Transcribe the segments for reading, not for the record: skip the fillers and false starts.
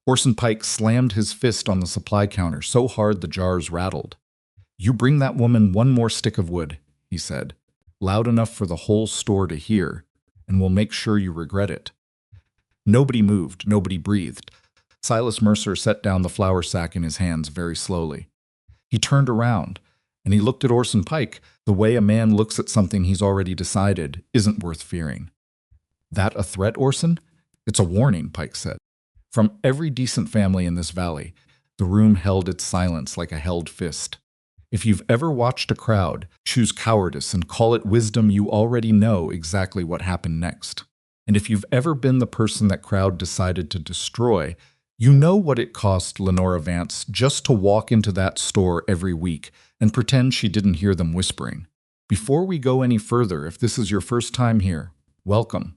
Orson Pike slammed his fist on the supply counter so hard the jars rattled. "You bring that woman one more stick of wood," he said, loud enough for the whole store to hear, "and we'll make sure you regret it." Nobody moved, nobody breathed. Silas Mercer set down the flour sack in his hands very slowly. He turned around, and he looked at Orson Pike the way a man looks at something he's already decided isn't worth fearing. "That a threat, Orson?" "It's a warning," Pike said. From every decent family in this valley, the room held its silence like a held fist. If you've ever watched a crowd choose cowardice and call it wisdom, you already know exactly what happened next. And if you've ever been the person that crowd decided to destroy, you know what it cost Lenora Vance just to walk into that store every week and pretend she didn't hear them whispering. Before we go any further, if this is your first time here, welcome.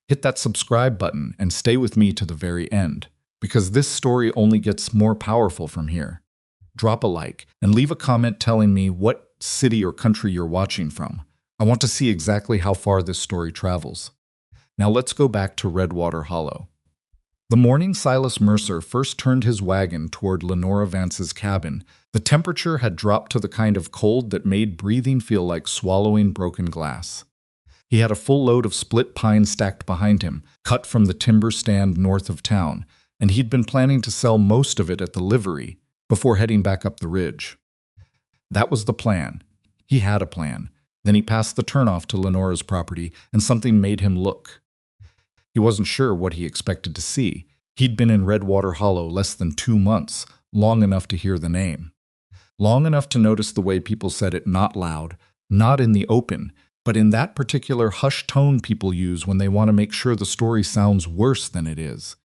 Hit that subscribe button and stay with me to the very end, because this story only gets more powerful from here. Drop a like and leave a comment telling me what city or country you're watching from. I want to see exactly how far this story travels. Now let's go back to Redwater Hollow. The morning Silas Mercer first turned his wagon toward Lenora Vance's cabin, the temperature had dropped to the kind of cold that made breathing feel like swallowing broken glass. He had a full load of split pine stacked behind him, cut from the timber stand north of town, and he'd been planning to sell most of it at the livery before heading back up the ridge. That was the plan. He had a plan. Then he passed the turnoff to Lenora's property, and something made him look. He wasn't sure what he expected to see. He'd been in Redwater Hollow less than 2 months, long enough to hear the name. Long enough to notice the way people said it not loud, not in the open, but in that particular hushed tone people use when they want to make sure the story sounds worse than it is.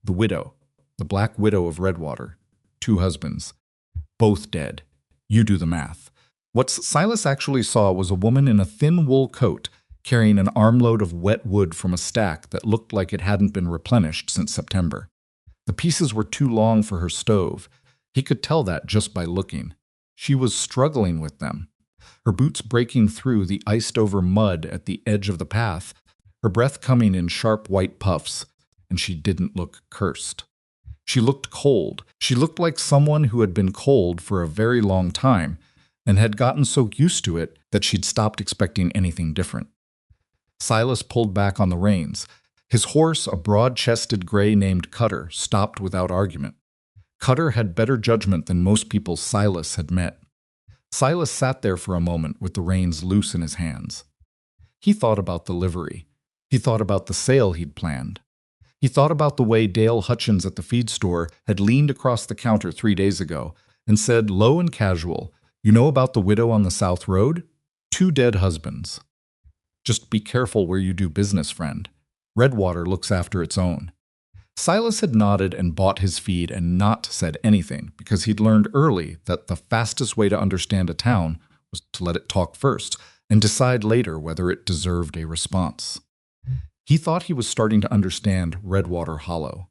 The widow, the Black Widow of Redwater, 2 husbands, both dead. You do the math. What Silas actually saw was a woman in a thin wool coat carrying an armload of wet wood from a stack that looked like it hadn't been replenished since September. The pieces were too long for her stove. He could tell that just by looking. She was struggling with them, her boots breaking through the iced-over mud at the edge of the path, her breath coming in sharp white puffs, and she didn't look cursed. She looked cold. She looked like someone who had been cold for a very long time and had gotten so used to it that she'd stopped expecting anything different. Silas pulled back on the reins. His horse, a broad-chested gray named Cutter, stopped without argument. Cutter had better judgment than most people Silas had met. Silas sat there for a moment with the reins loose in his hands. He thought about the livery. He thought about the sale he'd planned. He thought about the way Dale Hutchins at the feed store had leaned across the counter 3 days ago and said, low and casual, "You know about the widow on the South Road? 2 dead husbands. Just be careful where you do business, friend. Redwater looks after its own." Silas had nodded and bought his feed and not said anything because he'd learned early that the fastest way to understand a town was to let it talk first and decide later whether it deserved a response. He thought he was starting to understand Redwater Hollow.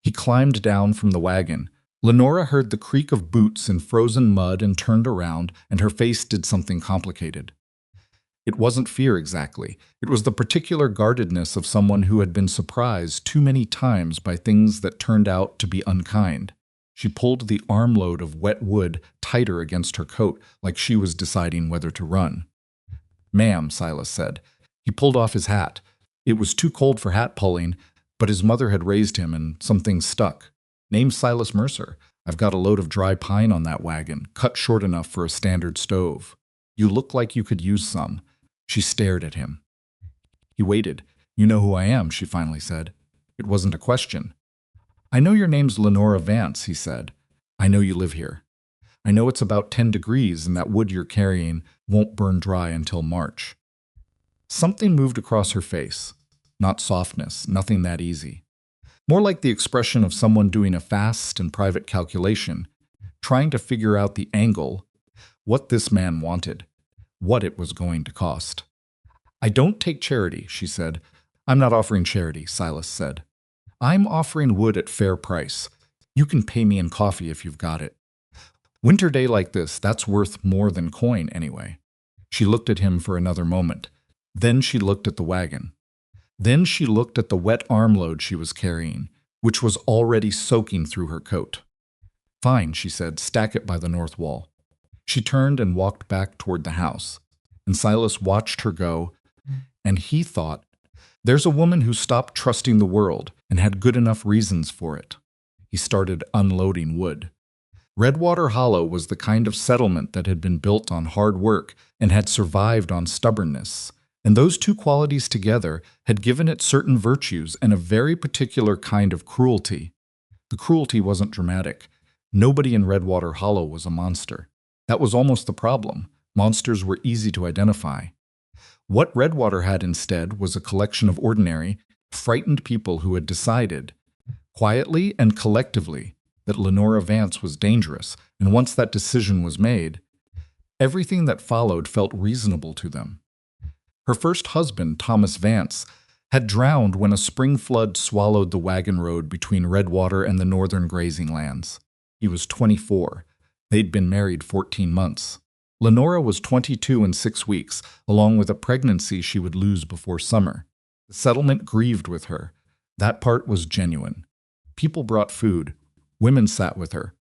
He climbed down from the wagon. Lenora heard the creak of boots in frozen mud and turned around, and her face did something complicated. It wasn't fear exactly. It was the particular guardedness of someone who had been surprised too many times by things that turned out to be unkind. She pulled the armload of wet wood tighter against her coat, like she was deciding whether to run. "Ma'am," Silas said. He pulled off his hat. It was too cold for hat pulling, but his mother had raised him and something stuck. "Name's Silas Mercer. I've got a load of dry pine on that wagon, cut short enough for a standard stove. You look like you could use some." She stared at him. He waited. "You know who I am," she finally said. It wasn't a question. "I know your name's Lenora Vance," he said. "I know you live here. I know it's about 10 degrees and that wood you're carrying won't burn dry until March." Something moved across her face. Not softness, nothing that easy. More like the expression of someone doing a fast and private calculation, trying to figure out the angle, what this man wanted, what it was going to cost. "I don't take charity," she said. "I'm not offering charity," Silas said. "I'm offering wood at fair price. You can pay me in coffee if you've got it. Winter day like this, that's worth more than coin anyway." She looked at him for another moment. Then she looked at the wagon. Then she looked at the wet armload she was carrying. which was already soaking through her coat. "Fine," she said, "stack it by the north wall." She turned and walked back toward the house, and Silas watched her go, and he thought, there's a woman who stopped trusting the world and had good enough reasons for it. He started unloading wood. Redwater Hollow was the kind of settlement that had been built on hard work and had survived on stubbornness, and those two qualities together had given it certain virtues and a very particular kind of cruelty. The cruelty wasn't dramatic. Nobody in Redwater Hollow was a monster. That was almost the problem. Monsters were easy to identify. What Redwater had instead was a collection of ordinary, frightened people who had decided, quietly and collectively, that Lenora Vance was dangerous, and once that decision was made, everything that followed felt reasonable to them. Her first husband, Thomas Vance, had drowned when a spring flood swallowed the wagon road between Redwater and the northern grazing lands. He was 24. They'd been married 14 months. Lenora was 22 and 6 weeks, along with a pregnancy she would lose before summer. The settlement grieved with her. That part was genuine. People brought food. Women sat with her.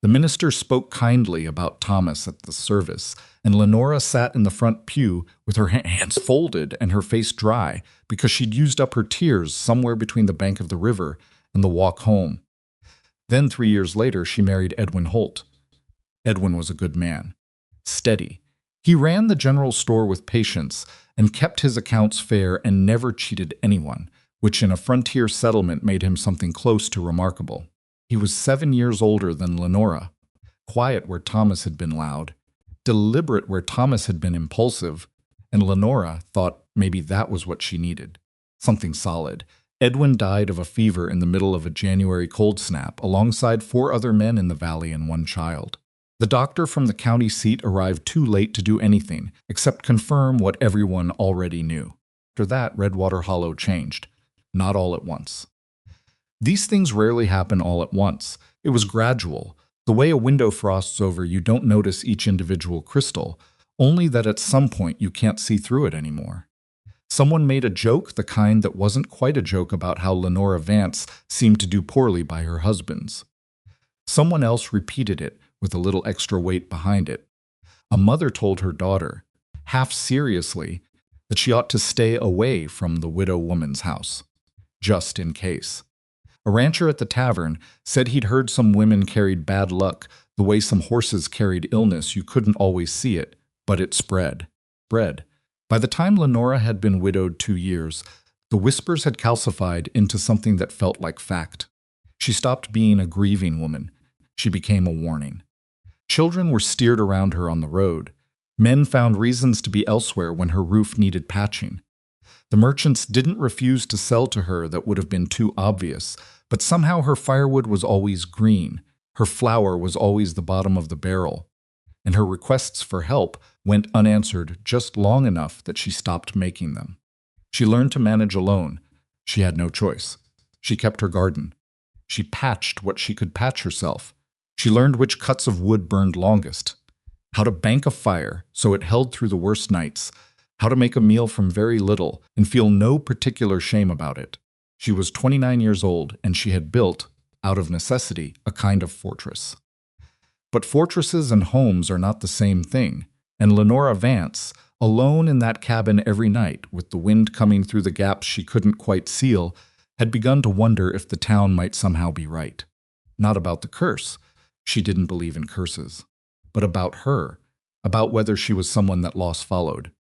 The minister spoke kindly about Thomas at the service, and Lenora sat in the front pew with her hands folded and her face dry because she'd used up her tears somewhere between the bank of the river and the walk home. Then 3 years later, she married Edwin Holt. Edwin was a good man. Steady. He ran the general store with patience and kept his accounts fair and never cheated anyone, which in a frontier settlement made him something close to remarkable. He was 7 years older than Lenora, quiet where Thomas had been loud, deliberate where Thomas had been impulsive, and Lenora thought maybe that was what she needed. Something solid. Edwin died of a fever in the middle of a January cold snap, alongside 4 other men in the valley and 1 child. The doctor from the county seat arrived too late to do anything except confirm what everyone already knew. After that, Redwater Hollow changed. Not all at once. These things rarely happen all at once. It was gradual. The way a window frosts over, you don't notice each individual crystal, only that at some point you can't see through it anymore. Someone made a joke, the kind that wasn't quite a joke, about how Lenora Vance seemed to do poorly by her husbands. Someone else repeated it, with a little extra weight behind it. A mother told her daughter, half seriously, that she ought to stay away from the widow woman's house, just in case. A rancher at the tavern said he'd heard some women carried bad luck, the way some horses carried illness. You couldn't always see it, but it spread. By the time Lenora had been widowed 2 years, the whispers had calcified into something that felt like fact. She stopped being a grieving woman. She became a warning. Children were steered around her on the road. Men found reasons to be elsewhere when her roof needed patching. The merchants didn't refuse to sell to her that would have been too obvious, but somehow her firewood was always green, her flour was always the bottom of the barrel, and her requests for help went unanswered just long enough that she stopped making them. She learned to manage alone. She had no choice. She kept her garden. She patched what she could patch herself. She learned which cuts of wood burned longest, how to bank a fire so it held through the worst nights, how to make a meal from very little and feel no particular shame about it. She was 29 years old, and she had built, out of necessity, a kind of fortress. But fortresses and homes are not the same thing, and Lenora Vance, alone in that cabin every night, with the wind coming through the gaps she couldn't quite seal, had begun to wonder if the town might somehow be right. Not about the curse. She didn't believe in curses. But about her, about whether she was someone that loss followed.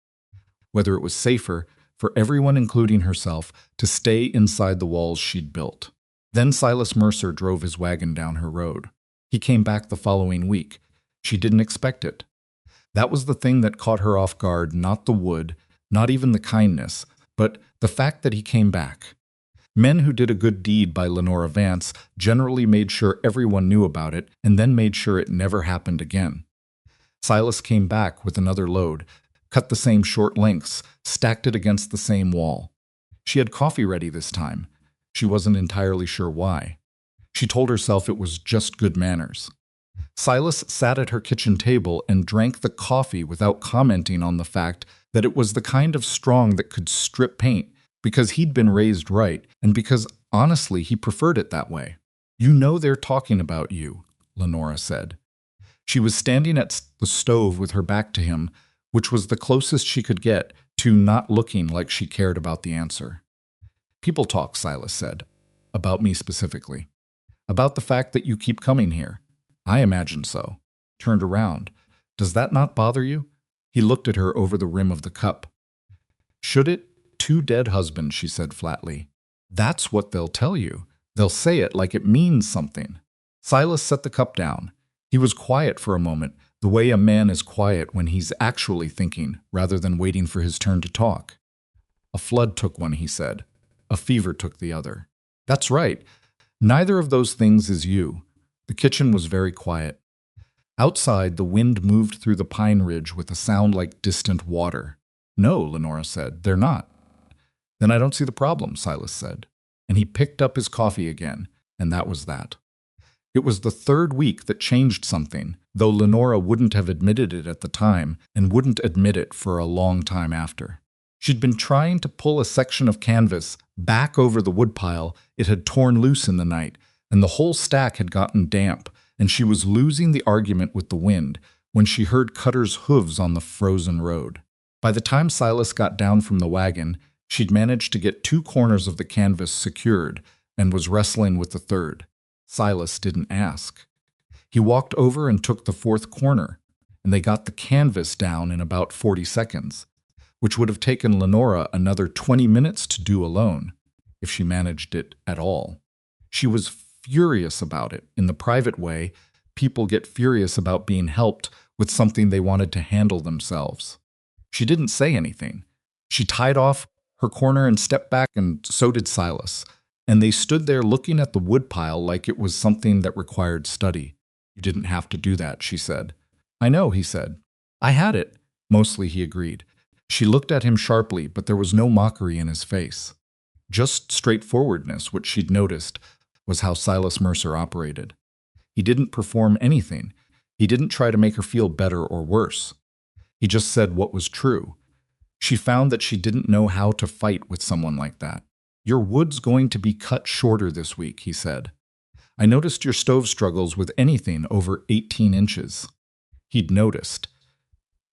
Whether it was safer for everyone, including herself, to stay inside the walls she'd built. Then Silas Mercer drove his wagon down her road. He came back the following week. She didn't expect it. That was the thing that caught her off guard, not the wood, not even the kindness, but the fact that he came back. Men who did a good deed by Lenora Vance generally made sure everyone knew about it and then made sure it never happened again. Silas came back with another load, cut the same short lengths, stacked it against the same wall. She had coffee ready this time. She wasn't entirely sure why. She told herself it was just good manners. Silas sat at her kitchen table and drank the coffee without commenting on the fact that it was the kind of strong that could strip paint, because he'd been raised right, and because Honestly, he preferred it that way. You know they're talking about you, Lenora said. She was standing at the stove with her back to him, which was the closest she could get to not looking like she cared about the answer. People talk, Silas said. About me specifically. About the fact that you keep coming here. I imagine so. Turned around. Does that not bother you? He looked at her over the rim of the cup. Should it? 2 dead husbands, she said flatly. That's what they'll tell you. They'll say it like it means something. Silas set the cup down. He was quiet for a moment, the way a man is quiet when he's actually thinking, rather than waiting for his turn to talk. A flood took one, he said. A fever took the other. That's right. Neither of those things is you. The kitchen was very quiet. Outside, the wind moved through the pine ridge with a sound like distant water. No, Lenora said, they're not. Then I don't see the problem, Silas said. And he picked up his coffee again, and that was that. It was the 3rd week that changed something, though Lenora wouldn't have admitted it at the time and wouldn't admit it for a long time after. She'd been trying to pull a section of canvas back over the woodpile it had torn loose in the night, and the whole stack had gotten damp, and she was losing the argument with the wind when she heard Cutter's hooves on the frozen road. By the time Silas got down from the wagon, she'd managed to get 2 corners of the canvas secured and was wrestling with the 3rd. Silas didn't ask. He walked over and took the 4th corner, and they got the canvas down in about 40 seconds, which would have taken Lenora another 20 minutes to do alone, if she managed it at all. She was furious about it. In the private way, people get furious about being helped with something they wanted to handle themselves. She didn't say anything. She tied off her corner and stepped back, and so did Silas. And they stood there looking at the woodpile like it was something that required study. You didn't have to do that, she said. I know, he said. I had it. Mostly, he agreed. She looked at him sharply, but there was no mockery in his face. Just straightforwardness, which she'd noticed, was how Silas Mercer operated. He didn't perform anything. He didn't try to make her feel better or worse. He just said what was true. She found that she didn't know how to fight with someone like that. Your wood's going to be cut shorter this week, he said. I noticed your stove struggles with anything over 18 inches. He'd noticed.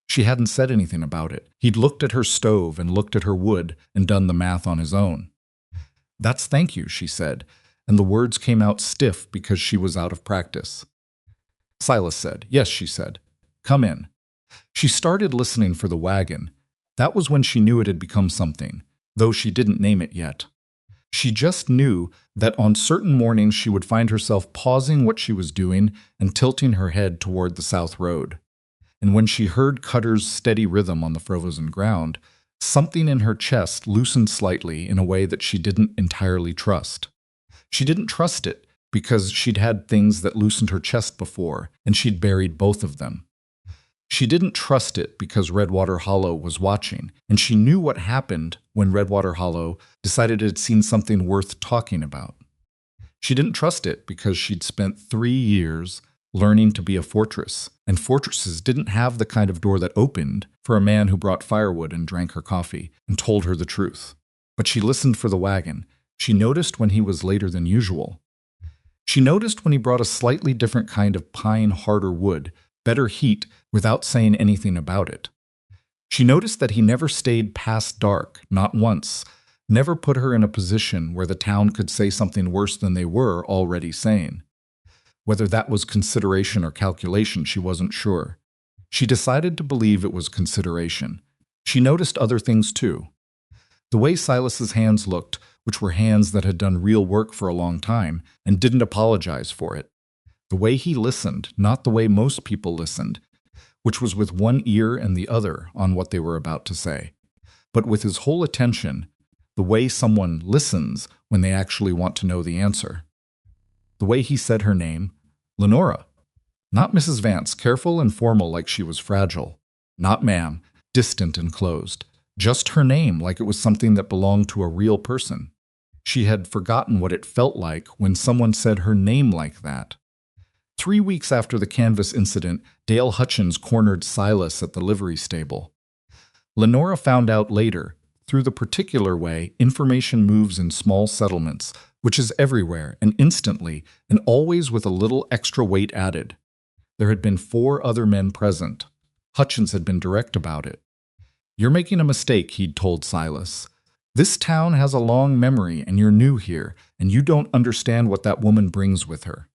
She hadn't said anything about it. He'd looked at her stove and looked at her wood and done the math on his own. That's thank you, she said, and the words came out stiff because she was out of practice. Silas said, yes, she said. Come in. She started listening for the wagon. That was when she knew it had become something, though she didn't name it yet. She just knew that on certain mornings she would find herself pausing what she was doing and tilting her head toward the south road. And when she heard Cutter's steady rhythm on the frozen ground, something in her chest loosened slightly in a way that she didn't entirely trust. She didn't trust it because she'd had things that loosened her chest before, and she'd buried both of them. She didn't trust it because Redwater Hollow was watching, and she knew what happened when Redwater Hollow decided it had seen something worth talking about. She didn't trust it because she'd spent 3 years learning to be a fortress, and fortresses didn't have the kind of door that opened for a man who brought firewood and drank her coffee and told her the truth. But she listened for the wagon. She noticed when he was later than usual. She noticed when he brought a slightly different kind of pine, harder wood, better heat, without saying anything about it. She noticed that he never stayed past dark, not once, never put her in a position where the town could say something worse than they were already saying. Whether that was consideration or calculation, she wasn't sure. She decided to believe it was consideration. She noticed other things too. The way Silas's hands looked, which were hands that had done real work for a long time and didn't apologize for it. The way he listened, not the way most people listened, which was with one ear and the other on what they were about to say, but with his whole attention, the way someone listens when they actually want to know the answer. The way he said her name, Lenora. Not Mrs. Vance, careful and formal like she was fragile. Not ma'am, distant and closed. Just her name like it was something that belonged to a real person. She had forgotten what it felt like when someone said her name like that. 3 weeks after the canvas incident, Dale Hutchins cornered Silas at the livery stable. Lenora found out later, through the particular way information moves in small settlements, which is everywhere and instantly and always with a little extra weight added. There had been 4 other men present. Hutchins had been direct about it. "You're making a mistake," he'd told Silas. "This town has a long memory, and you're new here, and you don't understand what that woman brings with her."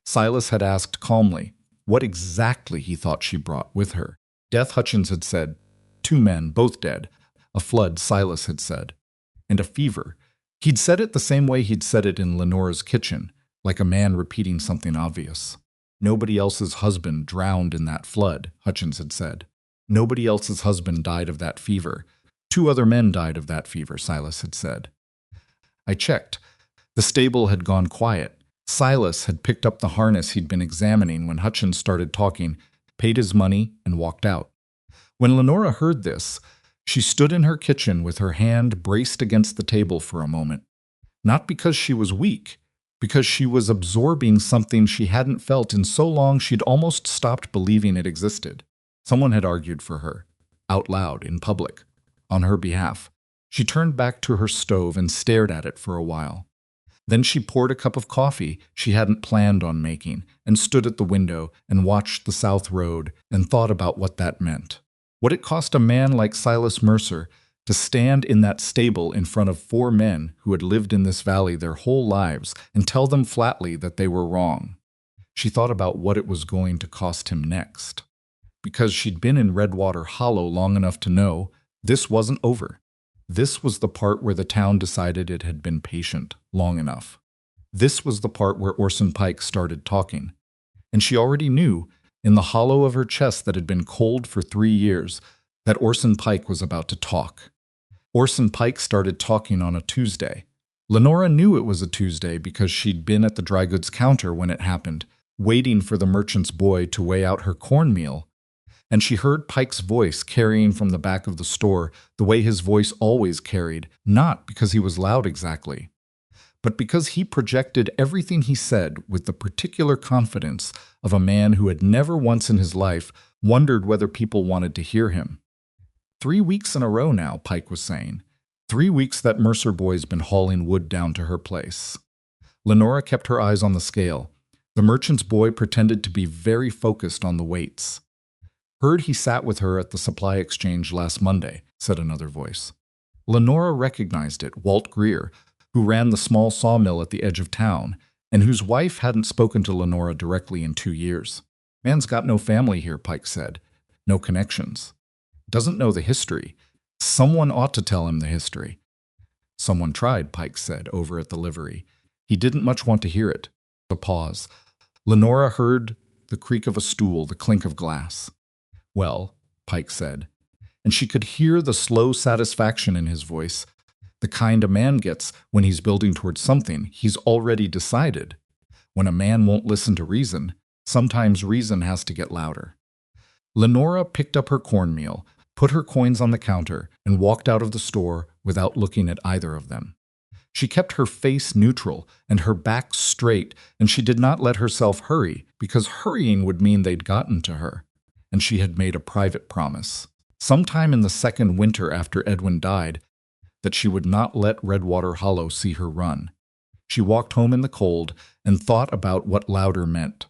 Silas had asked calmly what exactly he thought she brought with her. Death, Hutchins had said. 2 men, both dead. A flood, Silas had said. And a fever. He'd said it the same way he'd said it in Lenora's kitchen, like a man repeating something obvious. "Nobody else's husband drowned in that flood," Hutchins had said. "Nobody else's husband died of that fever. 2 other men died of that fever," Silas had said. I checked. The stable had gone quiet. Silas had picked up the harness he'd been examining when Hutchins started talking, paid his money, and walked out. When Lenora heard this, she stood in her kitchen with her hand braced against the table for a moment. Not because she was weak, because she was absorbing something she hadn't felt in so long she'd almost stopped believing it existed. Someone had argued for her, out loud, in public, on her behalf. She turned back to her stove and stared at it for a while. Then she poured a cup of coffee she hadn't planned on making and stood at the window and watched the South Road and thought about what that meant. What it cost a man like Silas Mercer to stand in that stable in front of 4 men who had lived in this valley their whole lives and tell them flatly that they were wrong. She thought about what it was going to cost him next. Because she'd been in Redwater Hollow long enough to know this wasn't over. This was the part where the town decided it had been patient long enough. This was the part where Orson Pike started talking. And she already knew, in the hollow of her chest that had been cold for 3 years, that Orson Pike was about to talk. Orson Pike started talking on a Tuesday. Lenora knew it was a Tuesday because she'd been at the dry goods counter when it happened, waiting for the merchant's boy to weigh out her cornmeal. And she heard Pike's voice carrying from the back of the store the way his voice always carried, not because he was loud exactly, but because he projected everything he said with the particular confidence of a man who had never once in his life wondered whether people wanted to hear him. 3 weeks in a row now, Pike was saying. 3 weeks that Mercer boy's been hauling wood down to her place. Lenora kept her eyes on the scale. The merchant's boy pretended to be very focused on the weights. "Heard he sat with her at the supply exchange last Monday," said another voice. Lenora recognized it, Walt Greer, who ran the small sawmill at the edge of town, and whose wife hadn't spoken to Lenora directly in 2 years. "Man's got no family here," Pike said. "No connections. Doesn't know the history. Someone ought to tell him the history." "Someone tried," Pike said, over at the livery. "He didn't much want to hear it." A pause. Lenora heard the creak of a stool, the clink of glass. "Well," Pike said, and she could hear the slow satisfaction in his voice, the kind a man gets when he's building towards something he's already decided. When a man won't listen to reason, sometimes reason has to get louder. Lenora picked up her cornmeal, put her coins on the counter, and walked out of the store without looking at either of them. She kept her face neutral and her back straight, and she did not let herself hurry, because hurrying would mean they'd gotten to her. And she had made a private promise, sometime in the second winter after Edwin died, that she would not let Redwater Hollow see her run. She walked home in the cold and thought about what louder meant.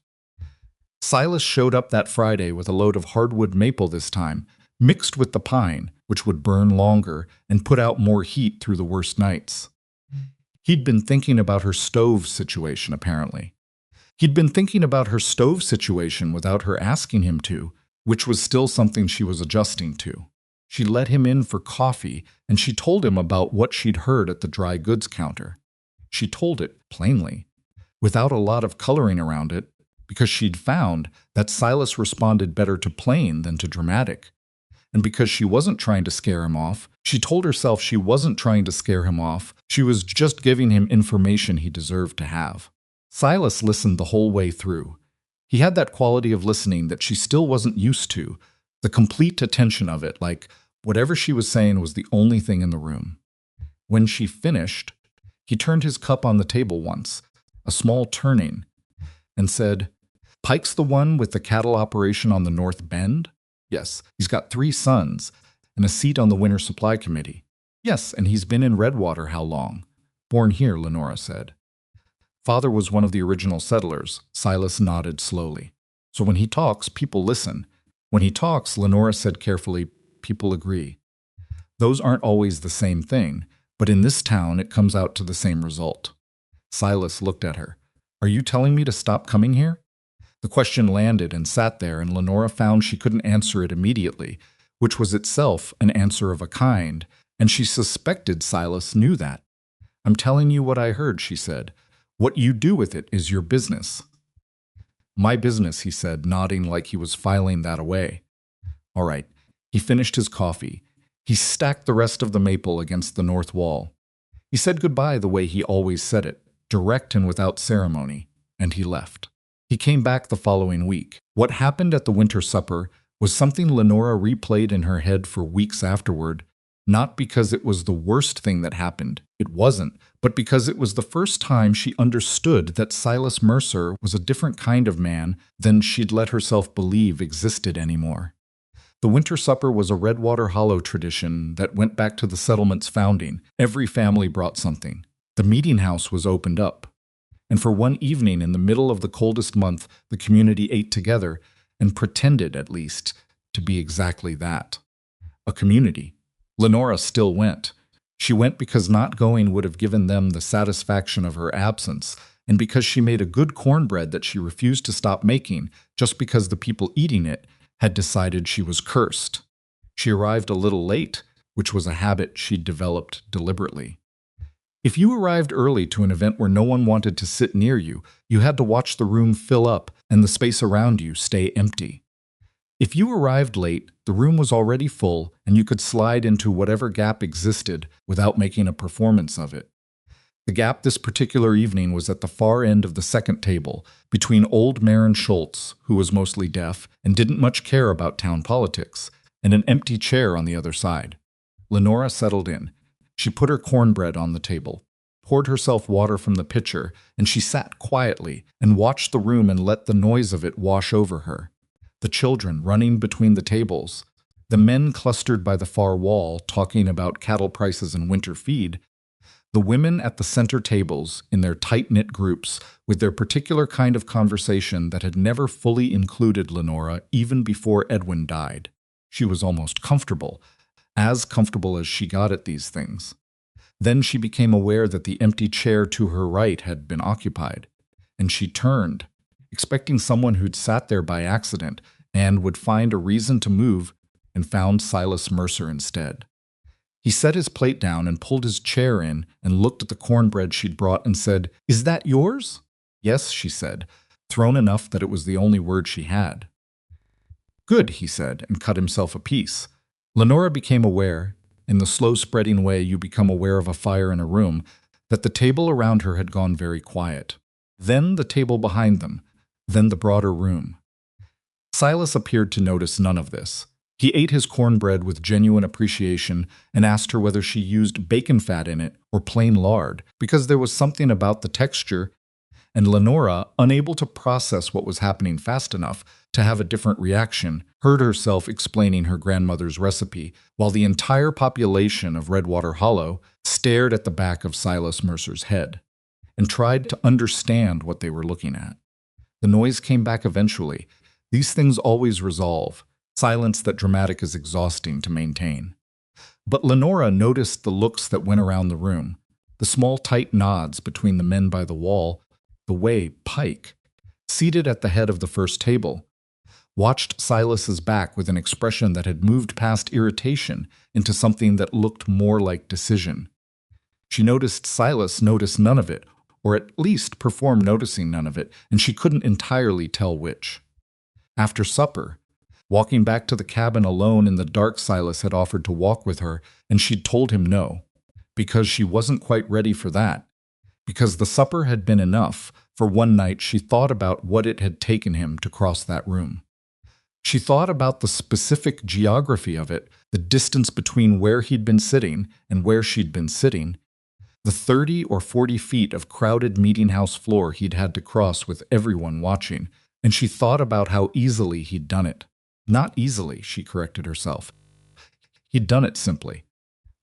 Silas showed up that Friday with a load of hardwood maple this time, mixed with the pine, which would burn longer and put out more heat through the worst nights. He'd been thinking about her stove situation, apparently. He'd been thinking about her stove situation without her asking him to, which was still something she was adjusting to. She let him in for coffee, and she told him about what she'd heard at the dry goods counter. She told it plainly, without a lot of coloring around it, because she'd found that Silas responded better to plain than to dramatic. And because she wasn't trying to scare him off, she told herself she wasn't trying to scare him off, she was just giving him information he deserved to have. Silas listened the whole way through. He had that quality of listening that she still wasn't used to, the complete attention of it, like whatever she was saying was the only thing in the room. When she finished, he turned his cup on the table once, a small turning, and said, "Pike's the one with the cattle operation on the North Bend?" "Yes, he's got 3 sons and a seat on the Winter Supply Committee." "Yes, and he's been in Redwater how long?" Born here, Lenora said. Father was one of the original settlers. Silas nodded slowly. So when he talks, people listen. When he talks, Lenora said carefully, people agree. Those aren't always the same thing, but in this town it comes out to the same result. Silas looked at her. Are you telling me to stop coming here? The question landed and sat there, and Lenora found she couldn't answer it immediately, which was itself an answer of a kind, and she suspected Silas knew that. I'm telling you what I heard, she said. What you do with it is your business. My business, he said, nodding like he was filing that away. All right. He finished his coffee. He stacked the rest of the maple against the north wall. He said goodbye the way he always said it, direct and without ceremony, and he left. He came back the following week. What happened at the winter supper was something Lenora replayed in her head for weeks afterward, not because it was the worst thing that happened, it wasn't, but because it was the first time she understood that Silas Mercer was a different kind of man than she'd let herself believe existed anymore. The winter supper was a Redwater Hollow tradition that went back to the settlement's founding. Every family brought something. The meeting house was opened up. And for one evening in the middle of the coldest month, the community ate together and pretended, at least, to be exactly that. A community. Lenora still went. She went because not going would have given them the satisfaction of her absence, and because she made a good cornbread that she refused to stop making just because the people eating it had decided she was cursed. She arrived a little late, which was a habit she'd developed deliberately. If you arrived early to an event where no one wanted to sit near you, you had to watch the room fill up and the space around you stay empty. If you arrived late, the room was already full and you could slide into whatever gap existed without making a performance of it. The gap this particular evening was at the far end of the second table, between old Marin Schultz, who was mostly deaf and didn't much care about town politics, and an empty chair on the other side. Lenora settled in. She put her cornbread on the table, poured herself water from the pitcher, and she sat quietly and watched the room and let the noise of it wash over her. The children running between the tables, the men clustered by the far wall talking about cattle prices and winter feed, the women at the center tables in their tight-knit groups with their particular kind of conversation that had never fully included Lenora even before Edwin died. She was almost comfortable, as comfortable as she got at these things. Then she became aware that the empty chair to her right had been occupied, and she turned, expecting someone who'd sat there by accident and would find a reason to move, and found Silas Mercer instead. He set his plate down and pulled his chair in and looked at the cornbread she'd brought and said, "Is that yours?" "Yes," she said, thrown enough that it was the only word she had. "Good," he said, and cut himself a piece. Lenora became aware, in the slow-spreading way you become aware of a fire in a room, that the table around her had gone very quiet. Then the table behind them, then the broader room. Silas appeared to notice none of this. He ate his cornbread with genuine appreciation and asked her whether she used bacon fat in it or plain lard, because there was something about the texture, and Lenora, unable to process what was happening fast enough to have a different reaction, heard herself explaining her grandmother's recipe, while the entire population of Redwater Hollow stared at the back of Silas Mercer's head and tried to understand what they were looking at. The noise came back eventually. These things always resolve. Silence that dramatic is exhausting to maintain. But Lenora noticed the looks that went around the room, the small tight nods between the men by the wall, the way Pike, seated at the head of the first table, watched Silas's back with an expression that had moved past irritation into something that looked more like decision. She noticed Silas notice none of it, or at least perform noticing none of it, and she couldn't entirely tell which. After supper, walking back to the cabin alone in the dark, Silas had offered to walk with her, and she'd told him no, because she wasn't quite ready for that. Because the supper had been enough, for one night she thought about what it had taken him to cross that room. She thought about the specific geography of it, the distance between where he'd been sitting and where she'd been sitting, the 30 or 40 feet of crowded meeting house floor he'd had to cross with everyone watching, and she thought about how easily he'd done it. Not easily, she corrected herself. He'd done it simply.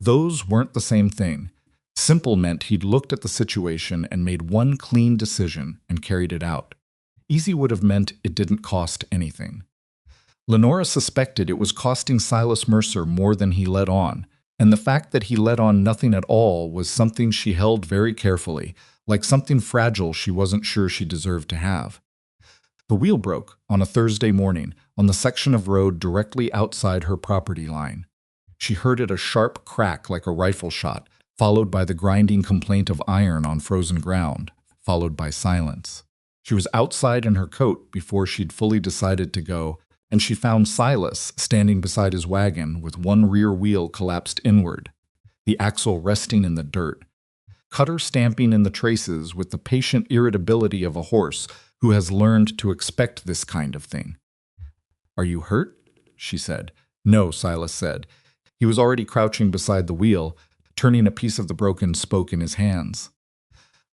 Those weren't the same thing. Simple meant he'd looked at the situation and made one clean decision and carried it out. Easy would have meant it didn't cost anything. Lenora suspected it was costing Silas Mercer more than he let on, and the fact that he let on nothing at all was something she held very carefully, like something fragile she wasn't sure she deserved to have. The wheel broke on a Thursday morning on the section of road directly outside her property line. She heard it a sharp crack like a rifle shot, followed by the grinding complaint of iron on frozen ground, followed by silence. She was outside in her coat before she'd fully decided to go, and she found Silas standing beside his wagon with one rear wheel collapsed inward, the axle resting in the dirt, Cutter stamping in the traces with the patient irritability of a horse who has learned to expect this kind of thing. "Are you hurt?" she said. "No," Silas said. He was already crouching beside the wheel, turning a piece of the broken spoke in his hands.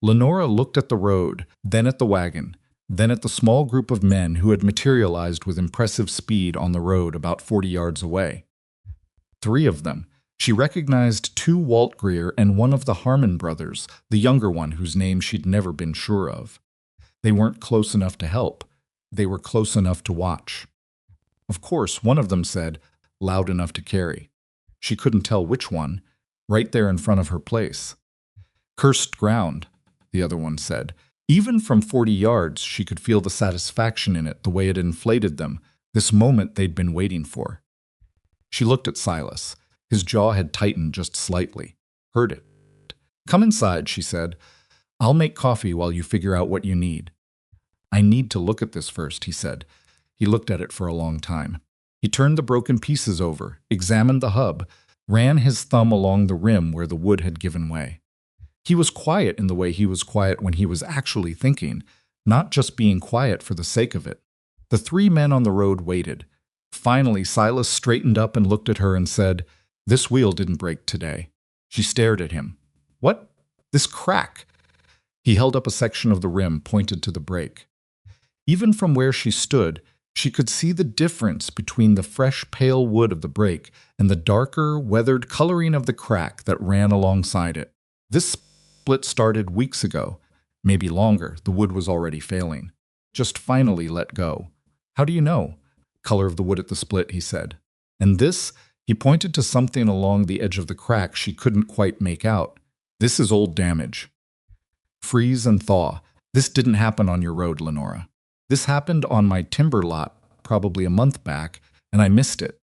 Lenora looked at the road, then at the wagon, then at the small group of men who had materialized with impressive speed on the road about 40 yards away. 3 of them. She recognized 2 Walt Greer and one of the Harmon brothers, the younger one whose name she'd never been sure of. They weren't close enough to help. They were close enough to watch. Of course, one of them said, "Loud enough to carry." She couldn't tell which one, right there in front of her place. "Cursed ground," the other one said. Even from 40 yards, she could feel the satisfaction in it, the way it inflated them, this moment they'd been waiting for. She looked at Silas. His jaw had tightened just slightly. Heard it. "Come inside," she said. "I'll make coffee while you figure out what you need." "I need to look at this first," he said. He looked at it for a long time. He turned the broken pieces over, examined the hub, ran his thumb along the rim where the wood had given way. He was quiet in the way he was quiet when he was actually thinking, not just being quiet for the sake of it. The 3 men on the road waited. Finally, Silas straightened up and looked at her and said, "This wheel didn't break today." She stared at him. "What? This crack?" He held up a section of the rim, pointed to the break. Even from where she stood, she could see the difference between the fresh, pale wood of the break and the darker, weathered coloring of the crack that ran alongside it. This split started weeks ago. Maybe longer, the wood was already failing. Just finally let go. "How do you know?" "Color of the wood at the split," he said. "And this?" He pointed to something along the edge of the crack she couldn't quite make out. "This is old damage." "Freeze and thaw. This didn't happen on your road, Lenora. This happened on my timber lot probably a month back, and I missed it."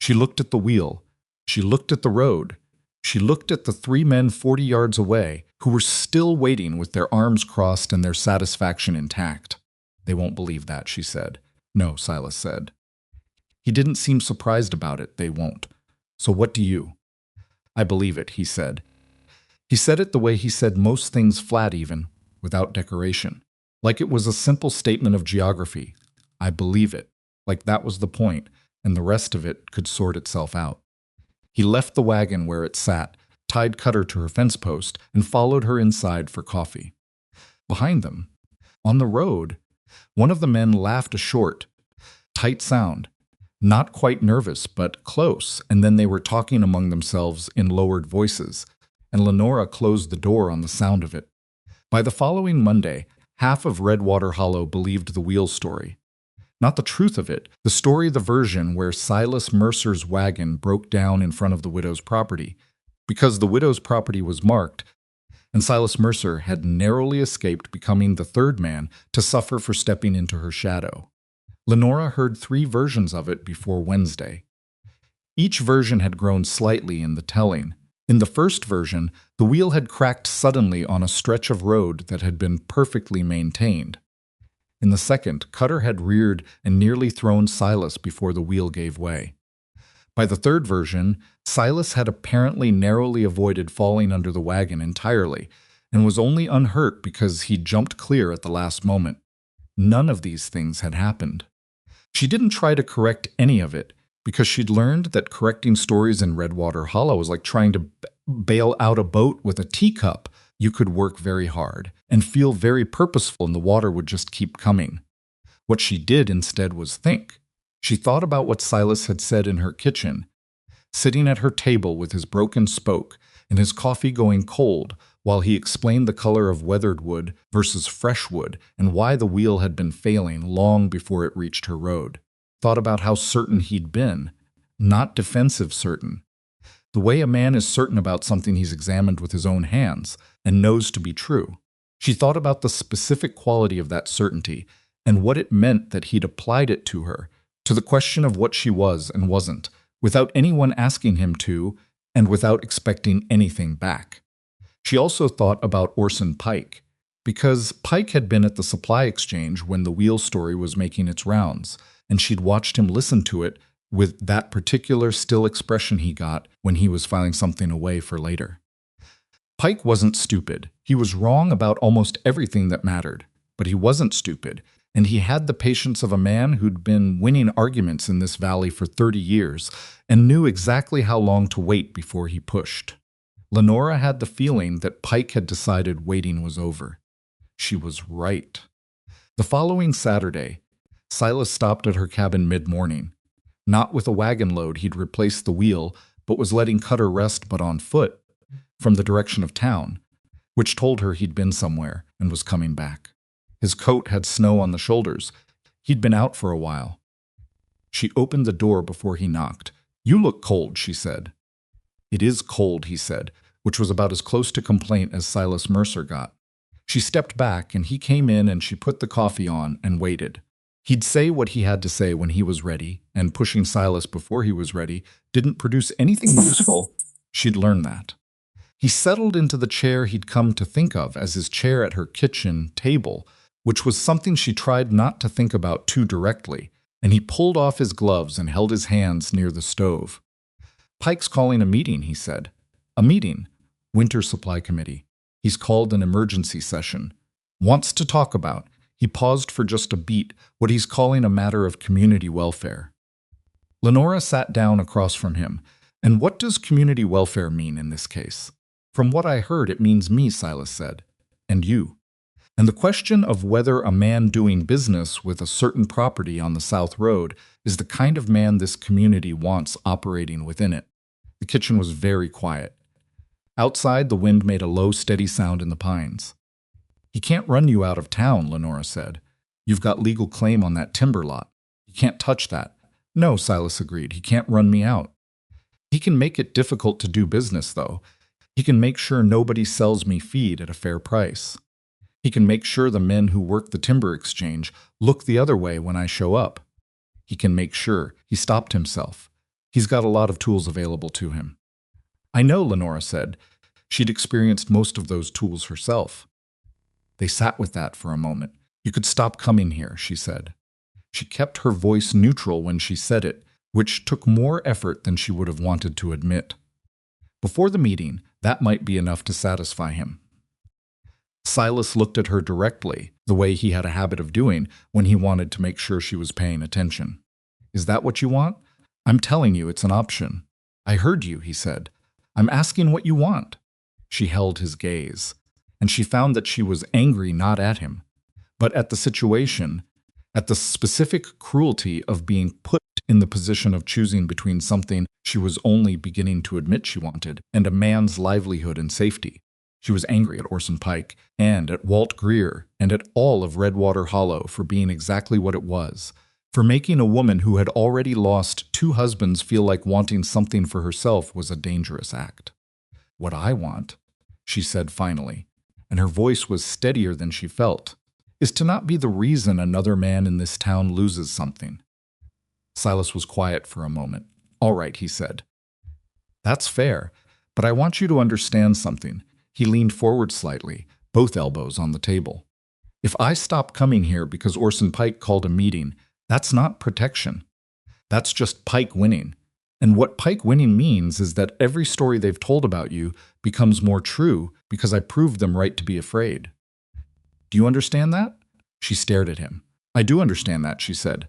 She looked at the wheel. She looked at the road. She looked at the 3 men 40 yards away who were still waiting with their arms crossed and their satisfaction intact. "They won't believe that," she said. "No," Silas said. He didn't seem surprised about it. "They won't. So what do you?" "I believe it," he said. He said it the way he said most things flat even, without decoration. Like it was a simple statement of geography. "I believe it." Like that was the point, and the rest of it could sort itself out. He left the wagon where it sat, tied Cutter to her fence post, and followed her inside for coffee. Behind them, on the road, one of the men laughed a short, tight sound, not quite nervous, but close, and then they were talking among themselves in lowered voices, and Lenora closed the door on the sound of it. By the following Monday, half of Redwater Hollow believed the wheel story. Not the truth of it, the story, the version where Silas Mercer's wagon broke down in front of the widow's property, because the widow's property was marked, and Silas Mercer had narrowly escaped becoming the 3rd man to suffer for stepping into her shadow. Lenora heard 3 versions of it before Wednesday. Each version had grown slightly in the telling. In the first version, the wheel had cracked suddenly on a stretch of road that had been perfectly maintained. In the second, Cutter had reared and nearly thrown Silas before the wheel gave way. By the 3rd version, Silas had apparently narrowly avoided falling under the wagon entirely, and was only unhurt because he jumped clear at the last moment. None of these things had happened. She didn't try to correct any of it, because she'd learned that correcting stories in Redwater Hollow was like trying to bail out a boat with a teacup. You could work very hard and feel very purposeful, and the water would just keep coming. What she did instead was think. She thought about what Silas had said in her kitchen, sitting at her table with his broken spoke, and his coffee going cold while he explained the color of weathered wood versus fresh wood and why the wheel had been failing long before it reached her road. Thought about how certain he'd been, not defensive certain. The way a man is certain about something he's examined with his own hands and knows to be true. She thought about the specific quality of that certainty and what it meant that he'd applied it to her, to the question of what she was and wasn't, without anyone asking him to and without expecting anything back. She also thought about Orson Pike, because Pike had been at the supply exchange when the wheel story was making its rounds, and she'd watched him listen to it with that particular still expression he got when he was filing something away for later. Pike wasn't stupid. He was wrong about almost everything that mattered, but he wasn't stupid, and he had the patience of a man who'd been winning arguments in this valley for 30 years and knew exactly how long to wait before he pushed. Lenora had the feeling that Pike had decided waiting was over. She was right. The following Saturday, Silas stopped at her cabin mid-morning. Not with a wagon load, he'd replaced the wheel, but was letting Cutter rest but on foot from the direction of town, which told her he'd been somewhere and was coming back. His coat had snow on the shoulders. He'd been out for a while. She opened the door before he knocked. "You look cold," she said. "It is cold," he said, which was about as close to complaint as Silas Mercer got. She stepped back, and he came in and she put the coffee on and waited. He'd say what he had to say when he was ready, and pushing Silas before he was ready didn't produce anything useful. She'd learned that. He settled into the chair he'd come to think of as his chair at her kitchen table, which was something she tried not to think about too directly, and he pulled off his gloves and held his hands near the stove. "Pike's calling a meeting," he said. "A meeting. Winter Supply Committee. He's called an emergency session. Wants to talk about," he paused for just a beat, "what he's calling a matter of community welfare." Lenora sat down across from him. "And what does community welfare mean in this case?" "From what I heard, it means me," Silas said. "And you. And the question of whether a man doing business with a certain property on the South Road is the kind of man this community wants operating within it." The kitchen was very quiet. Outside, the wind made a low, steady sound in the pines. "He can't run you out of town," Lenora said. "You've got legal claim on that timber lot. You can't touch that." "No," Silas agreed. "He can't run me out. He can make it difficult to do business, though. He can make sure nobody sells me feed at a fair price. He can make sure the men who work the timber exchange look the other way when I show up. He can make sure." He stopped himself. "He's got a lot of tools available to him." "I know," Lenora said. She'd experienced most of those tools herself. They sat with that for a moment. "You could stop coming here," she said. She kept her voice neutral when she said it, which took more effort than she would have wanted to admit. Before the meeting, that might be enough to satisfy him. Silas looked at her directly, the way he had a habit of doing when he wanted to make sure she was paying attention. "Is that what you want? I'm telling you it's an option." "I heard you," he said. "I'm asking what you want." She held his gaze, and she found that she was angry not at him, but at the situation, at the specific cruelty of being put in the position of choosing between something she was only beginning to admit she wanted and a man's livelihood and safety. She was angry at Orson Pike and at Walt Greer and at all of Redwater Hollow for being exactly what it was, for making a woman who had already lost 2 husbands feel like wanting something for herself was a dangerous act. "What I want," she said finally, and her voice was steadier than she felt, "is to not be the reason another man in this town loses something." Silas was quiet for a moment. "All right," he said. "That's fair, but I want you to understand something." He leaned forward slightly, both elbows on the table. "If I stop coming here because Orson Pike called a meeting, that's not protection. That's just Pike winning. And what Pike winning means is that every story they've told about you becomes more true because I proved them right to be afraid. Do you understand that?" She stared at him. "I do understand that," she said.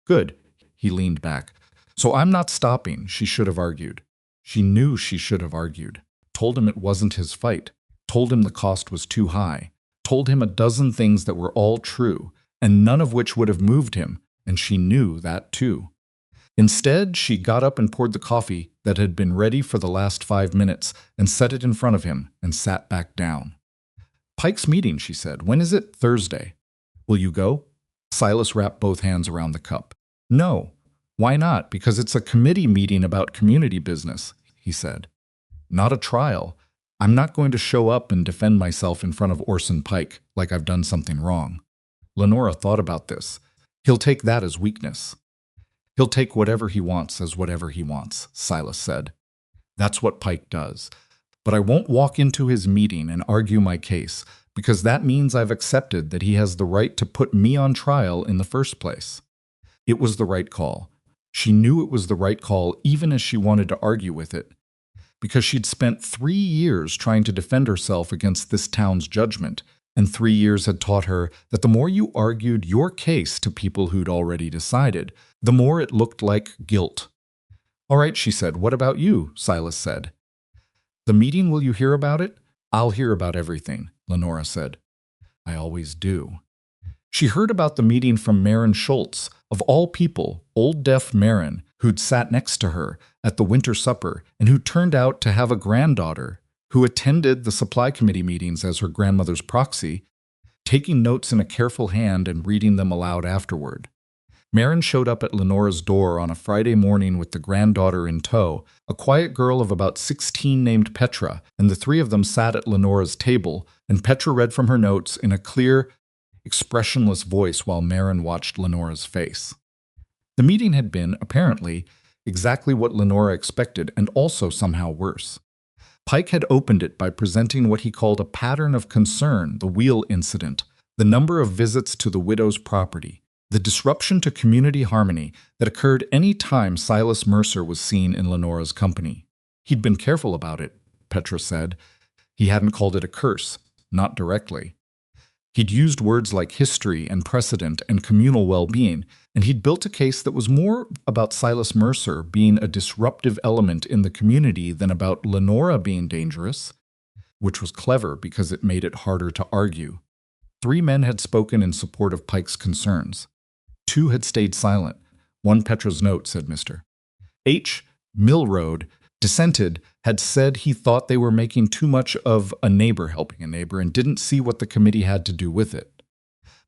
"Good." He leaned back. "So I'm not stopping," she should have argued. She knew she should have argued. Told him it wasn't his fight. Told him the cost was too high. Told him a dozen things that were all true, and none of which would have moved him, and she knew that too. Instead, she got up and poured the coffee that had been ready for the last 5 minutes and set it in front of him and sat back down. Pike's meeting, she said. When is it? Thursday. Will you go? Silas wrapped both hands around the cup. No. Why not? Because it's a committee meeting about community business, he said. Not a trial. I'm not going to show up and defend myself in front of Orson Pike like I've done something wrong. Lenora thought about this. He'll take that as weakness. He'll take whatever he wants as whatever he wants, Silas said. That's what Pike does. But I won't walk into his meeting and argue my case, because that means I've accepted that he has the right to put me on trial in the first place. It was the right call. She knew it was the right call even as she wanted to argue with it, because she'd spent 3 years trying to defend herself against this town's judgment, and 3 years had taught her that the more you argued your case to people who'd already decided, the more it looked like guilt. All right, she said. What about you? Silas said. The meeting, will you hear about it? I'll hear about everything, Lenora said. I always do. She heard about the meeting from Marin Schultz, of all people, old deaf Marin, who'd sat next to her at the winter supper and who turned out to have a granddaughter who attended the supply committee meetings as her grandmother's proxy, taking notes in a careful hand and reading them aloud afterward. Marin showed up at Lenora's door on a Friday morning with the granddaughter in tow, a quiet girl of about 16 named Petra, and the three of them sat at Lenora's table, and Petra read from her notes in a clear, expressionless voice while Marin watched Lenora's face. The meeting had been, apparently, exactly what Lenora expected, and also somehow worse. Pike had opened it by presenting what he called a pattern of concern, the wheel incident, the number of visits to the widow's property, the disruption to community harmony that occurred any time Silas Mercer was seen in Lenora's company. He'd been careful about it, Petra said. He hadn't called it a curse, not directly. He'd used words like history and precedent and communal well-being, and he'd built a case that was more about Silas Mercer being a disruptive element in the community than about Lenora being dangerous, which was clever because it made it harder to argue. 3 men had spoken in support of Pike's concerns. 2 had stayed silent. One Petra's note said Mr. H. Milroad dissented, had said he thought they were making too much of a neighbor helping a neighbor and didn't see what the committee had to do with it.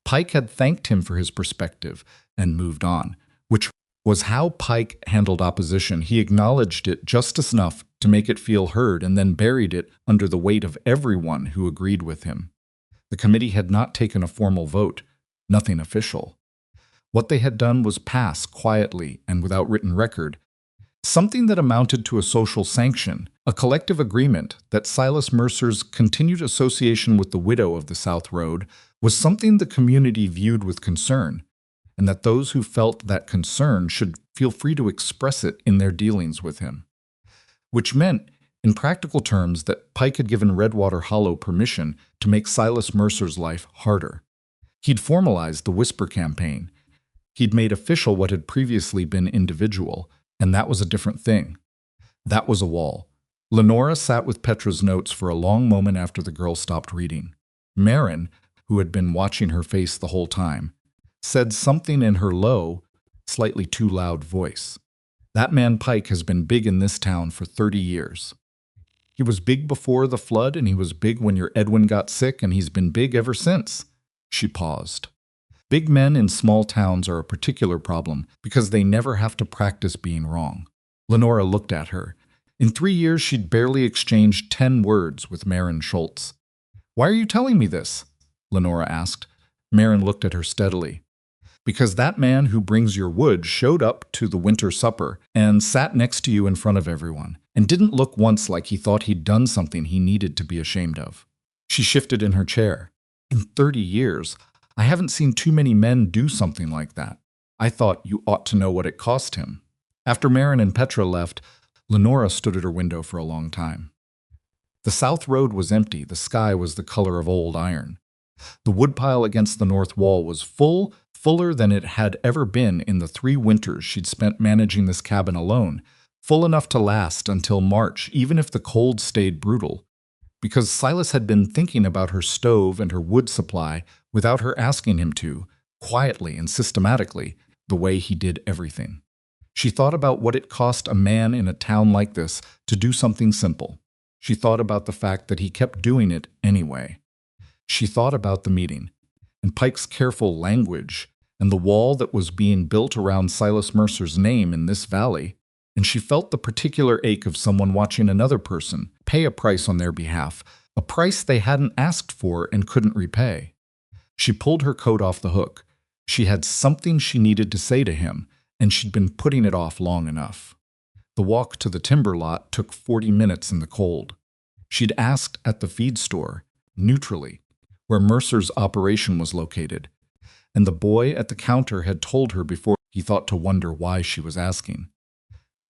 Pike had thanked him for his perspective and moved on, which was how Pike handled opposition. He acknowledged it just enough to make it feel heard and then buried it under the weight of everyone who agreed with him. The committee had not taken a formal vote, nothing official. What they had done was pass quietly and without written record something that amounted to a social sanction, a collective agreement that Silas Mercer's continued association with the widow of the South Road was something the community viewed with concern, and that those who felt that concern should feel free to express it in their dealings with him. Which meant, in practical terms, that Pike had given Redwater Hollow permission to make Silas Mercer's life harder. He'd formalized the Whisper campaign. He'd made official what had previously been individual, and that was a different thing. That was a wall. Lenora sat with Petra's notes for a long moment after the girl stopped reading. Marin, who had been watching her face the whole time, said something in her low, slightly too loud voice. That man Pike has been big in this town for 30 years. He was big before the flood, and he was big when your Edwin got sick, and he's been big ever since. She paused. Big men in small towns are a particular problem because they never have to practice being wrong. Lenora looked at her. In 3 years, she'd barely exchanged 10 words with Marin Schultz. Why are you telling me this? Lenora asked. Marin looked at her steadily. Because that man who brings your wood showed up to the winter supper and sat next to you in front of everyone, and didn't look once like he thought he'd done something he needed to be ashamed of. She shifted in her chair. In 30 years, I haven't seen too many men do something like that. I thought you ought to know what it cost him. After Marin and Petra left, Lenora stood at her window for a long time. The south road was empty. The sky was the color of old iron. The woodpile against the north wall was fuller than it had ever been in the 3 winters she'd spent managing this cabin alone, full enough to last until March, even if the cold stayed brutal, because Silas had been thinking about her stove and her wood supply without her asking him to, quietly and systematically, the way he did everything. She thought about what it cost a man in a town like this to do something simple. She thought about the fact that he kept doing it anyway. She thought about the meeting, and Pike's careful language, and the wall that was being built around Silas Mercer's name in this valley, and she felt the particular ache of someone watching another person pay a price on their behalf, a price they hadn't asked for and couldn't repay. She pulled her coat off the hook. She had something she needed to say to him, and she'd been putting it off long enough. The walk to the timber lot took 40 minutes in the cold. She'd asked at the feed store, neutrally, where Mercer's operation was located, and the boy at the counter had told her before he thought to wonder why she was asking.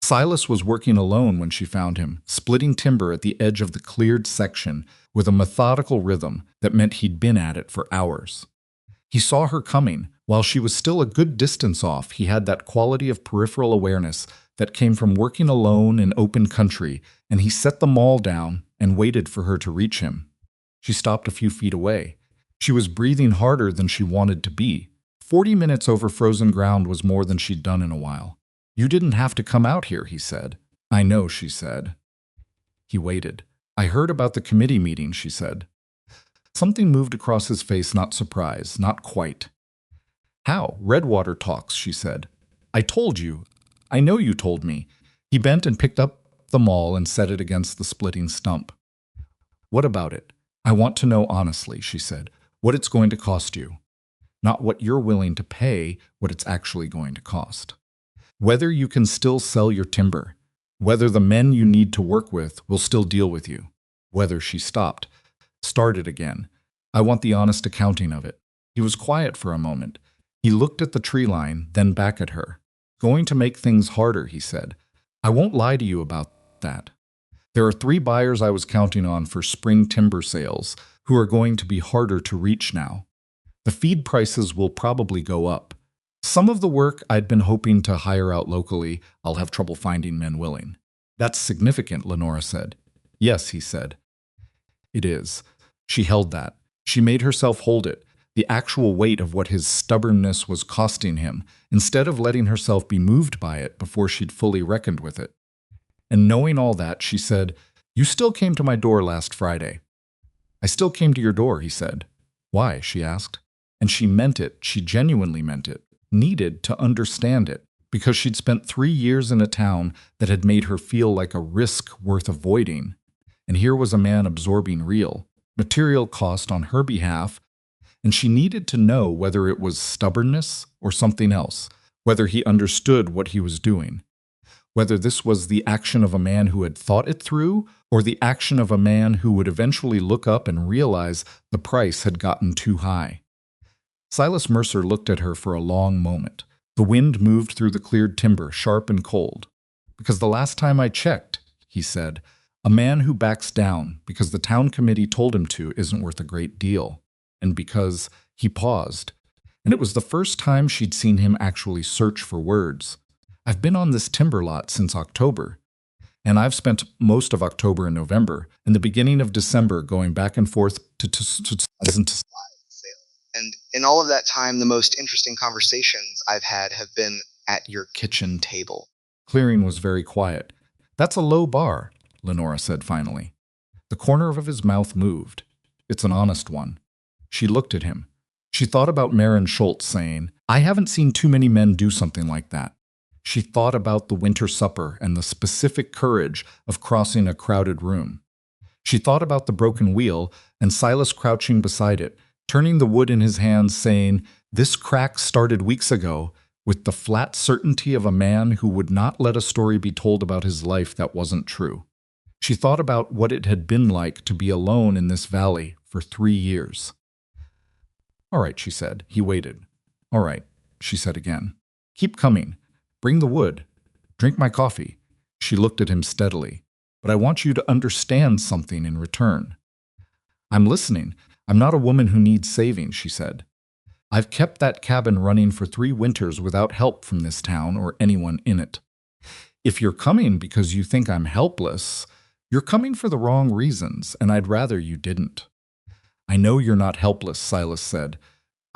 Silas was working alone when she found him, splitting timber at the edge of the cleared section with a methodical rhythm that meant he'd been at it for hours. He saw her coming. While she was still a good distance off, he had that quality of peripheral awareness that came from working alone in open country, and he set the maul down and waited for her to reach him. She stopped a few feet away. She was breathing harder than she wanted to be. 40 minutes over frozen ground was more than she'd done in a while. "You didn't have to come out here," he said. "I know," she said. He waited. "I heard about the committee meeting," she said. Something moved across his face, not surprise, not quite. "How? Redwater talks," she said. "I told you. I know you told me." He bent and picked up the maul and set it against the splitting stump. "What about it? I want to know honestly," she said, "what it's going to cost you. Not what you're willing to pay, what it's actually going to cost. Whether you can still sell your timber. Whether the men you need to work with will still deal with you. Whether," she stopped, started again. "I want the honest accounting of it." He was quiet for a moment. He looked at the tree line, then back at her. "Going to make things harder," he said. "I won't lie to you about that. There are 3 buyers I was counting on for spring timber sales who are going to be harder to reach now. The feed prices will probably go up. Some of the work I'd been hoping to hire out locally, I'll have trouble finding men willing." "That's significant," Lenora said. "Yes," he said. "It is." She held that. She made herself hold it, the actual weight of what his stubbornness was costing him, instead of letting herself be moved by it before she'd fully reckoned with it. And knowing all that, she said, "You still came to my door last Friday." "I still came to your door," he said. "Why?" she asked. And she meant it. She genuinely meant it. Needed to understand it, because she'd spent 3 years in a town that had made her feel like a risk worth avoiding. And here was a man absorbing real, material cost on her behalf, and she needed to know whether it was stubbornness or something else, whether he understood what he was doing, whether this was the action of a man who had thought it through or the action of a man who would eventually look up and realize the price had gotten too high. Silas Mercer looked at her for a long moment. The wind moved through the cleared timber, sharp and cold. "Because the last time I checked," he said, "a man who backs down because the town committee told him to isn't worth a great deal. And because," he paused, and it was the first time she'd seen him actually search for words. "I've been on this timber lot since October, and I've spent most of October and November, and the beginning of December going back and forth to And in all of that time, the most interesting conversations I've had have been at your kitchen table." Clearing was very quiet. "That's a low bar," Lenora said finally. The corner of his mouth moved. "It's an honest one." She looked at him. She thought about Marin Schultz saying, "I haven't seen too many men do something like that." She thought about the winter supper and the specific courage of crossing a crowded room. She thought about the broken wheel and Silas crouching beside it, turning the wood in his hands, saying, "This crack started weeks ago," with the flat certainty of a man who would not let a story be told about his life that wasn't true. She thought about what it had been like to be alone in this valley for 3 years. "All right," she said. He waited. "All right," she said again. "Keep coming. Bring the wood. Drink my coffee." She looked at him steadily. "But I want you to understand something in return." "I'm listening. I'm not a woman who needs saving," she said. "I've kept that cabin running for 3 winters without help from this town or anyone in it. If you're coming because you think I'm helpless, you're coming for the wrong reasons, and I'd rather you didn't." "I know you're not helpless," Silas said.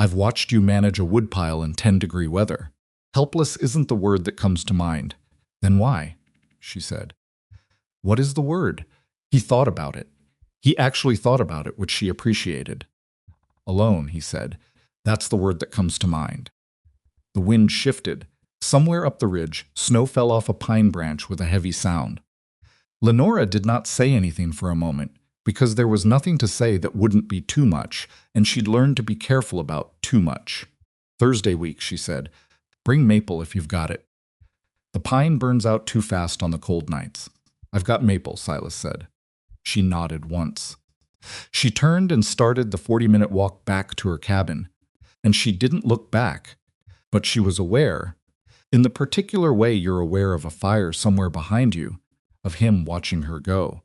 "I've watched you manage a woodpile in 10-degree weather." Helpless isn't the word that comes to mind. Then why? She said. What is the word? He thought about it. He actually thought about it, which she appreciated. Alone, he said. That's the word that comes to mind. The wind shifted. Somewhere up the ridge, snow fell off a pine branch with a heavy sound. Lenora did not say anything for a moment, because there was nothing to say that wouldn't be too much, and she'd learned to be careful about too much. Thursday week, she said. Bring maple if you've got it. The pine burns out too fast on the cold nights. I've got maple, Silas said. She nodded once. She turned and started the 40-minute walk back to her cabin, and she didn't look back, but she was aware, in the particular way you're aware of a fire somewhere behind you, of him watching her go.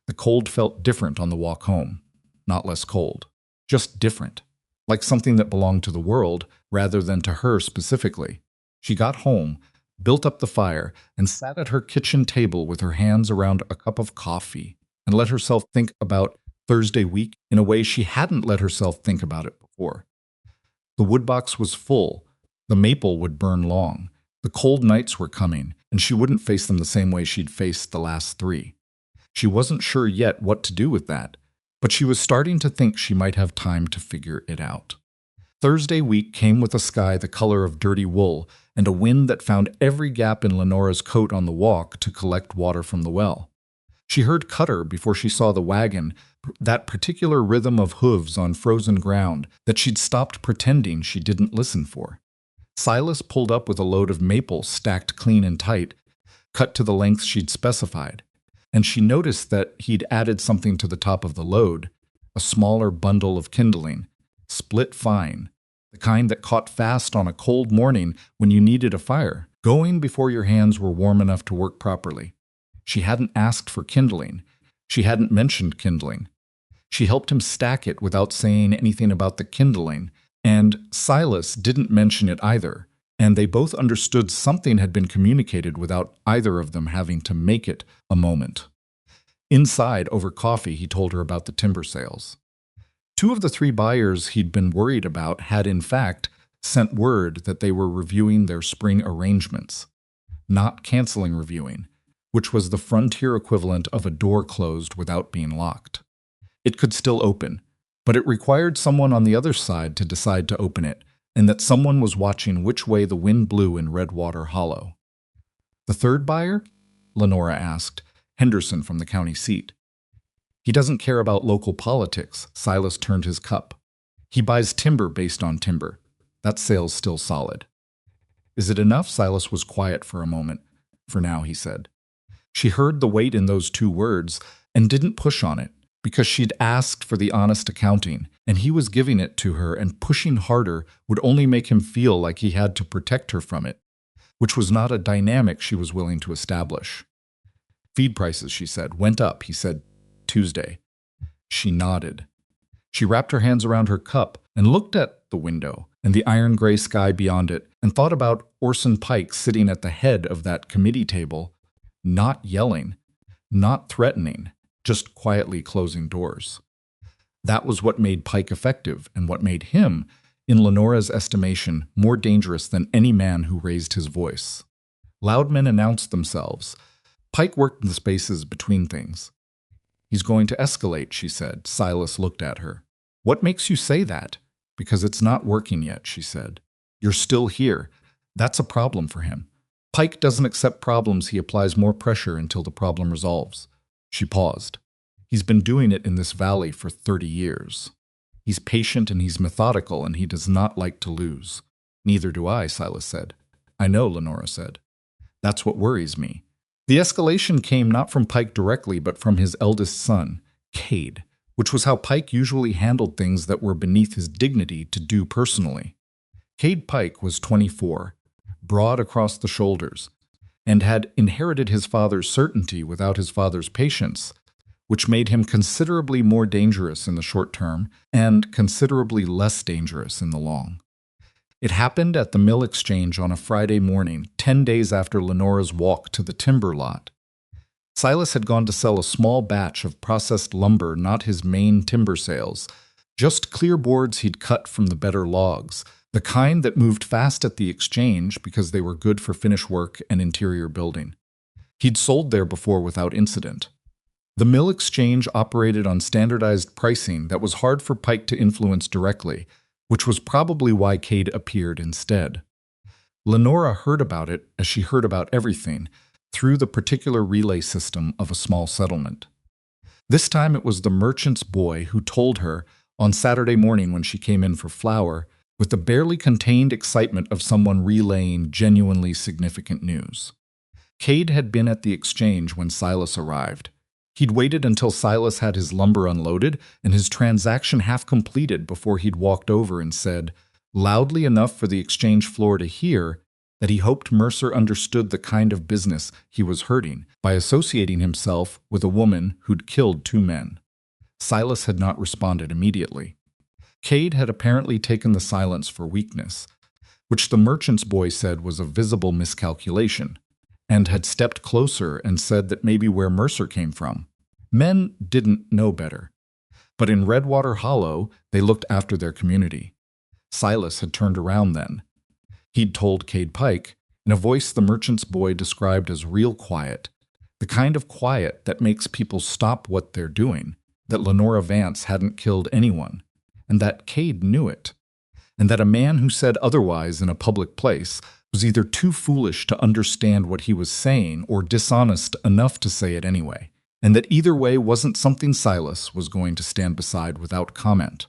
The cold felt different on the walk home, not less cold, just different, like something that belonged to the world rather than to her specifically. She got home, built up the fire, and sat at her kitchen table with her hands around a cup of coffee and let herself think about Thursday week in a way she hadn't let herself think about it before. The woodbox was full. The maple would burn long. The cold nights were coming, and she wouldn't face them the same way she'd faced the last 3. She wasn't sure yet what to do with that, but she was starting to think she might have time to figure it out. Thursday week came with a sky the color of dirty wool and a wind that found every gap in Lenora's coat on the walk to collect water from the well. She heard Cutter before she saw the wagon, that particular rhythm of hooves on frozen ground that she'd stopped pretending she didn't listen for. Silas pulled up with a load of maple stacked clean and tight, cut to the length she'd specified, and she noticed that he'd added something to the top of the load, a smaller bundle of kindling, split fine, the kind that caught fast on a cold morning when you needed a fire, going before your hands were warm enough to work properly. She hadn't asked for kindling. She hadn't mentioned kindling. She helped him stack it without saying anything about the kindling, and Silas didn't mention it either, and they both understood something had been communicated without either of them having to make it a moment. Inside, over coffee, he told her about the timber sales. 2 of the 3 buyers he'd been worried about had, in fact, sent word that they were reviewing their spring arrangements, not canceling reviewing, which was the frontier equivalent of a door closed without being locked. It could still open, but it required someone on the other side to decide to open it, and that someone was watching which way the wind blew in Redwater Hollow. The 3rd buyer? Lenora asked, Henderson from the county seat. He doesn't care about local politics, Silas turned his cup. He buys timber based on timber. That sale's still solid. Is it enough? Silas was quiet for a moment. For now, he said. She heard the weight in those 2 words and didn't push on it, because she'd asked for the honest accounting, and he was giving it to her, and pushing harder would only make him feel like he had to protect her from it, which was not a dynamic she was willing to establish. Feed prices, she said, went up, he said, Tuesday. She nodded. She wrapped her hands around her cup and looked at the window and the iron-gray sky beyond it and thought about Orson Pike sitting at the head of that committee table, not yelling, not threatening, just quietly closing doors. That was what made Pike effective and what made him, in Lenora's estimation, more dangerous than any man who raised his voice. Loud men announced themselves. Pike worked in the spaces between things. He's going to escalate, she said. Silas looked at her. What makes you say that? Because it's not working yet, she said. You're still here. That's a problem for him. Pike doesn't accept problems. He applies more pressure until the problem resolves. She paused. He's been doing it in this valley for 30 years. He's patient and he's methodical, and he does not like to lose. Neither do I, Silas said. I know, Lenora said. That's what worries me. The escalation came not from Pike directly, but from his eldest son, Cade, which was how Pike usually handled things that were beneath his dignity to do personally. Cade Pike was 24, broad across the shoulders, and had inherited his father's certainty without his father's patience, which made him considerably more dangerous in the short term and considerably less dangerous in the long. It happened at the mill exchange on a Friday morning, 10 days after Lenora's walk to the timber lot. Silas had gone to sell a small batch of processed lumber, not his main timber sales, just clear boards he'd cut from the better logs, The kind that moved fast at the exchange because they were good for finish work and interior building. He'd sold there before without incident. The mill exchange operated on standardized pricing that was hard for Pike to influence directly, which was probably why Cade appeared instead. Lenora heard about it, as she heard about everything, through the particular relay system of a small settlement. This time it was the merchant's boy who told her, on Saturday morning when she came in for flour, with the barely contained excitement of someone relaying genuinely significant news. Cade had been at the exchange when Silas arrived. He'd waited until Silas had his lumber unloaded and his transaction half completed before he'd walked over and said, loudly enough for the exchange floor to hear, that he hoped Mercer understood the kind of business he was hurting by associating himself with a woman who'd killed 2 men. Silas had not responded immediately. Cade had apparently taken the silence for weakness, which the merchant's boy said was a visible miscalculation, and had stepped closer and said that maybe where Mercer came from. Men didn't know better. But in Redwater Hollow, they looked after their community. Silas had turned around then. He'd told Cade Pike, in a voice the merchant's boy described as real quiet, the kind of quiet that makes people stop what they're doing, that Lenora Vance hadn't killed anyone, and that Cade knew it, and that a man who said otherwise in a public place was either too foolish to understand what he was saying or dishonest enough to say it anyway, and that either way wasn't something Silas was going to stand beside without comment.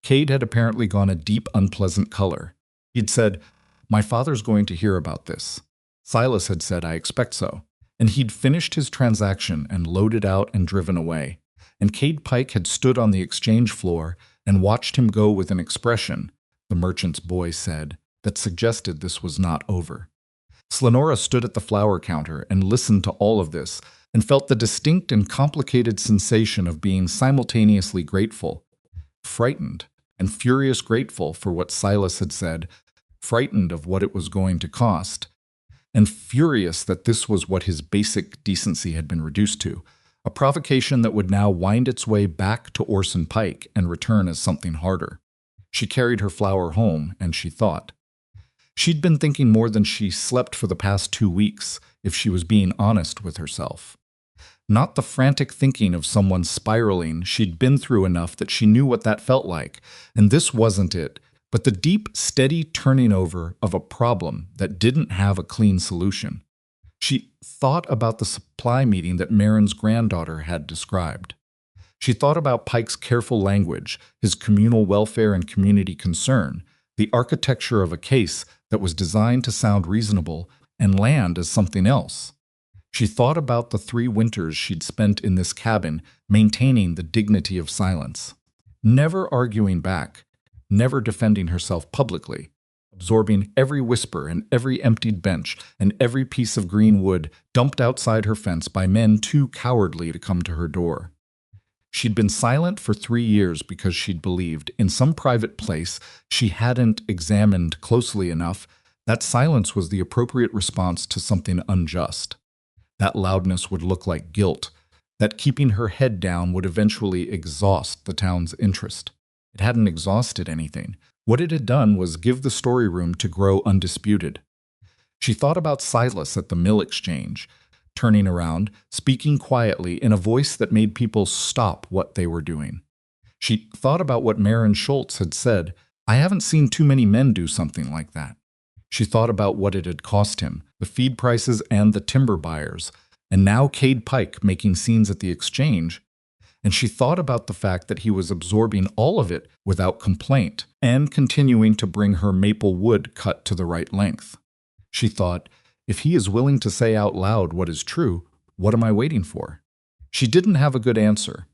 Cade had apparently gone a deep, unpleasant color. He'd said, "My father's going to hear about this." Silas had said, "I expect so." And he'd finished his transaction and loaded out and driven away. And Cade Pike had stood on the exchange floor and watched him go with an expression, the merchant's boy said, that suggested this was not over. Lenora stood at the flour counter and listened to all of this and felt the distinct and complicated sensation of being simultaneously grateful, frightened, and furious grateful for what Silas had said, frightened of what it was going to cost, and furious that this was what his basic decency had been reduced to, a provocation that would now wind its way back to Orson Pike and return as something harder. She carried her flour home, and she thought. She'd been thinking more than she slept for the past 2 weeks, if she was being honest with herself. Not the frantic thinking of someone spiraling. She'd been through enough that she knew what that felt like, and this wasn't it, but the deep, steady turning over of a problem that didn't have a clean solution. She thought about the supply meeting that Marin's granddaughter had described. She thought about Pike's careful language, his communal welfare and community concern, the architecture of a case that was designed to sound reasonable and land as something else. She thought about the 3 winters she'd spent in this cabin, maintaining the dignity of silence, never arguing back, never defending herself publicly, absorbing every whisper and every emptied bench and every piece of green wood dumped outside her fence by men too cowardly to come to her door. She'd been silent for 3 years because she'd believed, in some private place she hadn't examined closely enough, that silence was the appropriate response to something unjust. That loudness would look like guilt, that keeping her head down would eventually exhaust the town's interest. It hadn't exhausted anything. What it had done was give the story room to grow undisputed. She thought about Silas at the mill exchange, turning around, speaking quietly in a voice that made people stop what they were doing. She thought about what Marin Schultz had said, "I haven't seen too many men do something like that." She thought about what it had cost him, the feed prices and the timber buyers, and now Cade Pike making scenes at the exchange. And she thought about the fact that he was absorbing all of it without complaint and continuing to bring her maple wood cut to the right length. She thought, if he is willing to say out loud what is true, what am I waiting for? She didn't have a good answer.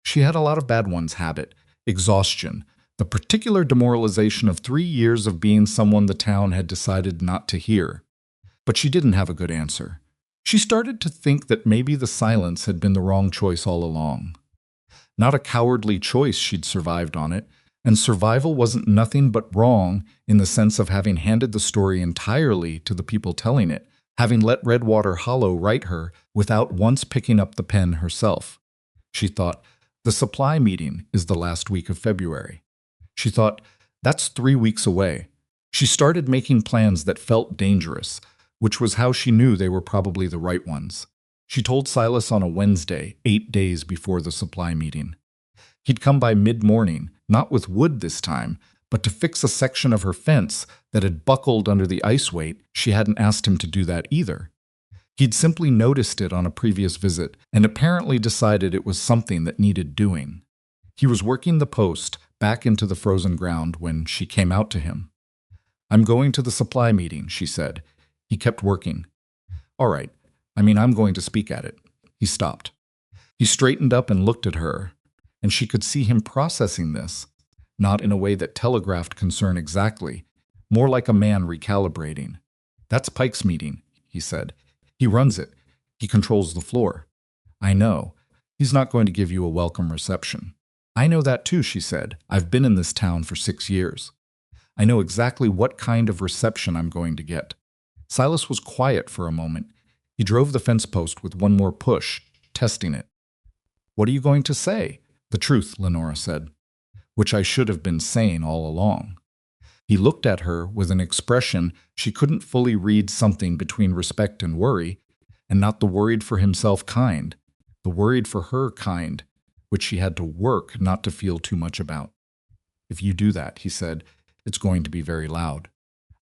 She had a lot of bad ones: habit, exhaustion, the particular demoralization of 3 years of being someone the town had decided not to hear. But she didn't have a good answer. She started to think that maybe the silence had been the wrong choice all along. Not a cowardly choice, she'd survived on it, and survival wasn't nothing but wrong in the sense of having handed the story entirely to the people telling it, having let Redwater Hollow write her without once picking up the pen herself. She thought, the supply meeting is the last week of February. She thought, That's 3 weeks away. She started making plans that felt dangerous, which was how she knew they were probably the right ones. She told Silas on a Wednesday, 8 days before the supply meeting. He'd come by mid-morning, not with wood this time, but to fix a section of her fence that had buckled under the ice weight. She hadn't asked him to do that either. He'd simply noticed it on a previous visit and apparently decided it was something that needed doing. He was working the post back into the frozen ground when she came out to him. "I'm going to the supply meeting," she said. He kept working. "All right. I'm going to speak at it." He stopped. He straightened up and looked at her, and she could see him processing this, not in a way that telegraphed concern exactly, more like a man recalibrating. "That's Pike's meeting," he said. "He runs it. He controls the floor." "I know. He's not going to give you a welcome reception." "I know that too," she said. "I've been in this town for 6 years. I know exactly what kind of reception I'm going to get." Silas was quiet for a moment. He drove the fence post with one more push, testing it. "What are you going to say?" "The truth," Lenora said. "Which I should have been saying all along." He looked at her with an expression she couldn't fully read, something between respect and worry, and not the worried for himself kind, the worried for her kind, which she had to work not to feel too much about. "If you do that," he said, "it's going to be very loud."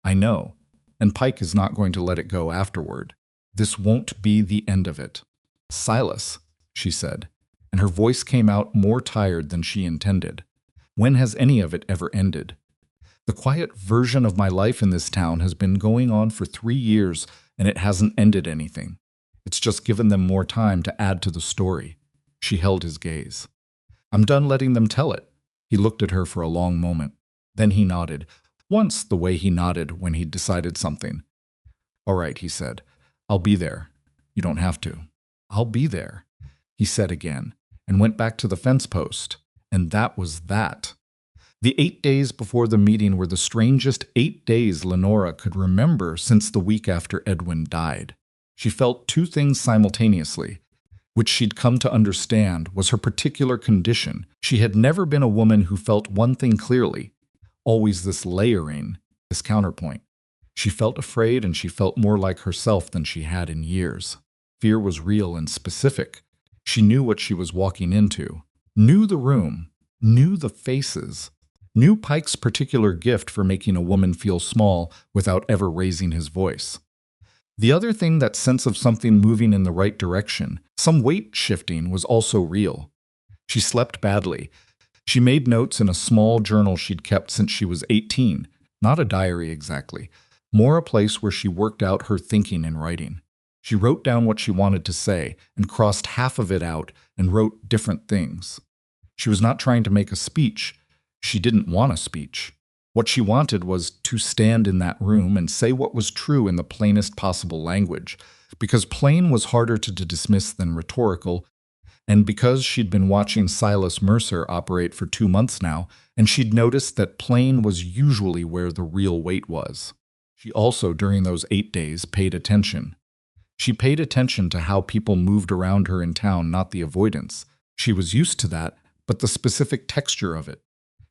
"I know, and Pike is not going to let it go afterward. This won't be the end of it." "Silas," she said, and her voice came out more tired than she intended. "When has any of it ever ended? The quiet version of my life in this town has been going on for 3 years, and it hasn't ended anything. It's just given them more time to add to the story." She held his gaze. "I'm done letting them tell it." He looked at her for a long moment. Then he nodded, once the way he nodded when he'd decided something. "All right," he said. "I'll be there. You don't have to." "I'll be there," he said again, and went back to the fence post. And that was that. The 8 days before the meeting were the strangest 8 days Lenora could remember since the week after Edwin died. She felt two things simultaneously, which she'd come to understand was her particular condition. She had never been a woman who felt one thing clearly, always this layering, this counterpoint. She felt afraid, and she felt more like herself than she had in years. Fear was real and specific. She knew what she was walking into, knew the room, knew the faces, knew Pike's particular gift for making a woman feel small without ever raising his voice. The other thing, that sense of something moving in the right direction, some weight shifting, was also real. She slept badly. She made notes in a small journal she'd kept since she was 18, not a diary exactly, more a place where she worked out her thinking and writing. She wrote down what she wanted to say and crossed half of it out and wrote different things. She was not trying to make a speech. She didn't want a speech. What she wanted was to stand in that room and say what was true in the plainest possible language, because plain was harder to dismiss than rhetorical, and because she'd been watching Silas Mercer operate for 2 months now, and she'd noticed that plain was usually where the real weight was. She also, during those 8 days, paid attention. She paid attention to how people moved around her in town, not the avoidance. She was used to that, but the specific texture of it.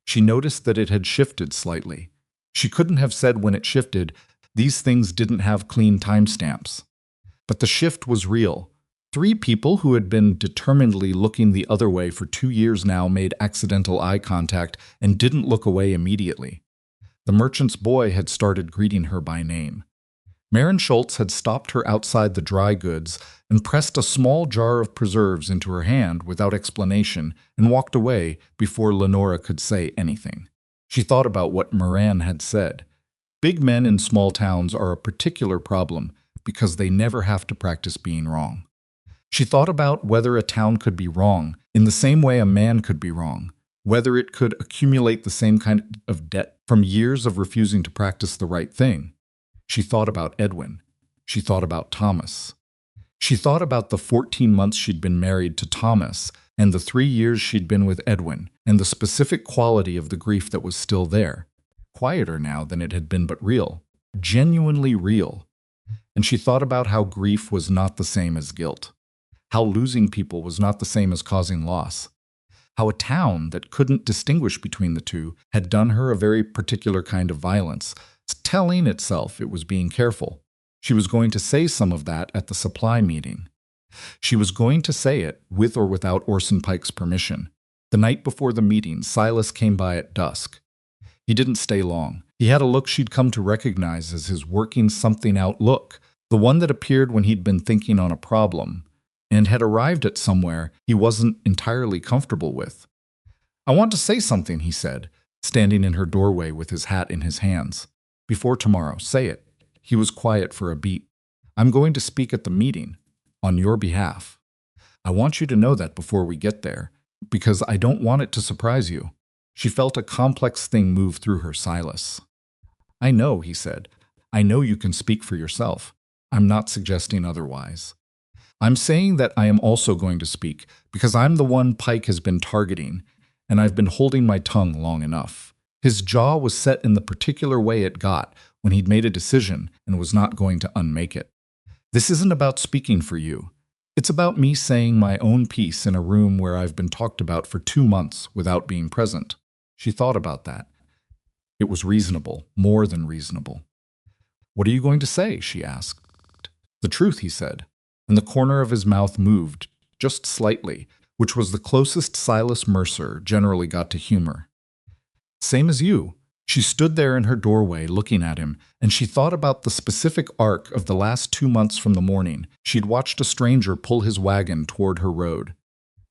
She noticed that it had shifted slightly. She couldn't have said when it shifted. These things didn't have clean timestamps. But the shift was real. 3 people who had been determinedly looking the other way for 2 years now made accidental eye contact and didn't look away immediately. The merchant's boy had started greeting her by name. Maren Schultz had stopped her outside the dry goods and pressed a small jar of preserves into her hand without explanation and walked away before Lenora could say anything. She thought about what Moran had said. Big men in small towns are a particular problem because they never have to practice being wrong. She thought about whether a town could be wrong in the same way a man could be wrong, whether it could accumulate the same kind of debt from years of refusing to practice the right thing. She thought about Edwin. She thought about Thomas. She thought about the 14 months she'd been married to Thomas and the 3 years she'd been with Edwin, and the specific quality of the grief that was still there, quieter now than it had been, but real, genuinely real. And she thought about how grief was not the same as guilt, how losing people was not the same as causing loss. how a town that couldn't distinguish between the two had done her a very particular kind of violence, telling itself it was being careful. She was going to say some of that at the supply meeting. She was going to say it with or without Orson Pike's permission. The night before the meeting, Silas came by at dusk. He didn't stay long. He had a look she'd come to recognize as his working something out look, the one that appeared when he'd been thinking on a problem, and had arrived at somewhere he wasn't entirely comfortable with. "I want to say something," he said, standing in her doorway with his hat in his hands. "Before tomorrow, say it." He was quiet for a beat. "I'm going to speak at the meeting, on your behalf. I want you to know that before we get there, because I don't want it to surprise you." She felt a complex thing move through her. "Silas." "I know," he said. "I know you can speak for yourself. I'm not suggesting otherwise. I'm saying that I am also going to speak, because I'm the one Pike has been targeting, and I've been holding my tongue long enough." His jaw was set in the particular way it got when he'd made a decision and was not going to unmake it. "This isn't about speaking for you. It's about me saying my own piece in a room where I've been talked about for 2 months without being present." She thought about that. It was reasonable, more than reasonable. "What are you going to say?" she asked. "The truth," he said, and the corner of his mouth moved, just slightly, which was the closest Silas Mercer generally got to humor. "Same as you." She stood there in her doorway looking at him, and she thought about the specific arc of the last 2 months from the morning she'd watched a stranger pull his wagon toward her road.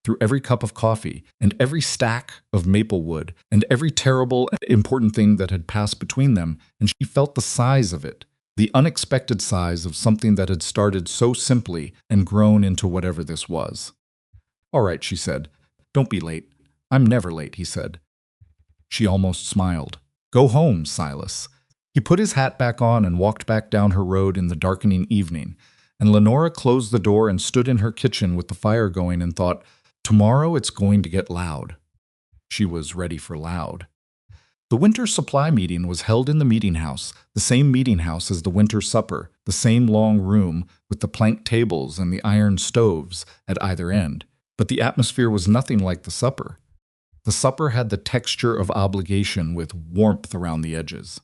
Through every cup of coffee, and every stack of maple wood, and every terrible and important thing that had passed between them, and she felt the size of it, the unexpected size of something that had started so simply and grown into whatever this was. "All right," she said. "Don't be late." "I'm never late," he said. She almost smiled. "Go home, Silas." He put his hat back on and walked back down her road in the darkening evening, and Lenora closed the door and stood in her kitchen with the fire going and thought, "Tomorrow it's going to get loud." She was ready for loud. The winter supply meeting was held in the meeting house, the same meeting house as the winter supper, the same long room with the plank tables and the iron stoves at either end. But the atmosphere was nothing like the supper. The supper had the texture of obligation with warmth around the edges.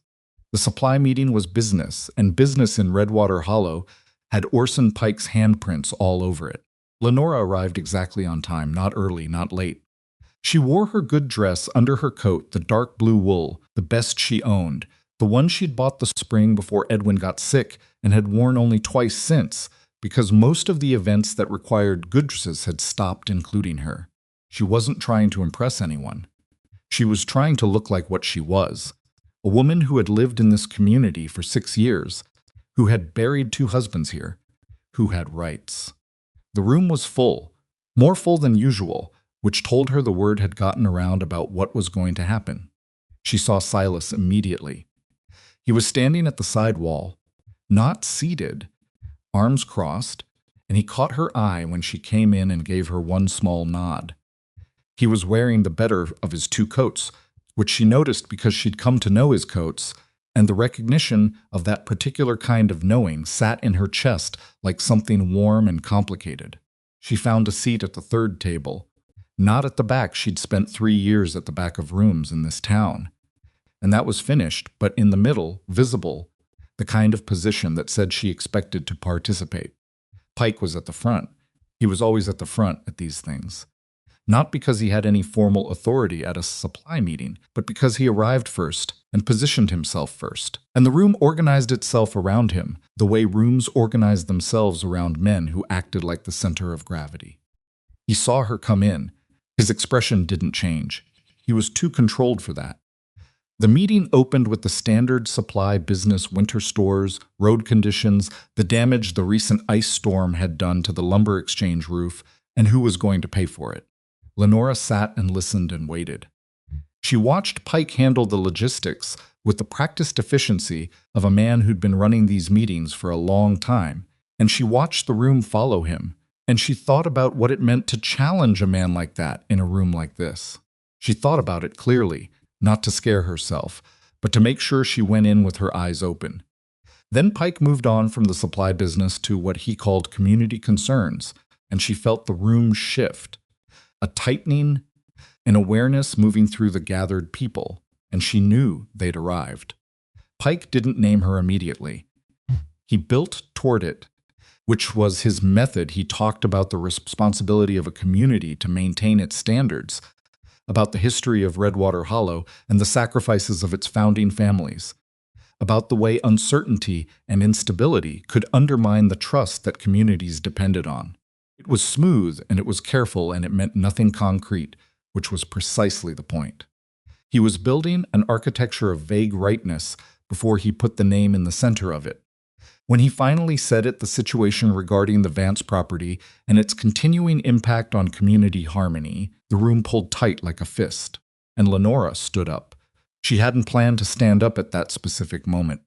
The supply meeting was business, and business in Redwater Hollow had Orson Pike's handprints all over it. Lenora arrived exactly on time, not early, not late. She wore her good dress under her coat, the dark blue wool, the best she owned, the one she'd bought the spring before Edwin got sick and had worn only twice since, because most of the events that required good dresses had stopped including her. She wasn't trying to impress anyone. She was trying to look like what she was, a woman who had lived in this community for 6 years, who had buried 2 husbands here, who had rights. The room was full, more full than usual, which told her the word had gotten around about what was going to happen. She saw Silas immediately. He was standing at the side wall, not seated, arms crossed, and he caught her eye when she came in and gave her one small nod. He was wearing the better of his 2 coats, which she noticed because she'd come to know his coats, and the recognition of that particular kind of knowing sat in her chest like something warm and complicated. She found a seat at the 3rd table, not at the back. She'd spent 3 years at the back of rooms in this town, and that was finished, but in the middle, visible, the kind of position that said she expected to participate. Pike was at the front. He was always at the front at these things. Not because he had any formal authority at a supply meeting, but because he arrived first and positioned himself first. And the room organized itself around him, the way rooms organize themselves around men who acted like the center of gravity. He saw her come in. His expression didn't change. He was too controlled for that. The meeting opened with the standard supply business winter stores, road conditions, the damage the recent ice storm had done to the lumber exchange roof, and who was going to pay for it. Lenora sat and listened and waited. She watched Pike handle the logistics with the practiced efficiency of a man who'd been running these meetings for a long time, and she watched the room follow him, and she thought about what it meant to challenge a man like that in a room like this. She thought about it clearly, not to scare herself, but to make sure she went in with her eyes open. Then Pike moved on from the supply business to what he called community concerns, and she felt the room shift. A tightening, an awareness moving through the gathered people, and she knew they'd arrived. Pike didn't name her immediately. He built toward it, which was his method. He talked about the responsibility of a community to maintain its standards, about the history of Redwater Hollow and the sacrifices of its founding families, about the way uncertainty and instability could undermine the trust that communities depended on. It was smooth and it was careful and it meant nothing concrete, which was precisely the point. He was building an architecture of vague rightness before he put the name in the center of it. When he finally said it, the situation regarding the Vance property and its continuing impact on community harmony, the room pulled tight like a fist, and Lenora stood up. She hadn't planned to stand up at that specific moment.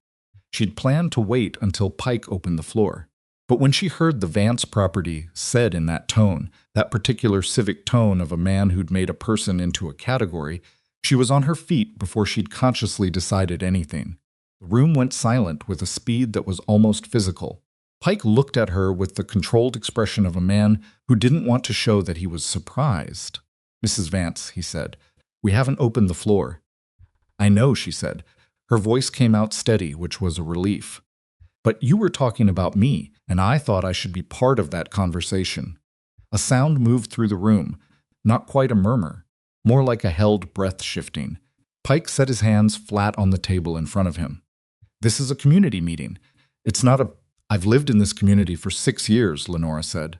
She'd planned to wait until Pike opened the floor. But when she heard the Vance property said in that tone, that particular civic tone of a man who'd made a person into a category, she was on her feet before she'd consciously decided anything. The room went silent with a speed that was almost physical. Pike looked at her with the controlled expression of a man who didn't want to show that he was surprised. "Mrs. Vance," he said, "we haven't opened the floor." "I know," she said. Her voice came out steady, which was a relief. "But you were talking about me, and I thought I should be part of that conversation." A sound moved through the room, not quite a murmur, more like a held breath shifting. Pike set his hands flat on the table in front of him. "This is a community meeting. It's not a... I've lived in this community for 6 years," Lenora said.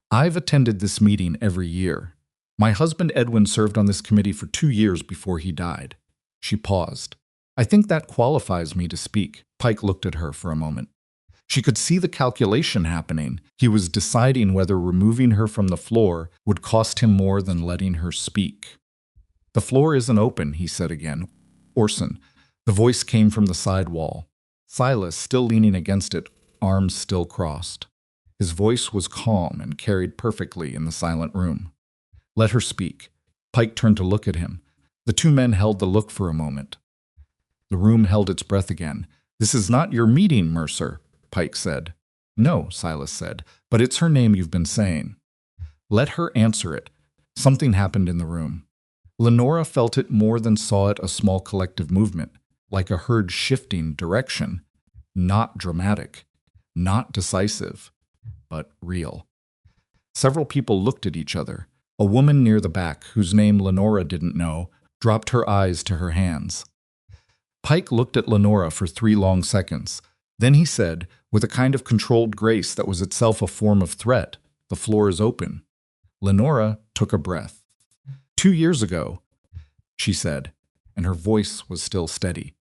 "I've attended this meeting every year. My husband Edwin served on this committee for 2 years before he died." She paused. "I think that qualifies me to speak." Pike looked at her for a moment. She could see the calculation happening. He was deciding whether removing her from the floor would cost him more than letting her speak. "The floor isn't open," he said again. "Orson." The voice came from the side wall. Silas, still leaning against it, arms still crossed. His voice was calm and carried perfectly in the silent room. "Let her speak." Pike turned to look at him. The two men held the look for a moment. The room held its breath again. "This is not your meeting, Mercer," Pike said. "No," Silas said, "but it's her name you've been saying." "Let her answer it." Something happened in the room. Lenora felt it more than saw it, a small collective movement, like a herd shifting direction. Not dramatic, not decisive, but real. Several people looked at each other. A woman near the back, whose name Lenora didn't know, dropped her eyes to her hands. Pike looked at Lenora for 3 long seconds. Then he said, with a kind of controlled grace that was itself a form of threat, "The floor is open." Lenora took a breath. 2 years ago, she said, and her voice was still steady,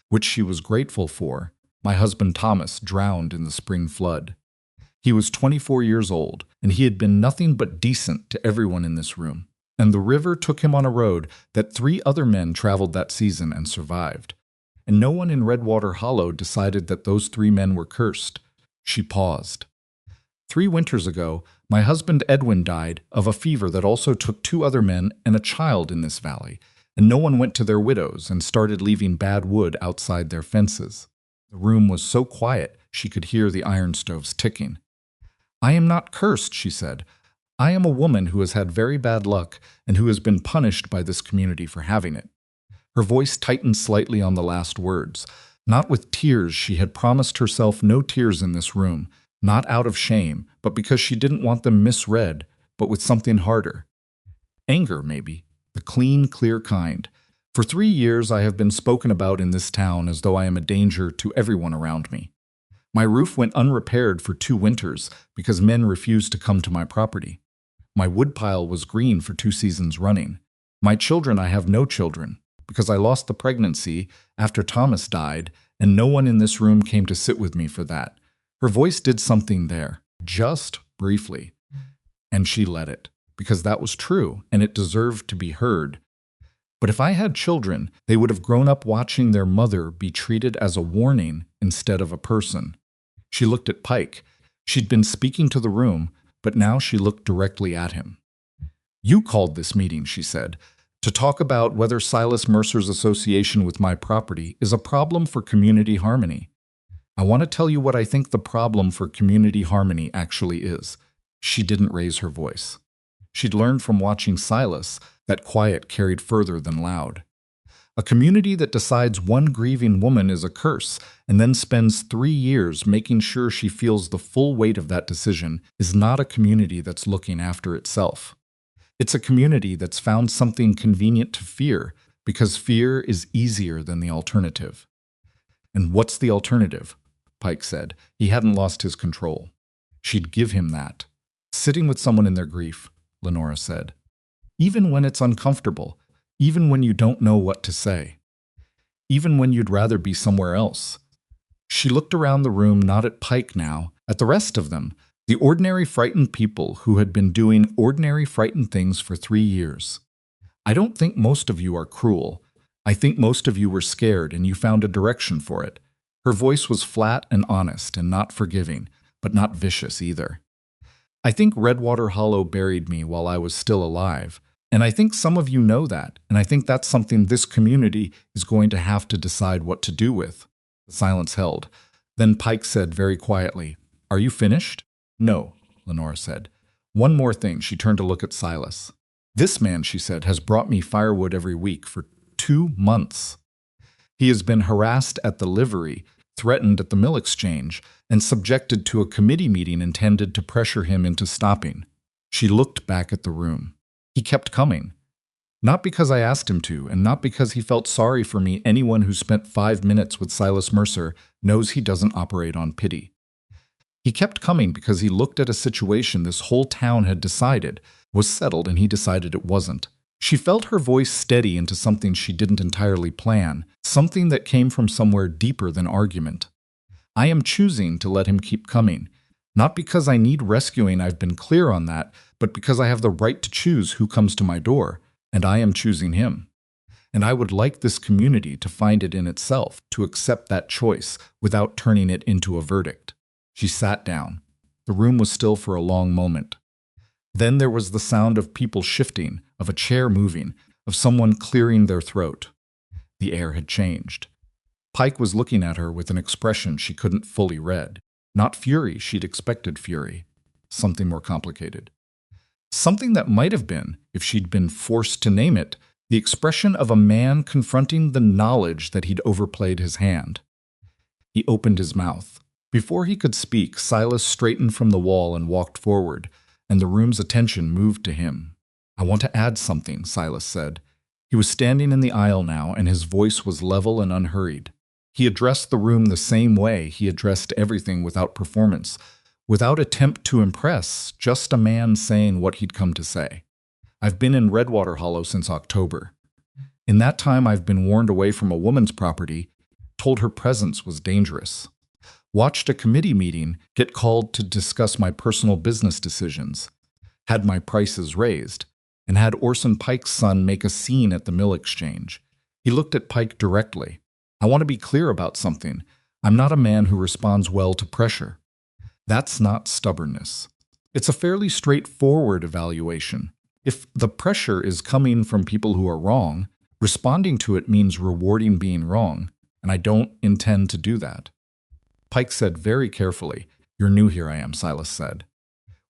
which she was grateful for, my husband Thomas drowned in the spring flood. He was 24 years old, and he had been nothing but decent to everyone in this room. And the river took him on a road that 3 other men traveled that season and survived. And no one in Redwater Hollow decided that those 3 men were cursed. She paused. 3 winters ago, my husband Edwin died of a fever that also took 2 other men and a child in this valley, and no one went to their widows and started leaving bad wood outside their fences. The room was so quiet she could hear the iron stoves ticking. "I am not cursed," she said. "I am a woman who has had very bad luck and who has been punished by this community for having it." Her voice tightened slightly on the last words. Not with tears. She had promised herself no tears in this room, not out of shame, but because she didn't want them misread, but with something harder. Anger, maybe. The clean, clear kind. "For 3 years I have been spoken about in this town as though I am a danger to everyone around me. My roof went unrepaired for 2 winters because men refused to come to my property. My woodpile was green for 2 seasons running. My children, I have no children, because I lost the pregnancy after Thomas died, and no one in this room came to sit with me for that." Her voice did something there, just briefly, and she let it, because that was true, and it deserved to be heard. "But if I had children, they would have grown up watching their mother be treated as a warning instead of a person." She looked at Pike. She'd been speaking to the room, but now she looked directly at him. "You called this meeting," she said, "to talk about whether Silas Mercer's association with my property is a problem for community harmony. I want to tell you what I think the problem for community harmony actually is." She didn't raise her voice. She'd learned from watching Silas that quiet carried further than loud. A community that decides one grieving woman is a curse and then spends 3 years making sure she feels the full weight of that decision is not a community that's looking after itself. It's a community that's found something convenient to fear because fear is easier than the alternative. And what's the alternative? Pike said. He hadn't lost his control. She'd give him that. Sitting with someone in their grief, Lenora said. Even when it's uncomfortable, even when you don't know what to say, even when you'd rather be somewhere else. She looked around the room, not at Pike now, at the rest of them, the ordinary frightened people who had been doing ordinary frightened things for 3 years. I don't think most of you are cruel. I think most of you were scared and you found a direction for it. Her voice was flat and honest and not forgiving, but not vicious either. I think Redwater Hollow buried me while I was still alive, and I think some of you know that, and I think that's something this community is going to have to decide what to do with. The silence held. Then Pike said very quietly, "Are you finished?" "No," Lenora said. "One more thing." She turned to look at Silas. "This man," she said, "has brought me firewood every week for 2 months. He has been harassed at the livery, threatened at the mill exchange, and subjected to a committee meeting intended to pressure him into stopping." She looked back at the room. "He kept coming. Not because I asked him to, and not because he felt sorry for me. Anyone who spent 5 minutes with Silas Mercer knows he doesn't operate on pity. He kept coming because he looked at a situation this whole town had decided was settled, and he decided it wasn't." She felt her voice steady into something she didn't entirely plan, something that came from somewhere deeper than argument. "I am choosing to let him keep coming. Not because I need rescuing, I've been clear on that, but because I have the right to choose who comes to my door, and I am choosing him. And I would like this community to find it in itself, to accept that choice without turning it into a verdict." She sat down. The room was still for a long moment. Then there was the sound of people shifting, of a chair moving, of someone clearing their throat. The air had changed. Pike was looking at her with an expression she couldn't fully read. Not fury, she'd expected fury. Something more complicated. Something that might have been, if she'd been forced to name it, the expression of a man confronting the knowledge that he'd overplayed his hand. He opened his mouth. Before he could speak, Silas straightened from the wall and walked forward, and the room's attention moved to him. "I want to add something," Silas said. He was standing in the aisle now, and his voice was level and unhurried. He addressed the room the same way he addressed everything, without performance, without attempt to impress, just a man saying what he'd come to say. "I've been in Redwater Hollow since October. In that time I've been warned away from a woman's property, told her presence was dangerous. Watched a committee meeting, get called to discuss my personal business decisions, had my prices raised, and had Orson Pike's son make a scene at the mill exchange." He looked at Pike directly. "I want to be clear about something. I'm not a man who responds well to pressure. That's not stubbornness. It's a fairly straightforward evaluation. If the pressure is coming from people who are wrong, responding to it means rewarding being wrong, and I don't intend to do that." Pike said very carefully, "You're new here, I am," Silas said.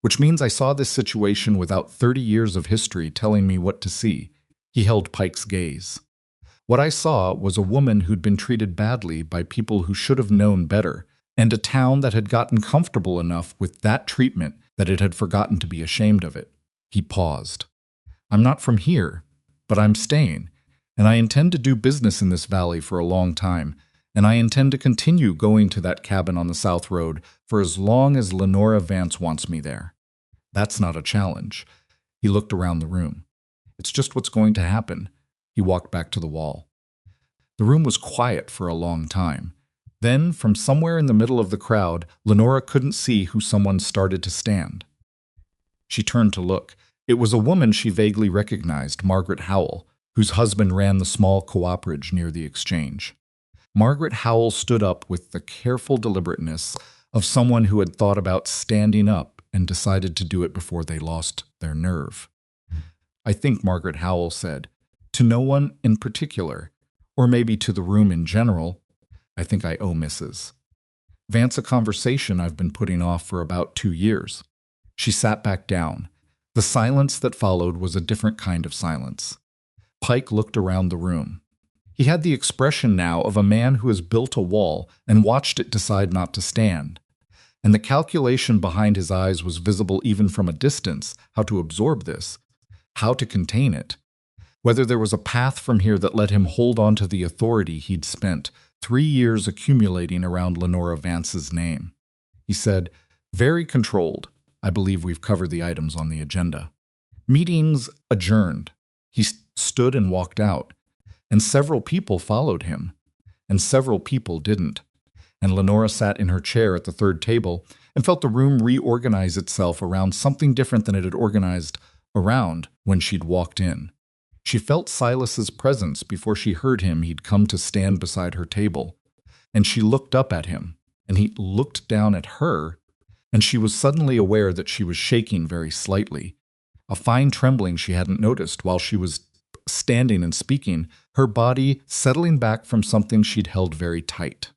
"Which means I saw this situation without 30 years of history telling me what to see." He held Pike's gaze. "What I saw was a woman who'd been treated badly by people who should have known better, and a town that had gotten comfortable enough with that treatment that it had forgotten to be ashamed of it." He paused. "I'm not from here, but I'm staying, and I intend to do business in this valley for a long time, and I intend to continue going to that cabin on the South Road for as long as Lenora Vance wants me there. That's not a challenge." He looked around the room. "It's just what's going to happen." He walked back to the wall. The room was quiet for a long time. Then, from somewhere in the middle of the crowd, Lenora couldn't see who someone started to stand. She turned to look. It was a woman she vaguely recognized, Margaret Howell, whose husband ran the small cooperative near the exchange. Margaret Howell stood up with the careful deliberateness of someone who had thought about standing up and decided to do it before they lost their nerve. "I think," Margaret Howell said, "to no one in particular, or maybe to the room in general, I think I owe Mrs. Vance a conversation I've been putting off for about 2 years." She sat back down. The silence that followed was a different kind of silence. Pike looked around the room. He had the expression now of a man who has built a wall and watched it decide not to stand. And the calculation behind his eyes was visible even from a distance, how to absorb this, how to contain it. Whether there was a path from here that let him hold on to the authority he'd spent 3 years accumulating around Lenora Vance's name. He said, "Very controlled. I believe we've covered the items on the agenda." Meetings adjourned. He stood and walked out, and several people followed him, and several people didn't. And Lenora sat in her chair at the third table and felt the room reorganize itself around something different than it had organized around when she'd walked in. She felt Silas's presence before she heard he'd come to stand beside her table, and she looked up at him, and he looked down at her, and she was suddenly aware that she was shaking very slightly, a fine trembling she hadn't noticed while she was standing and speaking, her body settling back from something she'd held very tight.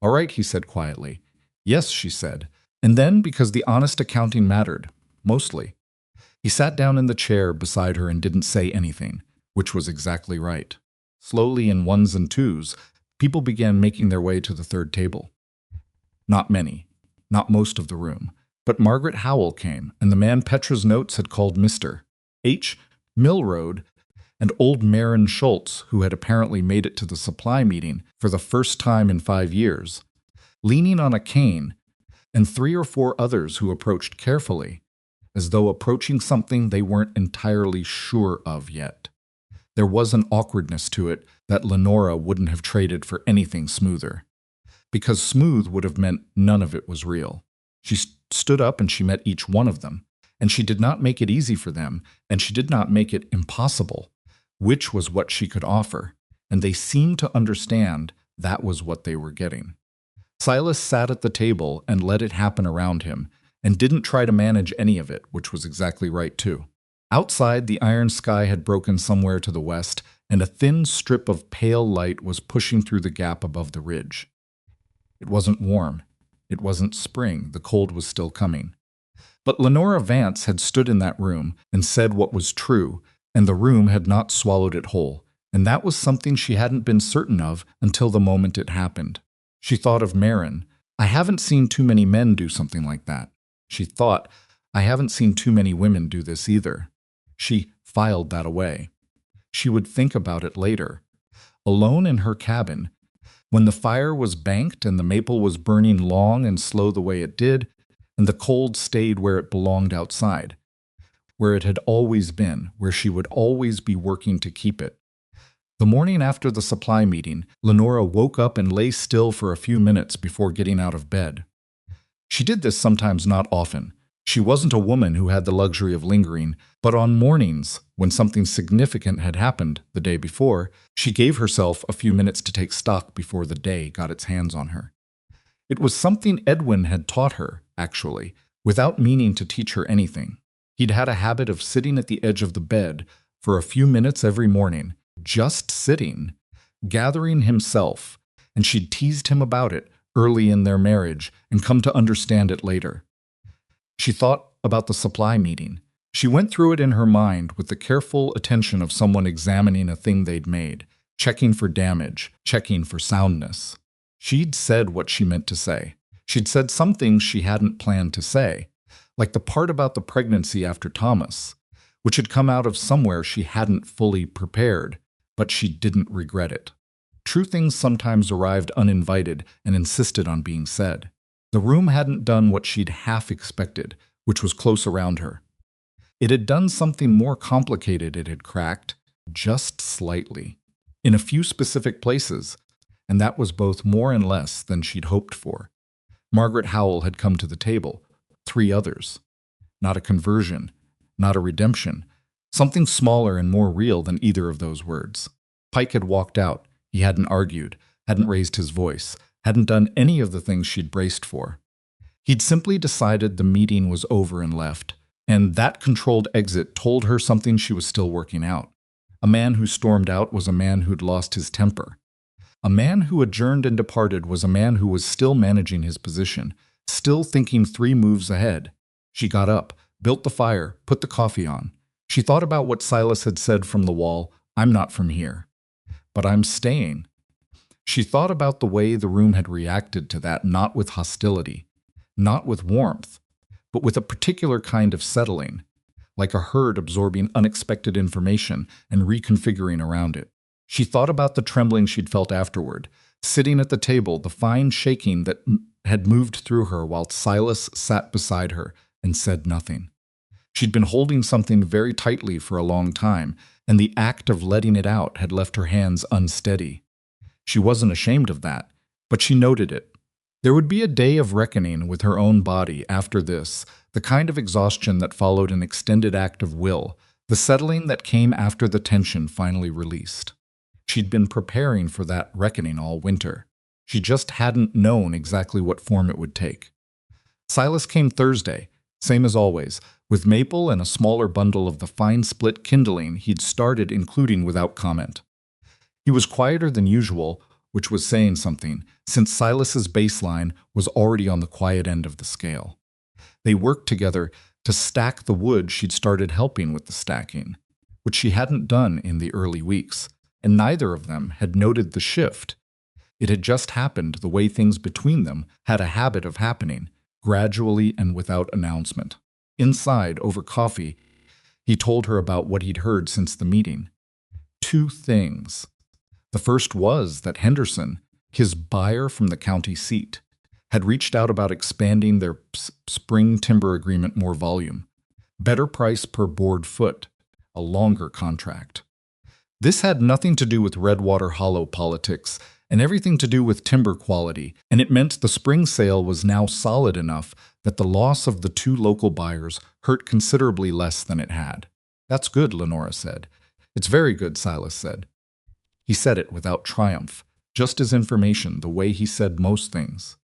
"All right," he said quietly. "Yes," she said. And then, because the honest accounting mattered, mostly, he sat down in the chair beside her and didn't say anything, which was exactly right. Slowly, in ones and twos, people began making their way to the third table. Not many, not most of the room, but Margaret Howell came, and the man Petra's notes had called Mr. H. Milroad, and old Marin Schultz, who had apparently made it to the supply meeting for the first time in 5 years, leaning on a cane, and 3 or 4 others who approached carefully, as though approaching something they weren't entirely sure of yet. There was an awkwardness to it that Lenora wouldn't have traded for anything smoother, because smooth would have meant none of it was real. She stood up and she met each one of them, and she did not make it easy for them, and she did not make it impossible, which was what she could offer, and they seemed to understand that was what they were getting. Silas sat at the table and let it happen around him, and didn't try to manage any of it, which was exactly right too. Outside, the iron sky had broken somewhere to the west, and a thin strip of pale light was pushing through the gap above the ridge. It wasn't warm. It wasn't spring. The cold was still coming. But Lenora Vance had stood in that room and said what was true, and the room had not swallowed it whole, and that was something she hadn't been certain of until the moment it happened. She thought of Marin. I haven't seen too many men do something like that. She thought, I haven't seen too many women do this either. She filed that away. She would think about it later. Alone in her cabin, when the fire was banked and the maple was burning long and slow the way it did, and the cold stayed where it belonged outside, where it had always been, where she would always be working to keep it. The morning after the supply meeting, Lenora woke up and lay still for a few minutes before getting out of bed. She did this sometimes, not often. She wasn't a woman who had the luxury of lingering, but on mornings, when something significant had happened the day before, she gave herself a few minutes to take stock before the day got its hands on her. It was something Edwin had taught her, actually, without meaning to teach her anything. He'd had a habit of sitting at the edge of the bed for a few minutes every morning, just sitting, gathering himself, and she'd teased him about it early in their marriage and come to understand it later. She thought about the supply meeting. She went through it in her mind with the careful attention of someone examining a thing they'd made, checking for damage, checking for soundness. She'd said what she meant to say. She'd said some things she hadn't planned to say, like the part about the pregnancy after Thomas, which had come out of somewhere she hadn't fully prepared, but she didn't regret it. True things sometimes arrived uninvited and insisted on being said. The room hadn't done what she'd half expected, which was close around her. It had done something more complicated. It had cracked, just slightly, in a few specific places, and that was both more and less than she'd hoped for. Margaret Howell had come to the table, 3 others. Not a conversion, not a redemption, something smaller and more real than either of those words. Pike had walked out. He hadn't argued, hadn't raised his voice, hadn't done any of the things she'd braced for. He'd simply decided the meeting was over and left, and that controlled exit told her something she was still working out. A man who stormed out was a man who'd lost his temper. A man who adjourned and departed was a man who was still managing his position, still thinking 3 moves ahead. She got up, built the fire, put the coffee on. She thought about what Silas had said from the wall, "I'm not from here, but I'm staying." She thought about the way the room had reacted to that, not with hostility, not with warmth, but with a particular kind of settling, like a herd absorbing unexpected information and reconfiguring around it. She thought about the trembling she'd felt afterward, sitting at the table, the fine shaking that had moved through her while Silas sat beside her and said nothing. She'd been holding something very tightly for a long time, and the act of letting it out had left her hands unsteady. She wasn't ashamed of that, but she noted it. There would be a day of reckoning with her own body after this, the kind of exhaustion that followed an extended act of will, the settling that came after the tension finally released. She'd been preparing for that reckoning all winter. She just hadn't known exactly what form it would take. Silas came Thursday, same as always, with maple and a smaller bundle of the fine split kindling he'd started including without comment. He was quieter than usual, which was saying something, since Silas's baseline was already on the quiet end of the scale. They worked together to stack the wood she'd started helping with the stacking, which she hadn't done in the early weeks, and neither of them had noted the shift. It had just happened the way things between them had a habit of happening, gradually and without announcement. Inside, over coffee, he told her about what he'd heard since the meeting. 2 things. The first was that Henderson, his buyer from the county seat, had reached out about expanding their spring timber agreement more volume, better price per board foot, a longer contract. This had nothing to do with Redwater Hollow politics and everything to do with timber quality, and it meant the spring sale was now solid enough that the loss of the 2 local buyers hurt considerably less than it had. "That's good," Lenora said. "It's very good," Silas said. He said it without triumph, just as information, the way he said most things.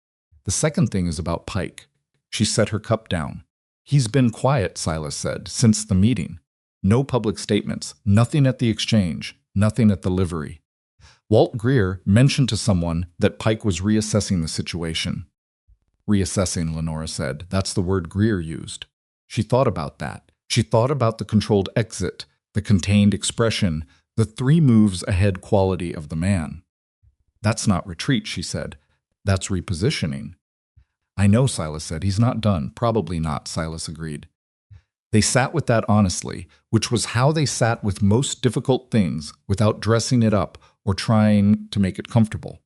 "The second thing is about Pike." She set her cup down. "He's been quiet," Silas said, "since the meeting. No public statements, nothing at the exchange, nothing at the livery. Walt Greer mentioned to someone that Pike was reassessing the situation." "Reassessing," Lenora said. "That's the word Greer used." She thought about that. She thought about the controlled exit, the contained expression, the 3 moves ahead quality of the man. "That's not retreat," she said. "That's repositioning." "I know," Silas said. "He's not done." "Probably not," Silas agreed. They sat with that honestly, which was how they sat with most difficult things, without dressing it up or trying to make it comfortable.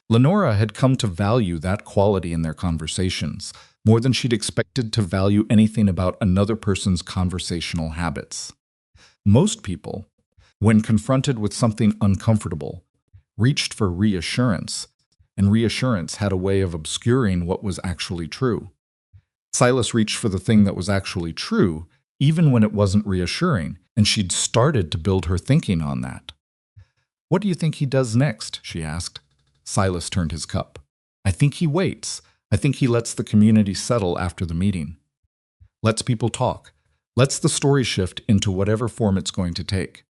Lenora had come to value that quality in their conversations, more than she'd expected to value anything about another person's conversational habits. Most people, when confronted with something uncomfortable, reached for reassurance, and reassurance had a way of obscuring what was actually true. Silas reached for the thing that was actually true, even when it wasn't reassuring, and she'd started to build her thinking on that. "What do you think he does next?" she asked. Silas turned his cup. "I think he waits. I think he lets the community settle after the meeting. Lets people talk. Lets the story shift into whatever form it's going to take.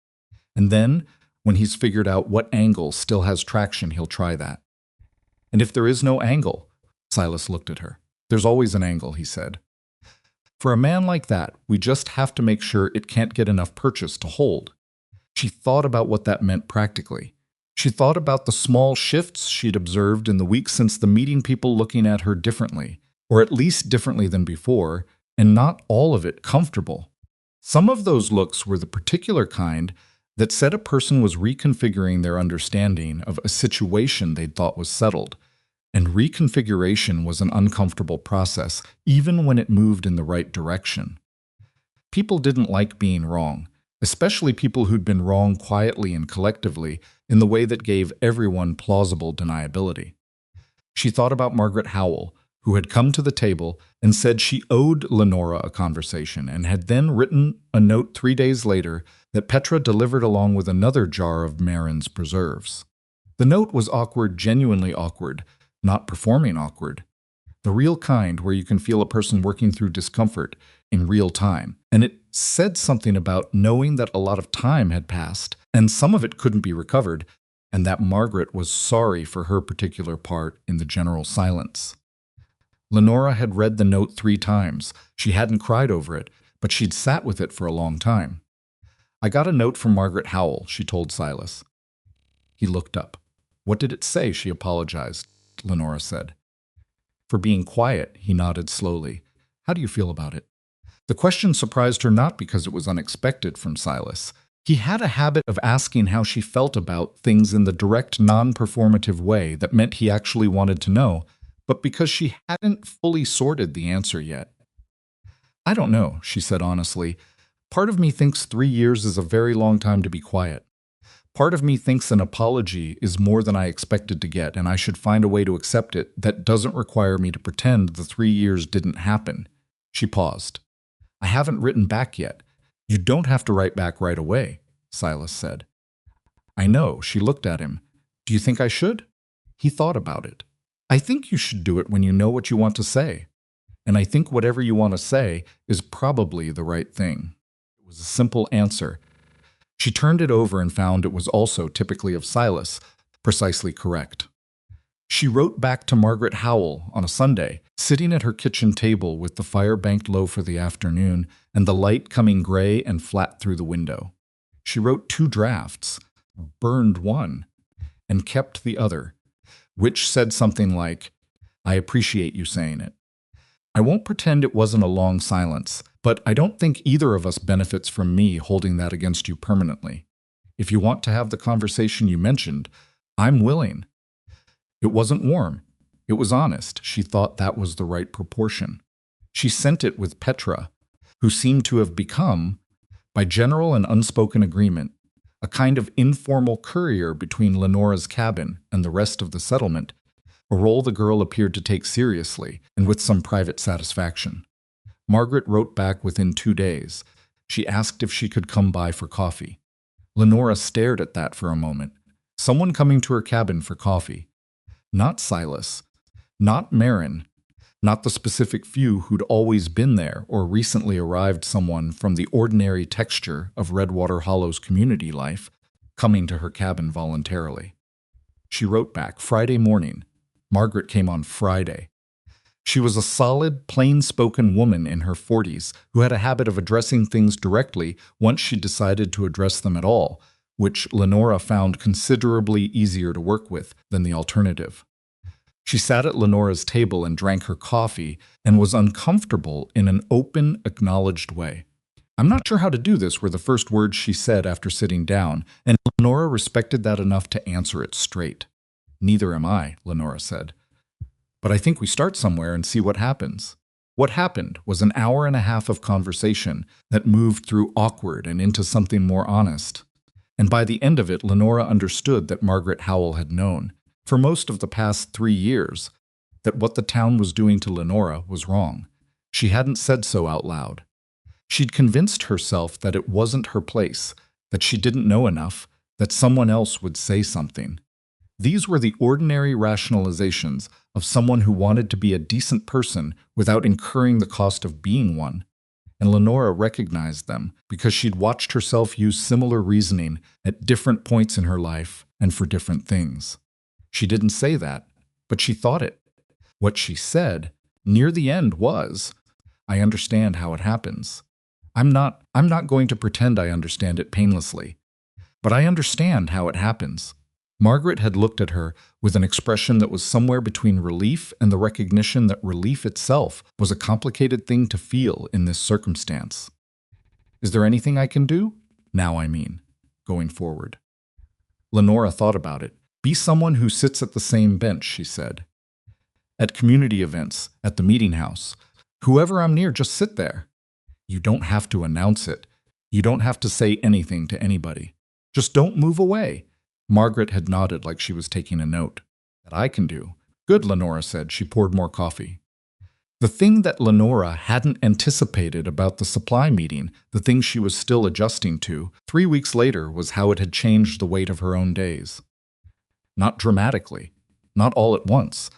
And then, when he's figured out what angle still has traction, he'll try that. And if there is no angle," Silas looked at her. "There's always an angle," he said. "For a man like that, we just have to make sure it can't get enough purchase to hold." She thought about what that meant practically. She thought about the small shifts she'd observed in the weeks since the meeting, people looking at her differently, or at least differently than before, and not all of it comfortable. Some of those looks were the particular kind that said a person was reconfiguring their understanding of a situation they'd thought was settled, and reconfiguration was an uncomfortable process, even when it moved in the right direction. People didn't like being wrong, especially people who'd been wrong quietly and collectively in the way that gave everyone plausible deniability. She thought about Margaret Howell, who had come to the table and said she owed Lenora a conversation, and had then written a note 3 days later that Petra delivered along with another jar of Marin's preserves. The note was awkward, genuinely awkward, not performing awkward. The real kind where you can feel a person working through discomfort in real time. And it said something about knowing that a lot of time had passed, and some of it couldn't be recovered, and that Margaret was sorry for her particular part in the general silence. Lenora had read the note 3 times. She hadn't cried over it, but she'd sat with it for a long time. "I got a note from Margaret Howell," she told Silas. He looked up. "What did it say?" She apologized, Lenora said. "For being quiet," he nodded slowly. "How do you feel about it?" The question surprised her not because it was unexpected from Silas. He had a habit of asking how she felt about things in the direct, non-performative way that meant he actually wanted to know, but because she hadn't fully sorted the answer yet. "I don't know," she said honestly. "Part of me thinks 3 years is a very long time to be quiet. Part of me thinks an apology is more than I expected to get, and I should find a way to accept it that doesn't require me to pretend the 3 years didn't happen." She paused. "I haven't written back yet." "You don't have to write back right away," Silas said. "I know." She looked at him. "Do you think I should?" He thought about it. "I think you should do it when you know what you want to say. And I think whatever you want to say is probably the right thing." It was a simple answer. She turned it over and found it was also typically of Silas, precisely correct. She wrote back to Margaret Howell on a Sunday, sitting at her kitchen table with the fire banked low for the afternoon and the light coming gray and flat through the window. She wrote 2 drafts, burned one, and kept the other, which said something like, "I appreciate you saying it. I won't pretend it wasn't a long silence, but I don't think either of us benefits from me holding that against you permanently. If you want to have the conversation you mentioned, I'm willing." It wasn't warm. It was honest. She thought that was the right proportion. She sent it with Petra, who seemed to have become, by general and unspoken agreement, a kind of informal courier between Lenora's cabin and the rest of the settlement, a role the girl appeared to take seriously and with some private satisfaction. Margaret wrote back within 2 days. She asked if she could come by for coffee. Lenora stared at that for a moment. Someone coming to her cabin for coffee. Not Silas, not Marin, not the specific few who'd always been there or recently arrived someone from the ordinary texture of Redwater Hollow's community life, coming to her cabin voluntarily. She wrote back, "Friday morning." Margaret came on Friday. She was a solid, plain-spoken woman in her 40s who had a habit of addressing things directly once she decided to address them at all, which Lenora found considerably easier to work with than the alternative. She sat at Lenora's table and drank her coffee and was uncomfortable in an open, acknowledged way. "I'm not sure how to do this," were the first words she said after sitting down, and Lenora respected that enough to answer it straight. "Neither am I," Lenora said. "But I think we start somewhere and see what happens." What happened was an hour and a half of conversation that moved through awkward and into something more honest. And by the end of it, Lenora understood that Margaret Howell had known, for most of the past 3 years, that what the town was doing to Lenora was wrong. She hadn't said so out loud. She'd convinced herself that it wasn't her place, that she didn't know enough, that someone else would say something. These were the ordinary rationalizations of someone who wanted to be a decent person without incurring the cost of being one. And Lenora recognized them because she'd watched herself use similar reasoning at different points in her life and for different things. She didn't say that, but she thought it. What she said, near the end, was, "I understand how it happens. I'm not going to pretend I understand it painlessly, but I understand how it happens." Margaret had looked at her with an expression that was somewhere between relief and the recognition that relief itself was a complicated thing to feel in this circumstance. "Is there anything I can do? Now, I mean, going forward." Lenora thought about it. "Be someone who sits at the same bench," she said. "At community events, at the meeting house. Whoever I'm near, just sit there. You don't have to announce it. You don't have to say anything to anybody. Just don't move away." Margaret had nodded like she was taking a note. "That I can do." "Good," Lenora said. She poured more coffee. The thing that Lenora hadn't anticipated about the supply meeting, the thing she was still adjusting to, 3 weeks later, was how it had changed the weight of her own days. Not dramatically, not all at once,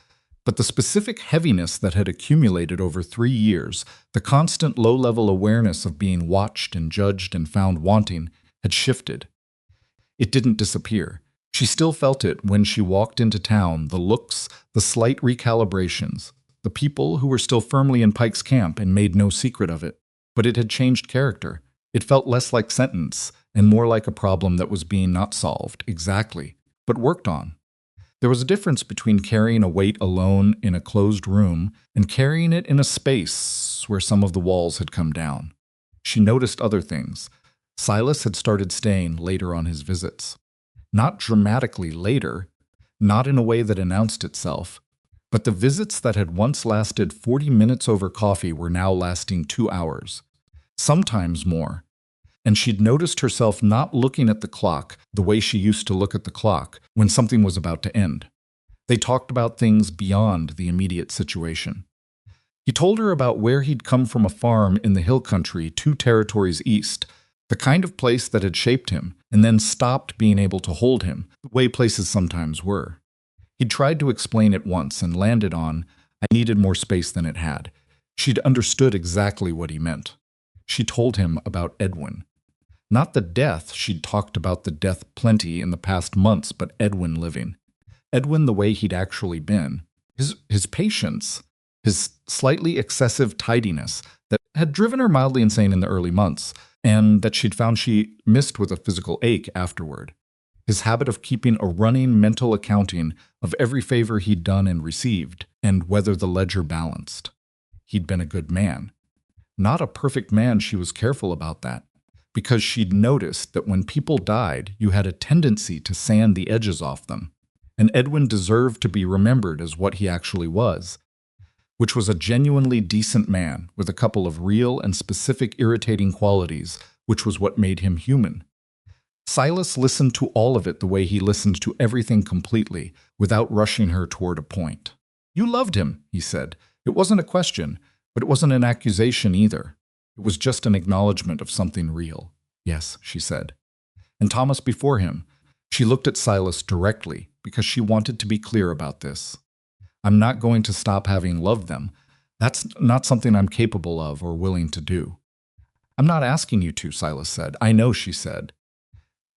but the specific heaviness that had accumulated over 3 years, the constant low-level awareness of being watched and judged and found wanting, had shifted. It didn't disappear. She still felt it when she walked into town, the looks, the slight recalibrations, the people who were still firmly in Pike's camp and made no secret of it. But it had changed character. It felt less like sentence and more like a problem that was being not solved exactly, but worked on. There was a difference between carrying a weight alone in a closed room and carrying it in a space where some of the walls had come down. She noticed other things. Silas had started staying later on his visits. Not dramatically later, not in a way that announced itself, but the visits that had once lasted 40 minutes over coffee were now lasting 2 hours, sometimes more. And she'd noticed herself not looking at the clock the way she used to look at the clock when something was about to end. They talked about things beyond the immediate situation. He told her about where he'd come from, a farm in the hill country 2 territories east, the kind of place that had shaped him and then stopped being able to hold him, the way places sometimes were. He'd tried to explain it once and landed on, I needed more space than it had. She'd understood exactly what he meant. She told him about Edwin. Not the death, she'd talked about the death plenty in the past months, but Edwin living. Edwin the way he'd actually been. His patience, his slightly excessive tidiness that had driven her mildly insane in the early months, and that she'd found she missed with a physical ache afterward. His habit of keeping a running mental accounting of every favor he'd done and received, and whether the ledger balanced. He'd been a good man. Not a perfect man, she was careful about that, because she'd noticed that when people died, you had a tendency to sand the edges off them, and Edwin deserved to be remembered as what he actually was, which was a genuinely decent man with a couple of real and specific irritating qualities, which was what made him human. Silas listened to all of it the way he listened to everything completely, without rushing her toward a point. You loved him, he said. It wasn't a question, but it wasn't an accusation either. It was just an acknowledgement of something real. Yes, she said. And Thomas before him. She looked at Silas directly because she wanted to be clear about this. I'm not going to stop having loved them. That's not something I'm capable of or willing to do. I'm not asking you to, Silas said. I know, she said.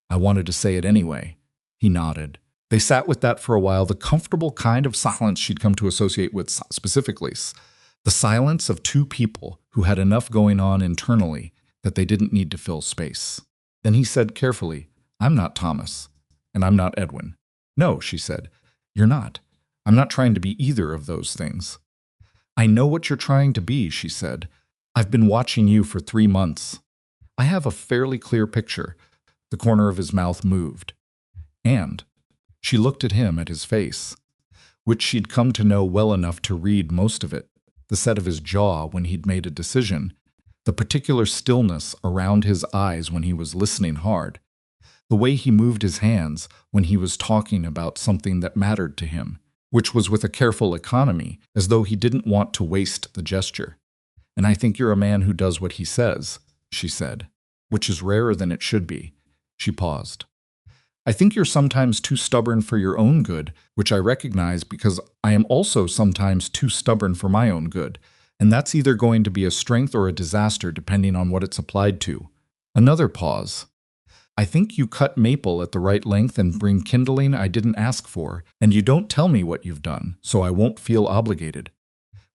I wanted to say it anyway. He nodded. They sat with that for a while, the comfortable kind of silence she'd come to associate with specifically. The silence of 2 people who had enough going on internally that they didn't need to fill space. Then he said carefully, I'm not Thomas, and I'm not Edwin. No, she said, you're not. I'm not trying to be either of those things. I know what you're trying to be, she said. I've been watching you for 3 months. I have a fairly clear picture. The corner of his mouth moved. And she looked at him, at his face, which she'd come to know well enough to read most of it. The set of his jaw when he'd made a decision, the particular stillness around his eyes when he was listening hard, the way he moved his hands when he was talking about something that mattered to him, which was with a careful economy, as though he didn't want to waste the gesture. And I think you're a man who does what he says, she said, which is rarer than it should be. She paused. I think you're sometimes too stubborn for your own good, which I recognize because I am also sometimes too stubborn for my own good, and that's either going to be a strength or a disaster depending on what it's applied to. Another pause. I think you cut maple at the right length and bring kindling I didn't ask for, and you don't tell me what you've done, so I won't feel obligated.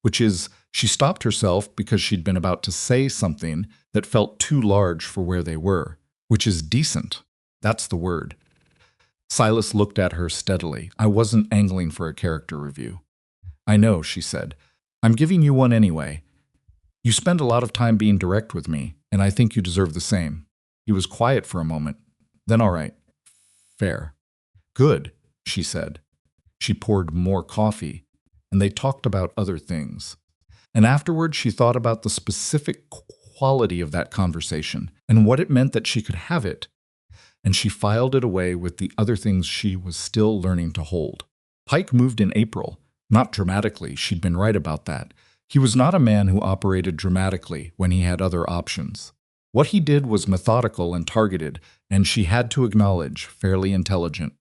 Which is, she stopped herself because she'd been about to say something that felt too large for where they were, which is decent. That's the word. Silas looked at her steadily. I wasn't angling for a character review. I know, she said. I'm giving you one anyway. You spend a lot of time being direct with me, and I think you deserve the same. He was quiet for a moment. Then all right. Fair. Good, she said. She poured more coffee, and they talked about other things. And afterward she thought about the specific quality of that conversation and what it meant that she could have it. And she filed it away with the other things she was still learning to hold. Pike moved in April. Not dramatically, she'd been right about that. He was not a man who operated dramatically when he had other options. What he did was methodical and targeted, and she had to acknowledge, fairly intelligent.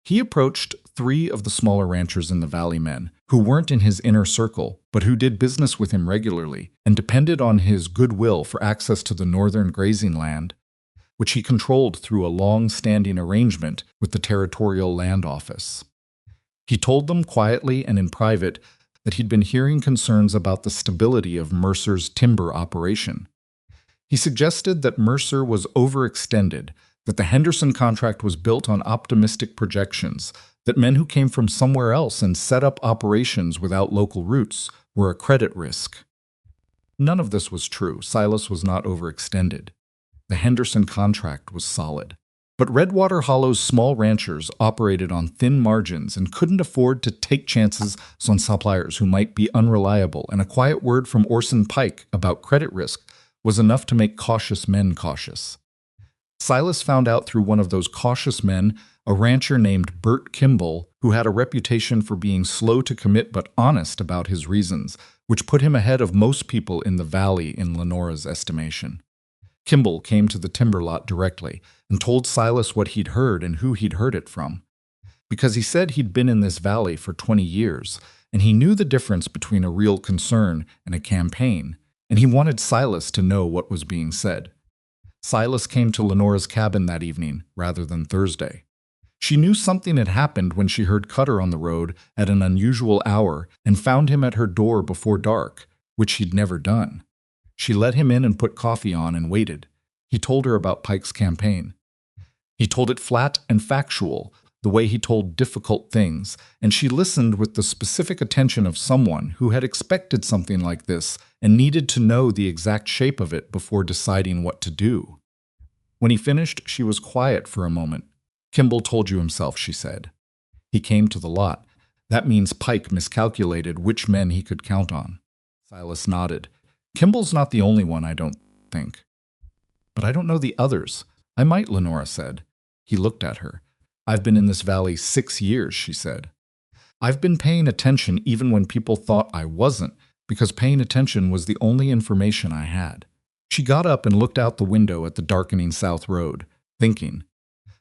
He approached 3 of the smaller ranchers in the valley men, who weren't in his inner circle, but who did business with him regularly, and depended on his goodwill for access to the northern grazing land, which he controlled through a long-standing arrangement with the Territorial Land Office. He told them quietly and in private that he'd been hearing concerns about the stability of Mercer's timber operation. He suggested that Mercer was overextended, that the Henderson contract was built on optimistic projections, that men who came from somewhere else and set up operations without local roots were a credit risk. None of this was true. Silas was not overextended. The Henderson contract was solid. But Redwater Hollow's small ranchers operated on thin margins and couldn't afford to take chances on suppliers who might be unreliable, and a quiet word from Orson Pike about credit risk was enough to make cautious men cautious. Silas found out through one of those cautious men, a rancher named Bert Kimball, who had a reputation for being slow to commit but honest about his reasons, which put him ahead of most people in the valley in Lenora's estimation. Kimball came to the timber lot directly and told Silas what he'd heard and who he'd heard it from. Because he said he'd been in this valley for 20 years, and he knew the difference between a real concern and a campaign, and he wanted Silas to know what was being said. Silas came to Lenora's cabin that evening rather than Thursday. She knew something had happened when she heard Cutter on the road at an unusual hour and found him at her door before dark, which he'd never done. She let him in and put coffee on and waited. He told her about Pike's campaign. He told it flat and factual, the way he told difficult things, and she listened with the specific attention of someone who had expected something like this and needed to know the exact shape of it before deciding what to do. When he finished, she was quiet for a moment. Kimball told you himself, she said. He came to the lot. That means Pike miscalculated which men he could count on. Silas nodded. Kimball's not the only one, I don't think. But I don't know the others. I might, Lenora said. He looked at her. I've been in this valley 6 years, she said. I've been paying attention even when people thought I wasn't, because paying attention was the only information I had. She got up and looked out the window at the darkening South Road, thinking.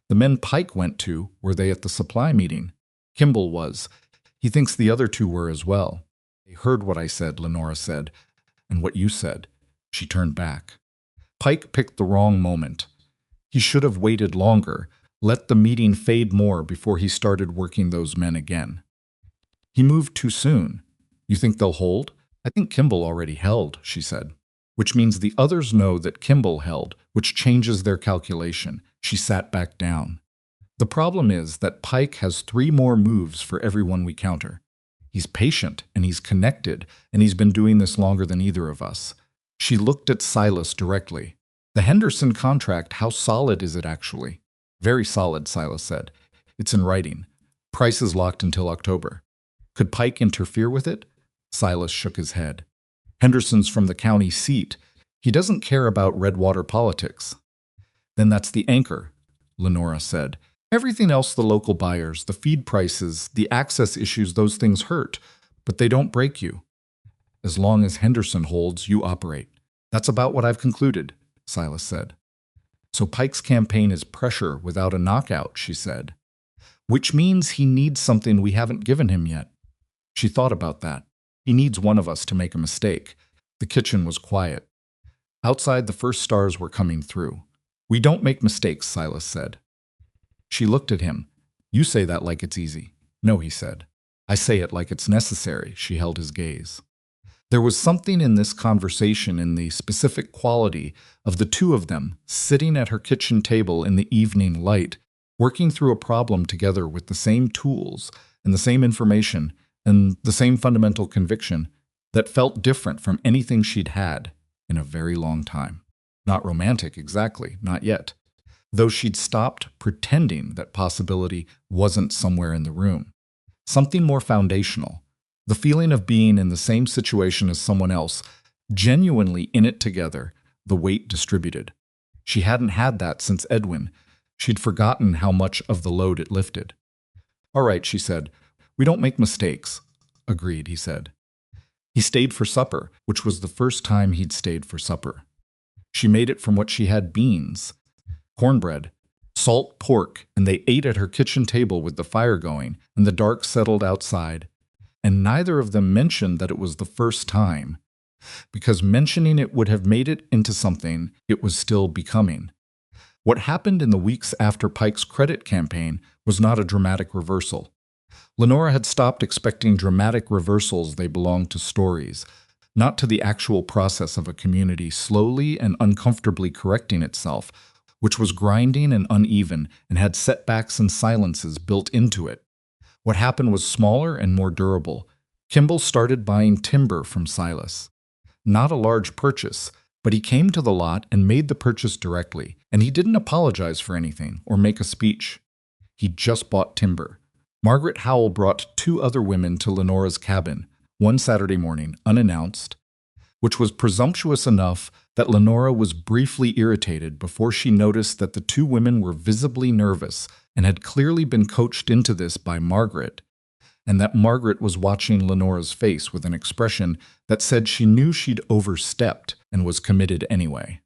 The men Pike went to, were they at the supply meeting? Kimball was. He thinks the other two were as well. They heard what I said, Lenora said. And what you said. She turned back. Pike picked the wrong moment. He should have waited longer, let the meeting fade more before he started working those men again. He moved too soon. You think they'll hold? I think Kimball already held, she said. Which means the others know that Kimball held, which changes their calculation. She sat back down. The problem is that Pike has 3 more moves for everyone we counter. He's patient, and he's connected, and he's been doing this longer than either of us. She looked at Silas directly. The Henderson contract, how solid is it actually? Very solid, Silas said. It's in writing. Price is locked until October. Could Pike interfere with it? Silas shook his head. Henderson's from the county seat. He doesn't care about Redwater politics. Then that's the anchor, Lenora said. Everything else, the local buyers, the feed prices, the access issues, those things hurt, but they don't break you. As long as Henderson holds, you operate. That's about what I've concluded, Silas said. So Pike's campaign is pressure without a knockout, she said. Which means he needs something we haven't given him yet. She thought about that. He needs one of us to make a mistake. The kitchen was quiet. Outside, the first stars were coming through. We don't make mistakes, Silas said. She looked at him. You say that like it's easy. No, he said. I say it like it's necessary. She held his gaze. There was something in this conversation, in the specific quality of the two of them sitting at her kitchen table in the evening light, working through a problem together with the same tools and the same information and the same fundamental conviction that felt different from anything she'd had in a very long time. Not romantic, exactly, not yet. Though she'd stopped pretending that possibility wasn't somewhere in the room. Something more foundational. The feeling of being in the same situation as someone else, genuinely in it together, the weight distributed. She hadn't had that since Edwin. She'd forgotten how much of the load it lifted. All right, she said. We don't make mistakes. Agreed, he said. He stayed for supper, which was the first time he'd stayed for supper. She made it from what she had: beans, cornbread, salt pork, and they ate at her kitchen table with the fire going, and the dark settled outside. And neither of them mentioned that it was the first time, because mentioning it would have made it into something it was still becoming. What happened in the weeks after Pike's credit campaign was not a dramatic reversal. Lenora had stopped expecting dramatic reversals. They belonged to stories, not to the actual process of a community slowly and uncomfortably correcting itself, which was grinding and uneven and had setbacks and silences built into it. What happened was smaller and more durable. Kimball started buying timber from Silas. Not a large purchase, but he came to the lot and made the purchase directly, and he didn't apologize for anything or make a speech. He just bought timber. Margaret Howell brought 2 other women to Lenora's cabin one Saturday morning, unannounced, which was presumptuous enough that Lenora was briefly irritated before she noticed that the 2 women were visibly nervous and had clearly been coached into this by Margaret, and that Margaret was watching Lenora's face with an expression that said she knew she'd overstepped and was committed anyway.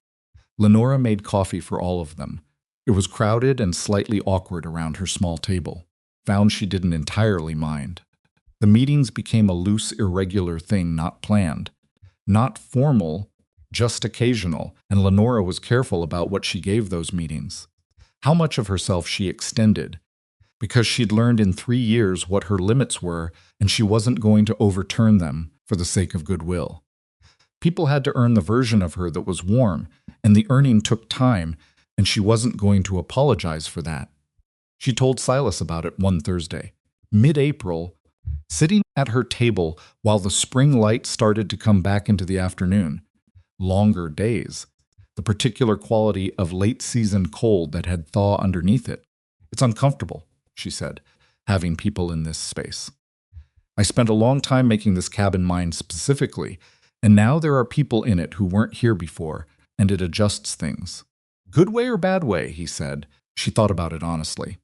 Lenora made coffee for all of them. It was crowded and slightly awkward around her small table. Found she didn't entirely mind. The meetings became a loose, irregular thing not planned. Not formal, just occasional, and Lenora was careful about what she gave those meetings. How much of herself she extended, because she'd learned in 3 years what her limits were, and she wasn't going to overturn them for the sake of goodwill. People had to earn the version of her that was warm, and the earning took time, and she wasn't going to apologize for that. She told Silas about it one Thursday, mid-April, sitting at her table while the spring light started to come back into the afternoon. Longer days, the particular quality of late-season cold that had thaw underneath it. It's uncomfortable, she said, having people in this space. I spent a long time making this cabin mine specifically, and now there are people in it who weren't here before, and it adjusts things. Good way or bad way, he said. She thought about it honestly.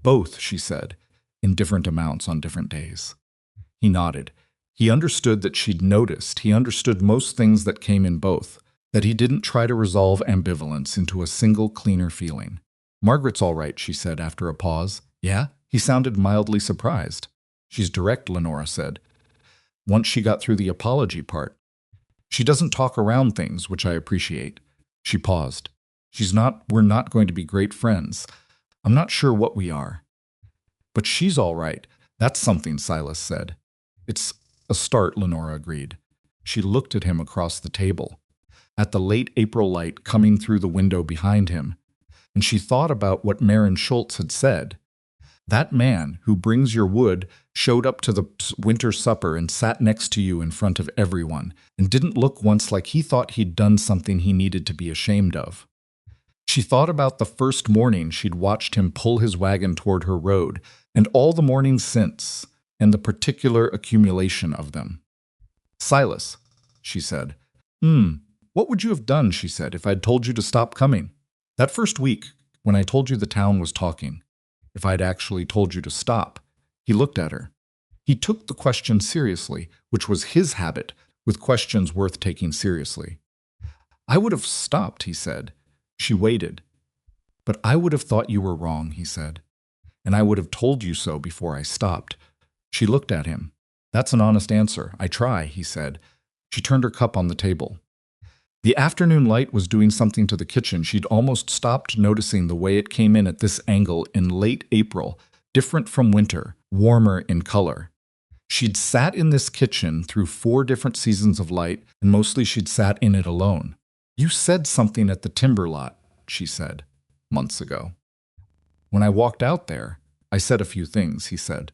Both, she said, in different amounts on different days. He nodded. He understood that she'd noticed. He understood most things that came in both, that he didn't try to resolve ambivalence into a single cleaner feeling. Margaret's all right, she said after a pause. Yeah? He sounded mildly surprised. She's direct, Lenora said, once she got through the apology part. She doesn't talk around things, which I appreciate. She paused. We're not going to be great friends. I'm not sure what we are. But she's all right. That's something, Silas said. It's a start, Lenora agreed. She looked at him across the table, at the late April light coming through the window behind him, and she thought about what Marin Schultz had said. That man who brings your wood showed up to the winter supper and sat next to you in front of everyone, and didn't look once like he thought he'd done something he needed to be ashamed of. She thought about the first morning she'd watched him pull his wagon toward her road, and all the mornings since, and the particular accumulation of them. Silas, she said. What would you have done, she said, if I'd told you to stop coming? That first week, when I told you the town was talking, if I'd actually told you to stop. He looked at her. He took the question seriously, which was his habit, with questions worth taking seriously. I would have stopped, he said. She waited. But I would have thought you were wrong, he said. And I would have told you so before I stopped. She looked at him. That's an honest answer. I try, he said. She turned her cup on the table. The afternoon light was doing something to the kitchen. She'd almost stopped noticing the way it came in at this angle in late April, different from winter, warmer in color. She'd sat in this kitchen through 4 different seasons of light, and mostly she'd sat in it alone. You said something at the timber lot, she said, months ago. When I walked out there, I said a few things, he said.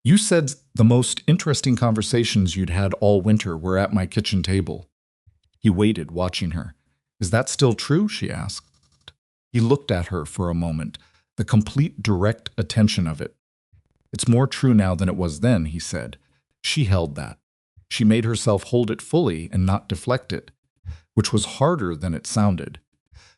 You said the most interesting conversations you'd had all winter were at my kitchen table. He waited, watching her. Is that still true? She asked. He looked at her for a moment, the complete direct attention of it. It's more true now than it was then, he said. She held that. She made herself hold it fully and not deflect it, which was harder than it sounded,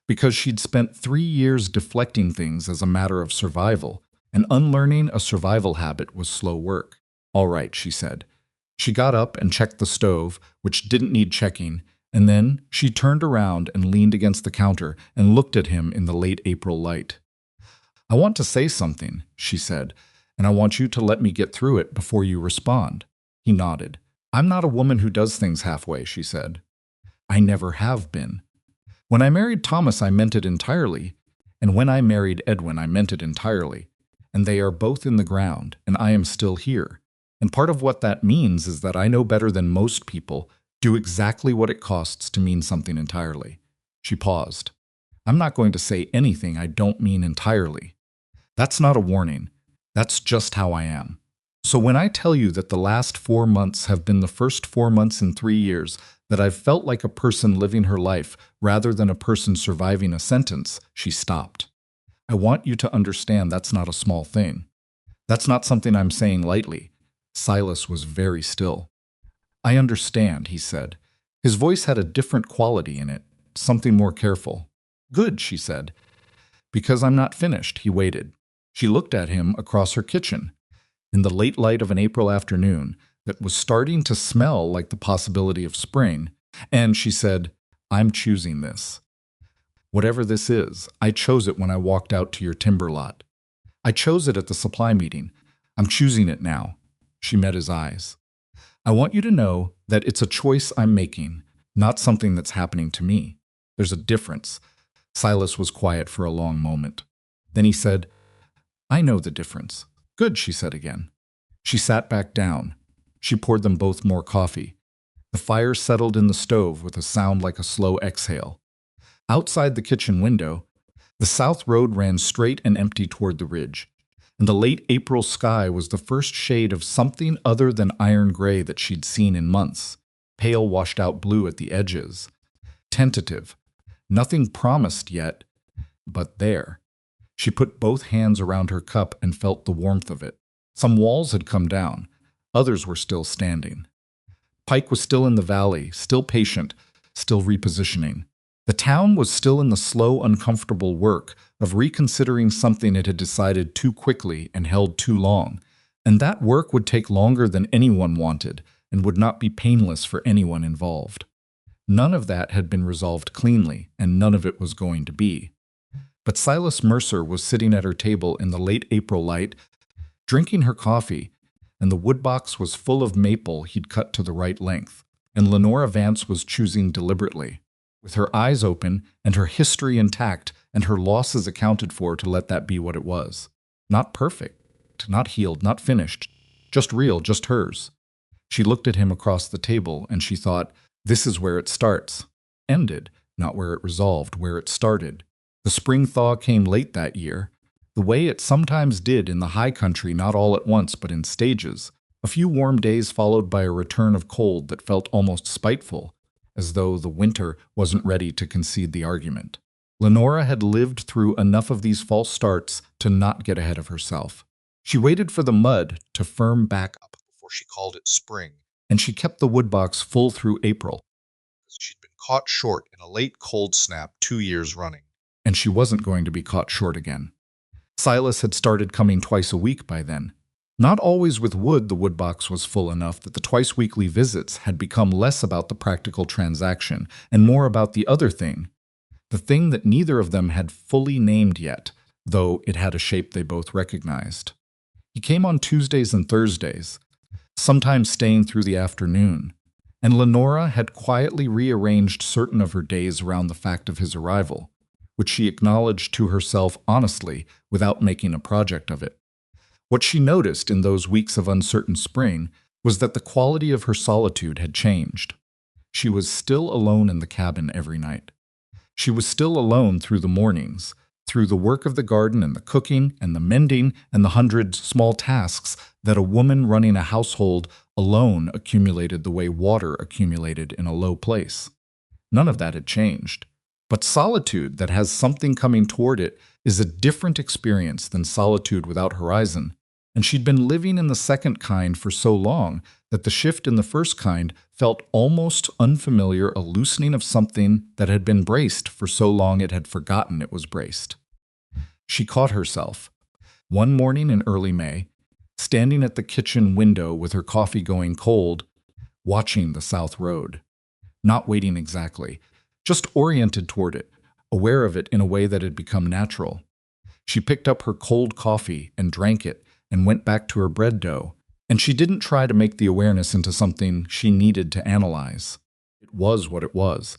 because she'd spent 3 years deflecting things as a matter of survival, and unlearning a survival habit was slow work. All right, she said. She got up and checked the stove, which didn't need checking, and then she turned around and leaned against the counter and looked at him in the late April light. I want to say something, she said, and I want you to let me get through it before you respond. He nodded. I'm not a woman who does things halfway, she said. I never have been. When I married Thomas, I meant it entirely, and when I married Edwin, I meant it entirely. and they are both in the ground, and I am still here. And part of what that means is that I know better than most people do exactly what it costs to mean something entirely. She paused. I'm not going to say anything I don't mean entirely. That's not a warning. That's just how I am. So when I tell you that the last 4 months have been the first 4 months in 3 years that I've felt like a person living her life rather than a person surviving a sentence, she stopped. I want you to understand that's not a small thing. That's not something I'm saying lightly. Silas was very still. I understand, he said. His voice had a different quality in it, something more careful. Good, she said. Because I'm not finished, he waited. She looked at him across her kitchen, in the late light of an April afternoon that was starting to smell like the possibility of spring, and she said, I'm choosing this. Whatever this is, I chose it when I walked out to your timber lot. I chose it at the supply meeting. I'm choosing it now. She met his eyes. I want you to know that it's a choice I'm making, not something that's happening to me. There's a difference. Silas was quiet for a long moment. Then he said, I know the difference. Good, she said again. She sat back down. She poured them both more coffee. The fire settled in the stove with a sound like a slow exhale. Outside the kitchen window, the south road ran straight and empty toward the ridge, and the late April sky was the first shade of something other than iron gray that she'd seen in months, pale washed-out blue at the edges. Tentative. Nothing promised yet, but there. She put both hands around her cup and felt the warmth of it. Some walls had come down. Others were still standing. Pike was still in the valley, still patient, still repositioning. The town was still in the slow, uncomfortable work of reconsidering something it had decided too quickly and held too long, and that work would take longer than anyone wanted and would not be painless for anyone involved. None of that had been resolved cleanly, and none of it was going to be. But Silas Mercer was sitting at her table in the late April light, drinking her coffee, and the woodbox was full of maple he'd cut to the right length, and Lenora Vance was choosing deliberately, with her eyes open and her history intact and her losses accounted for, to let that be what it was. Not perfect, not healed, not finished, just real, just hers. She looked at him across the table and she thought, this is where it starts. Ended, not where it resolved, where it started. The spring thaw came late that year, the way it sometimes did in the high country, not all at once but in stages. A few warm days followed by a return of cold that felt almost spiteful, as though the winter wasn't ready to concede the argument. Lenora had lived through enough of these false starts to not get ahead of herself. She waited for the mud to firm back up before she called it spring, and she kept the woodbox full through April. She'd been caught short in a late cold snap 2 years running, and she wasn't going to be caught short again. Silas had started coming twice a week by then. Not always with wood, the woodbox was full enough that the twice-weekly visits had become less about the practical transaction and more about the other thing, the thing that neither of them had fully named yet, though it had a shape they both recognized. He came on Tuesdays and Thursdays, sometimes staying through the afternoon, and Lenora had quietly rearranged certain of her days around the fact of his arrival, which she acknowledged to herself honestly without making a project of it. What she noticed in those weeks of uncertain spring was that the quality of her solitude had changed. She was still alone in the cabin every night. She was still alone through the mornings, through the work of the garden and the cooking and the mending and the 100 small tasks that a woman running a household alone accumulated the way water accumulated in a low place. None of that had changed. But solitude that has something coming toward it is a different experience than solitude without horizon. And she'd been living in the second kind for so long that the shift in the first kind felt almost unfamiliar, a loosening of something that had been braced for so long it had forgotten it was braced. She caught herself, one morning in early May, standing at the kitchen window with her coffee going cold, watching the south road. Not waiting exactly, just oriented toward it, aware of it in a way that had become natural. She picked up her cold coffee and drank it, and went back to her bread dough, and she didn't try to make the awareness into something she needed to analyze. It was what it was.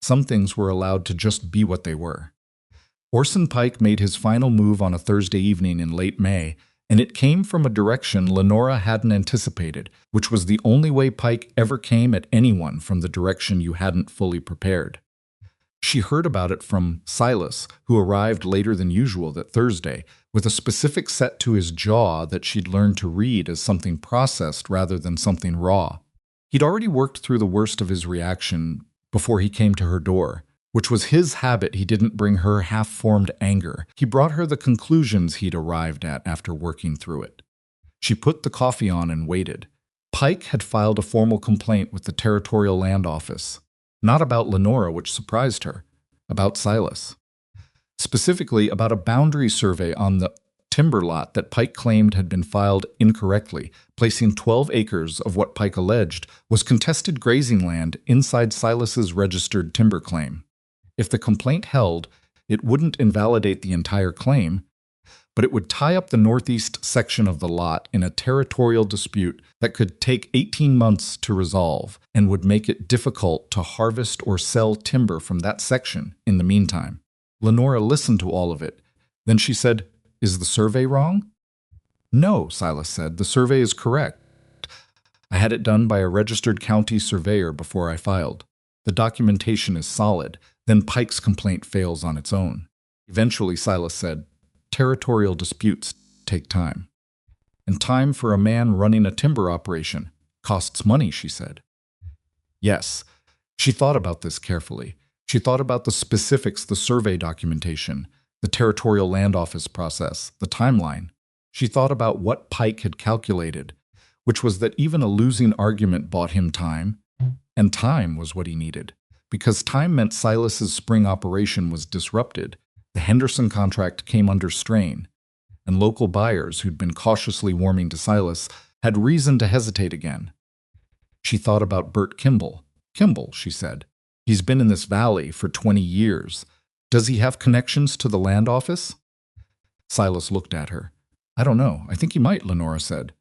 Some things were allowed to just be what they were. Orson Pike made his final move on a Thursday evening in late May, and it came from a direction Lenora hadn't anticipated, which was the only way Pike ever came at anyone from the direction you hadn't fully prepared. She heard about it from Silas, who arrived later than usual that Thursday, with a specific set to his jaw that she'd learned to read as something processed rather than something raw. He'd already worked through the worst of his reaction before he came to her door, which was his habit. He didn't bring her half-formed anger. He brought her the conclusions he'd arrived at after working through it. She put the coffee on and waited. Pike had filed a formal complaint with the Territorial Land Office. Not about Lenora, which surprised her, about Silas. Specifically about a boundary survey on the timber lot that Pike claimed had been filed incorrectly, placing 12 acres of what Pike alleged was contested grazing land inside Silas's registered timber claim. If the complaint held, it wouldn't invalidate the entire claim, but it would tie up the northeast section of the lot in a territorial dispute that could take 18 months to resolve and would make it difficult to harvest or sell timber from that section in the meantime. Lenora listened to all of it. Then she said, "Is the survey wrong?" "No," Silas said. "The survey is correct. I had it done by a registered county surveyor before I filed. The documentation is solid. Then Pike's complaint fails on its own." Eventually, Silas said, "Territorial disputes take time. And time for a man running a timber operation costs money," she said. Yes, she thought about this carefully. She thought about the specifics, the survey documentation, the Territorial Land Office process, the timeline. She thought about what Pike had calculated, which was that even a losing argument bought him time, and time was what he needed. Because time meant Silas's spring operation was disrupted, the Henderson contract came under strain, and local buyers who'd been cautiously warming to Silas had reason to hesitate again. She thought about Bert Kimball. "Kimball," she said. "He's been in this valley for 20 years. Does he have connections to the land office?" Silas looked at her. "I don't know. I think he might," Lenora said.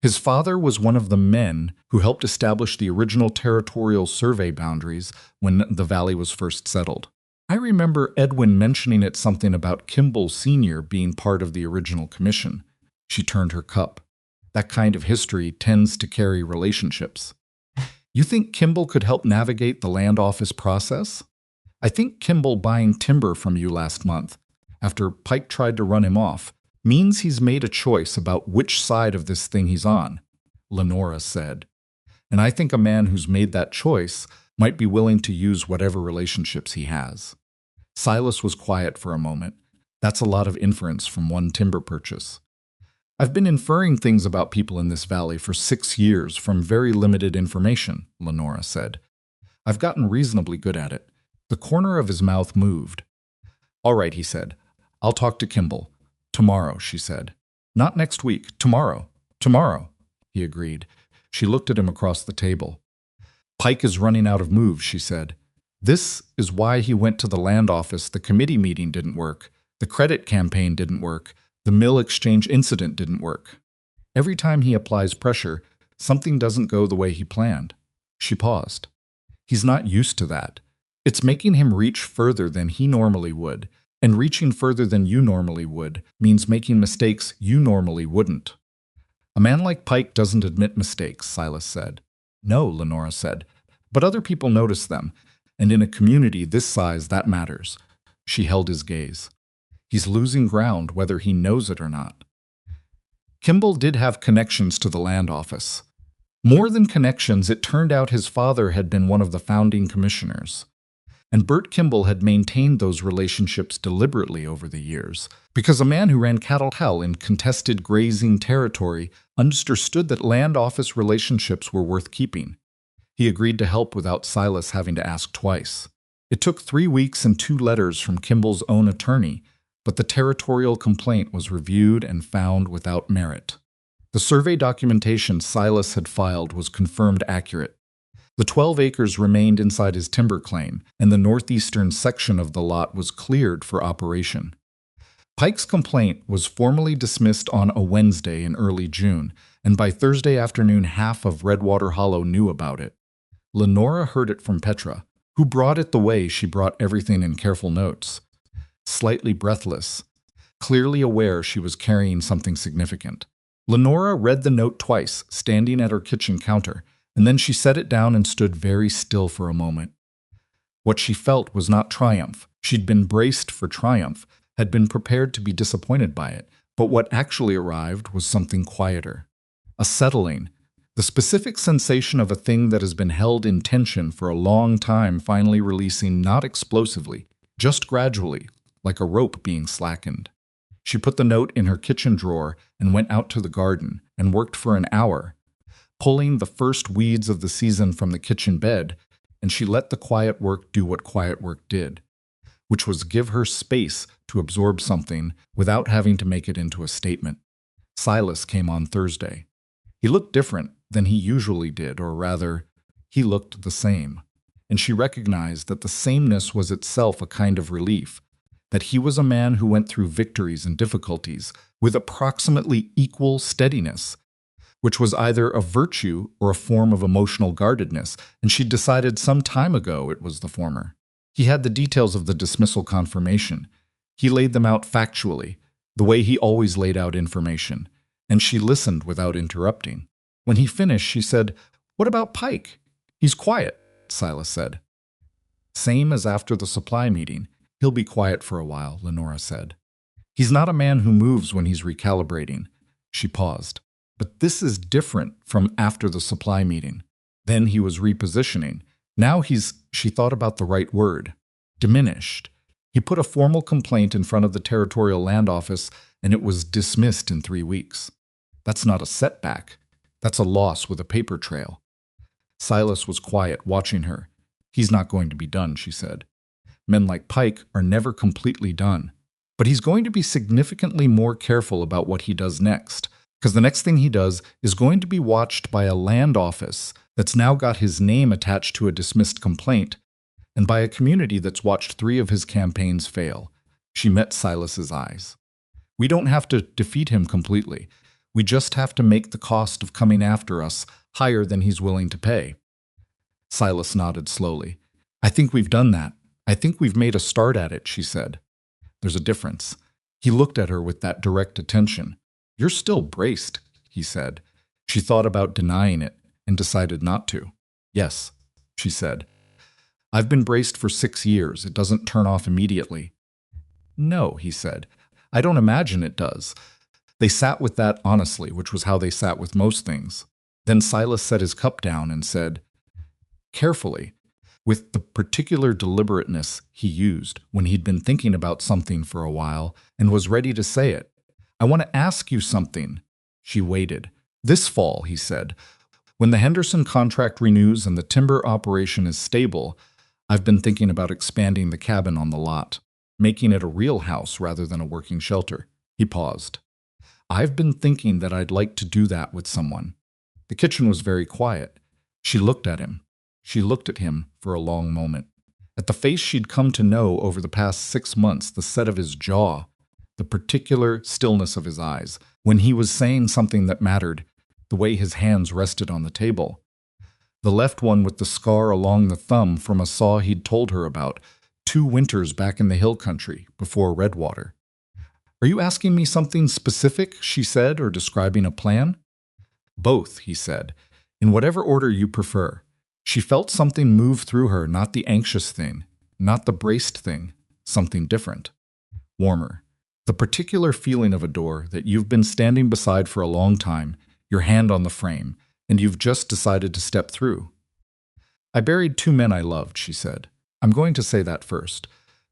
"His father was one of the men who helped establish the original territorial survey boundaries when the valley was first settled. I remember Edwin mentioning it something about Kimball Sr. being part of the original commission." She turned her cup. "That kind of history tends to carry relationships." "You think Kimball could help navigate the land office process?" "I think Kimball buying timber from you last month, after Pike tried to run him off, means he's made a choice about which side of this thing he's on," Lenora said. "And I think a man who's made that choice might be willing to use whatever relationships he has." Silas was quiet for a moment. "That's a lot of inference from one timber purchase." "I've been inferring things about people in this valley for 6 years from very limited information," Lenora said. "I've gotten reasonably good at it." The corner of his mouth moved. "All right," he said. "I'll talk to Kimball. Tomorrow," she said. "Not next week. Tomorrow." "Tomorrow," he agreed. She looked at him across the table. "Pike is running out of moves," she said. "This is why he went to the land office. The committee meeting didn't work. The credit campaign didn't work. The mill exchange incident didn't work. Every time he applies pressure, something doesn't go the way he planned." She paused. "He's not used to that. It's making him reach further than he normally would, and reaching further than you normally would means making mistakes you normally wouldn't." "A man like Pike doesn't admit mistakes," Silas said. "No," Lenora said, "but other people notice them, and in a community this size that matters." She held his gaze. "He's losing ground whether he knows it or not." Kimball did have connections to the land office. More than connections, it turned out his father had been one of the founding commissioners. And Bert Kimball had maintained those relationships deliberately over the years, because a man who ran cattle in contested grazing territory understood that land office relationships were worth keeping. He agreed to help without Silas having to ask twice. It took 3 weeks and 2 letters from Kimball's own attorney, but the territorial complaint was reviewed and found without merit. The survey documentation Silas had filed was confirmed accurate. The 12 acres remained inside his timber claim, and the northeastern section of the lot was cleared for operation. Pike's complaint was formally dismissed on a Wednesday in early June, and by Thursday afternoon half of Redwater Hollow knew about it. Lenora heard it from Petra, who brought it the way she brought everything in careful notes. slightly breathless, clearly aware she was carrying something significant. Lenora read the note twice, standing at her kitchen counter, and then she set it down and stood very still for a moment. What she felt was not triumph. She'd been braced for triumph, had been prepared to be disappointed by it, but what actually arrived was something quieter. A settling, the specific sensation of a thing that has been held in tension for a long time finally releasing not explosively, just gradually, like a rope being slackened. She put the note in her kitchen drawer and went out to the garden and worked for an hour, pulling the first weeds of the season from the kitchen bed, and she let the quiet work do what quiet work did, which was give her space to absorb something without having to make it into a statement. Silas came on Thursday. He looked different than he usually did, or rather, he looked the same, and she recognized that the sameness was itself a kind of relief, that he was a man who went through victories and difficulties with approximately equal steadiness, which was either a virtue or a form of emotional guardedness, and she'd decided some time ago it was the former. He had the details of the dismissal confirmation. He laid them out factually, the way he always laid out information, and she listened without interrupting. When he finished, she said, "What about Pike?" "He's quiet," Silas said. "Same as after the supply meeting. He'll be quiet for a while," Lenora said. "He's not a man who moves when he's recalibrating." She paused. "But this is different from after the supply meeting. Then he was repositioning. Now he's," she thought about the right word, "diminished. He put a formal complaint in front of the Territorial Land Office, and it was dismissed in 3 weeks. That's not a setback. That's a loss with a paper trail." Silas was quiet, watching her. "He's not going to be done," she said. "Men like Pike are never completely done. But he's going to be significantly more careful about what he does next, because the next thing he does is going to be watched by a land office that's now got his name attached to a dismissed complaint, and by a community that's watched 3 of his campaigns fail." She met Silas's eyes. "We don't have to defeat him completely. We just have to make the cost of coming after us higher than he's willing to pay." Silas nodded slowly. "I think we've done that. I think we've made a start at it," she said. "There's a difference." He looked at her with that direct attention. "You're still braced," he said. She thought about denying it and decided not to. "Yes," she said. "I've been braced for 6 years. It doesn't turn off immediately." "No," he said. "I don't imagine it does." They sat with that honestly, which was how they sat with most things. Then Silas set his cup down and said, carefully, with the particular deliberateness he used when he'd been thinking about something for a while and was ready to say it, "I want to ask you something." She waited. "This fall," he said, "when the Henderson contract renews and the timber operation is stable, I've been thinking about expanding the cabin on the lot, making it a real house rather than a working shelter." He paused. "I've been thinking that I'd like to do that with someone." The kitchen was very quiet. She looked at him. She looked at him for a long moment. At the face she'd come to know over the past 6 months, the set of his jaw, the particular stillness of his eyes, when he was saying something that mattered, the way his hands rested on the table. The left one with the scar along the thumb from a saw he'd told her about 2 winters back in the hill country before Redwater. "Are you asking me something specific," she said, "or describing a plan?" "Both," he said, "in whatever order you prefer." She felt something move through her, not the anxious thing, not the braced thing, something different. Warmer. The particular feeling of a door that you've been standing beside for a long time, your hand on the frame, and you've just decided to step through. "I buried 2 men I loved," she said. "I'm going to say that first,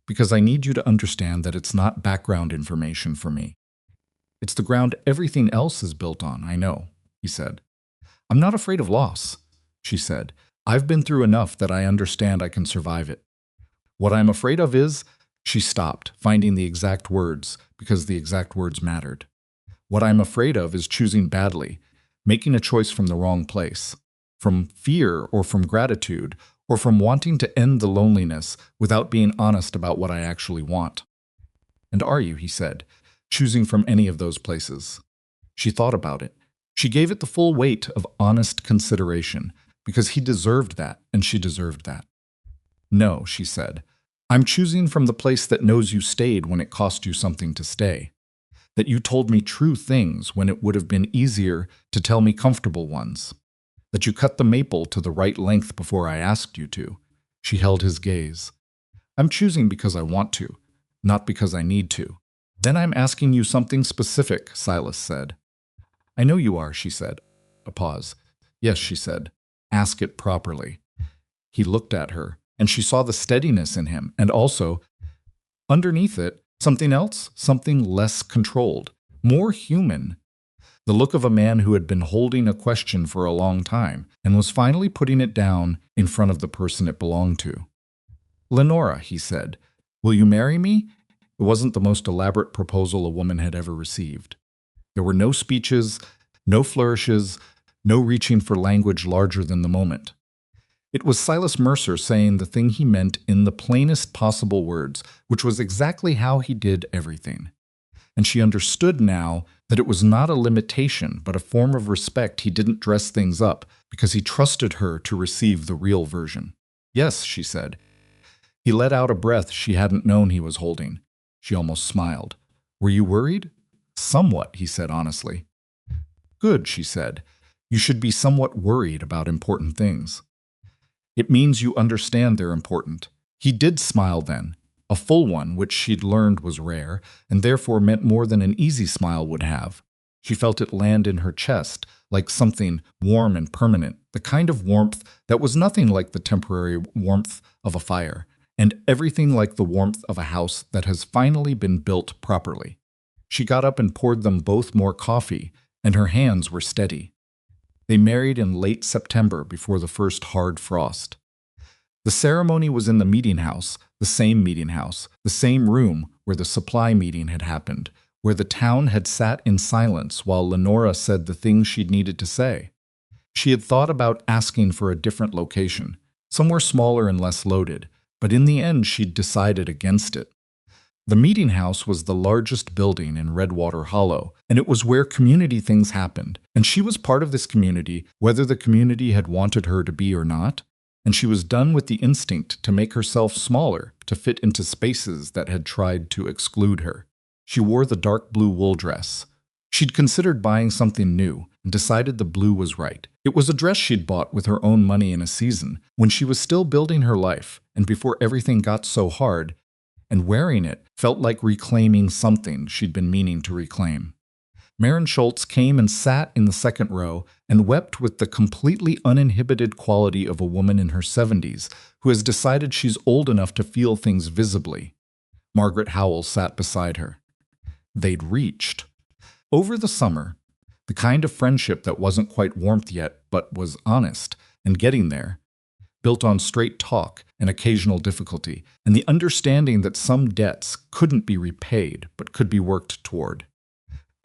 because I need you to understand that it's not background information for me. It's the ground everything else is built on, I know," he said. "I'm not afraid of loss," she said. "I've been through enough that I understand I can survive it. What I'm afraid of is," she stopped, finding the exact words, because the exact words mattered. "What I'm afraid of is choosing badly, making a choice from the wrong place, from fear or from gratitude, or from wanting to end the loneliness without being honest about what I actually want." "And are you," he said, "choosing from any of those places?" She thought about it. She gave it the full weight of honest consideration, because he deserved that, and she deserved that. "No," she said. I'm choosing from the place that knows you stayed when it cost you something to stay. That you told me true things when it would have been easier to tell me comfortable ones. That you cut the maple to the right length before I asked you to. She held his gaze. I'm choosing because I want to, not because I need to. Then I'm asking you something specific, Silas said. I know you are, she said. A pause. Yes, she said. Ask it properly. He looked at her, and she saw the steadiness in him, and also, underneath it, something else, something less controlled, more human. The look of a man who had been holding a question for a long time and was finally putting it down in front of the person it belonged to. Lenora, he said, will you marry me? It wasn't the most elaborate proposal a woman had ever received. There were no speeches, no flourishes, no reaching for language larger than the moment. It was Silas Mercer saying the thing he meant in the plainest possible words, which was exactly how he did everything. And she understood now that it was not a limitation, but a form of respect he didn't dress things up because he trusted her to receive the real version. Yes, she said. He let out a breath she hadn't known he was holding. She almost smiled. Were you worried? Somewhat, he said honestly. Good, she said. You should be somewhat worried about important things. It means you understand they're important. He did smile then, a full one which she'd learned was rare, and therefore meant more than an easy smile would have. She felt it land in her chest, like something warm and permanent, the kind of warmth that was nothing like the temporary warmth of a fire, and everything like the warmth of a house that has finally been built properly. She got up and poured them both more coffee, and her hands were steady. They married in late September before the first hard frost. The ceremony was in the meeting house, the same room where the supply meeting had happened, where the town had sat in silence while Lenora said the things she'd needed to say. She had thought about asking for a different location, somewhere smaller and less loaded, but in the end she'd decided against it. The meeting house was the largest building in Redwater Hollow, and it was where community things happened, and she was part of this community, whether the community had wanted her to be or not, and she was done with the instinct to make herself smaller, to fit into spaces that had tried to exclude her. She wore the dark blue wool dress. She'd considered buying something new, and decided the blue was right. It was a dress she'd bought with her own money in a season, when she was still building her life, and before everything got so hard, and wearing it felt like reclaiming something she'd been meaning to reclaim. Maren Schultz came and sat in the second row and wept with the completely uninhibited quality of a woman in her 70s who has decided she's old enough to feel things visibly. Margaret Howell sat beside her. They'd reached. Over the summer, the kind of friendship that wasn't quite warmth yet but was honest and getting there, built on straight talk and occasional difficulty, and the understanding that some debts couldn't be repaid but could be worked toward.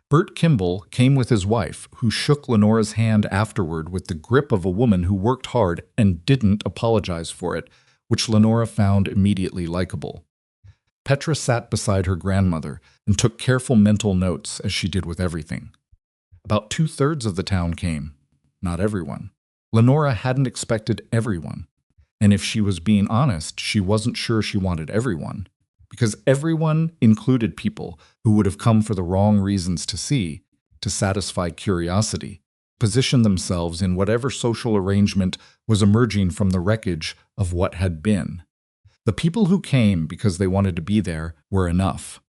Bert Kimball came with his wife, who shook Lenora's hand afterward with the grip of a woman who worked hard and didn't apologize for it, which Lenora found immediately likable. Petra sat beside her grandmother and took careful mental notes, as she did with everything. About 2/3 of the town came. Not everyone. Lenora hadn't expected everyone. And if she was being honest, she wasn't sure she wanted everyone. Because everyone included people who would have come for the wrong reasons to see, to satisfy curiosity, position themselves in whatever social arrangement was emerging from the wreckage of what had been. The people who came because they wanted to be there were enough,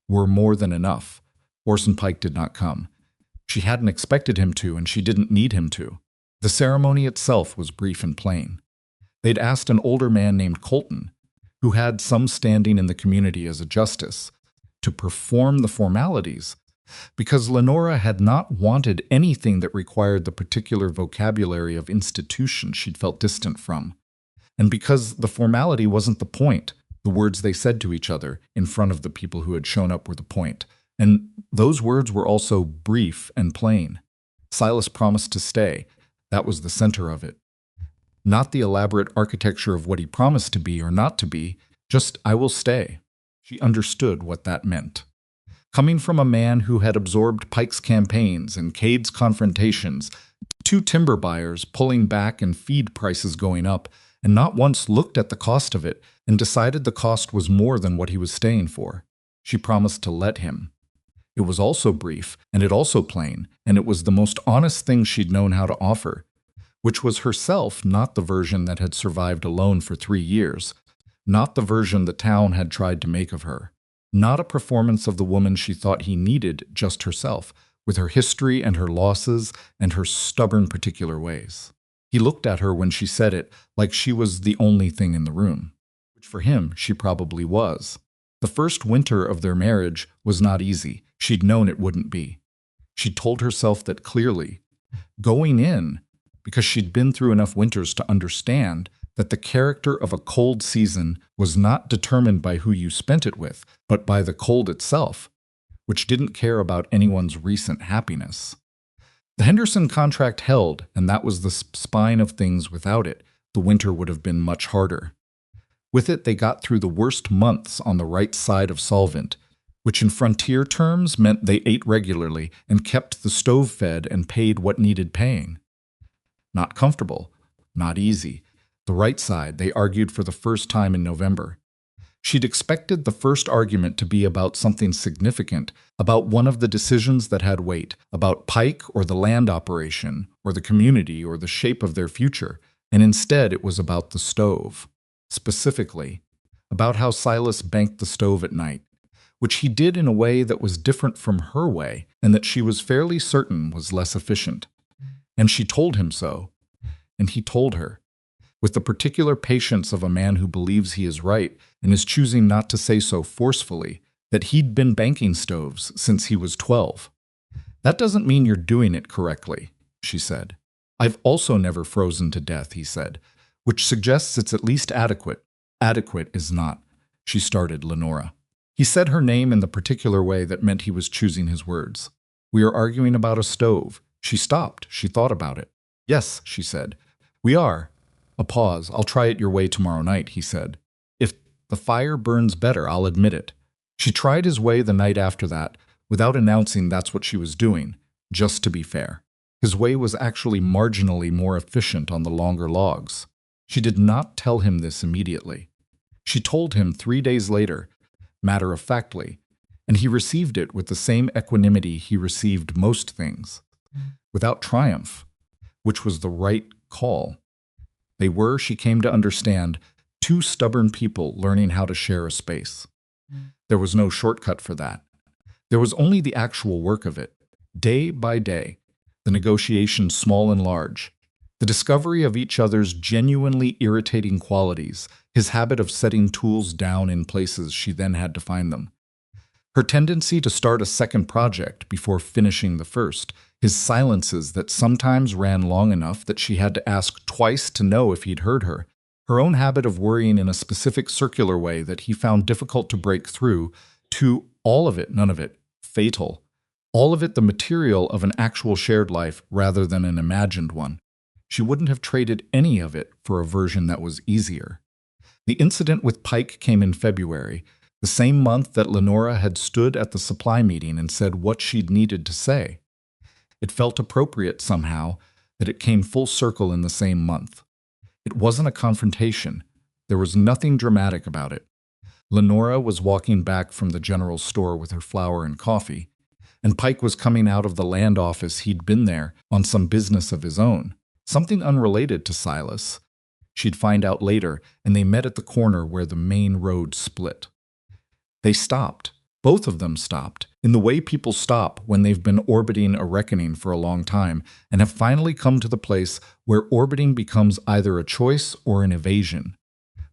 were more than enough. Orson Pike did not come. She hadn't expected him to, and she didn't need him to. The ceremony itself was brief and plain. They'd asked an older man named Colton, who had some standing in the community as a justice, to perform the formalities, because Lenora had not wanted anything that required the particular vocabulary of institution she'd felt distant from, and because the formality wasn't the point. The words they said to each other in front of the people who had shown up were the point, and those words were also brief and plain. Silas promised to stay. That was the center of it. Not the elaborate architecture of what he promised to be or not to be, just I will stay. She understood what that meant. Coming from a man who had absorbed Pike's campaigns and Cade's confrontations, 2 timber buyers pulling back and feed prices going up, and not once looked at the cost of it and decided the cost was more than what he was staying for. She promised to let him. It was also brief, and it also plain, and it was the most honest thing she'd known how to offer, which was herself, not the version that had survived alone for 3 years, not the version the town had tried to make of her, not a performance of the woman she thought he needed, just herself, with her history and her losses and her stubborn particular ways. He looked at her when she said it like she was the only thing in the room, which for him she probably was. The first winter of their marriage was not easy. She'd known it wouldn't be. She'd told herself that clearly, going in, because she'd been through enough winters to understand that the character of a cold season was not determined by who you spent it with, but by the cold itself, which didn't care about anyone's recent happiness. The Henderson contract held, and that was the spine of things. Without it, the winter would have been much harder. With it, they got through the worst months on the right side of solvent, which in frontier terms meant they ate regularly and kept the stove fed and paid what needed paying. Not comfortable, not easy. The right side, they argued for the first time in November. She'd expected the first argument to be about something significant, about one of the decisions that had weight, about Pike or the land operation, or the community, or the shape of their future, and instead it was about the stove. Specifically, about how Silas banked the stove at night, which he did in a way that was different from her way, and that she was fairly certain was less efficient. And she told him so, and he told her, with the particular patience of a man who believes he is right and is choosing not to say so forcefully, that he'd been banking stoves since he was 12. That doesn't mean you're doing it correctly, she said. I've also never frozen to death, he said, which suggests it's at least adequate. Adequate is not, she started Lenora. He said her name in the particular way that meant he was choosing his words. We are arguing about a stove. She stopped. She thought about it. Yes, she said. We are. A pause. I'll try it your way tomorrow night, he said. If the fire burns better, I'll admit it. She tried his way the night after that, without announcing that's what she was doing, just to be fair. His way was actually marginally more efficient on the longer logs. She did not tell him this immediately. She told him 3 days later, matter-of-factly, and he received it with the same equanimity he received most things, without triumph, which was the right call. They were, she came to understand, 2 stubborn people learning how to share a space. There was no shortcut for that. There was only the actual work of it, day by day, the negotiations small and large, the discovery of each other's genuinely irritating qualities, his habit of setting tools down in places she then had to find them, her tendency to start a second project before finishing the first, his silences that sometimes ran long enough that she had to ask twice to know if he'd heard her, her own habit of worrying in a specific circular way that he found difficult to break through, to all of it, none of it, fatal, all of it the material of an actual shared life rather than an imagined one. She wouldn't have traded any of it for a version that was easier. The incident with Pike came in February, the same month that Lenora had stood at the supply meeting and said what she'd needed to say. It felt appropriate somehow that it came full circle in the same month. It wasn't a confrontation. There was nothing dramatic about it. Lenora was walking back from the general store with her flour and coffee, and Pike was coming out of the land office. He'd been there on some business of his own, something unrelated to Silas. She'd find out later, and they met at the corner where the main road split. They stopped. Both of them stopped, in the way people stop when they've been orbiting a reckoning for a long time and have finally come to the place where orbiting becomes either a choice or an evasion.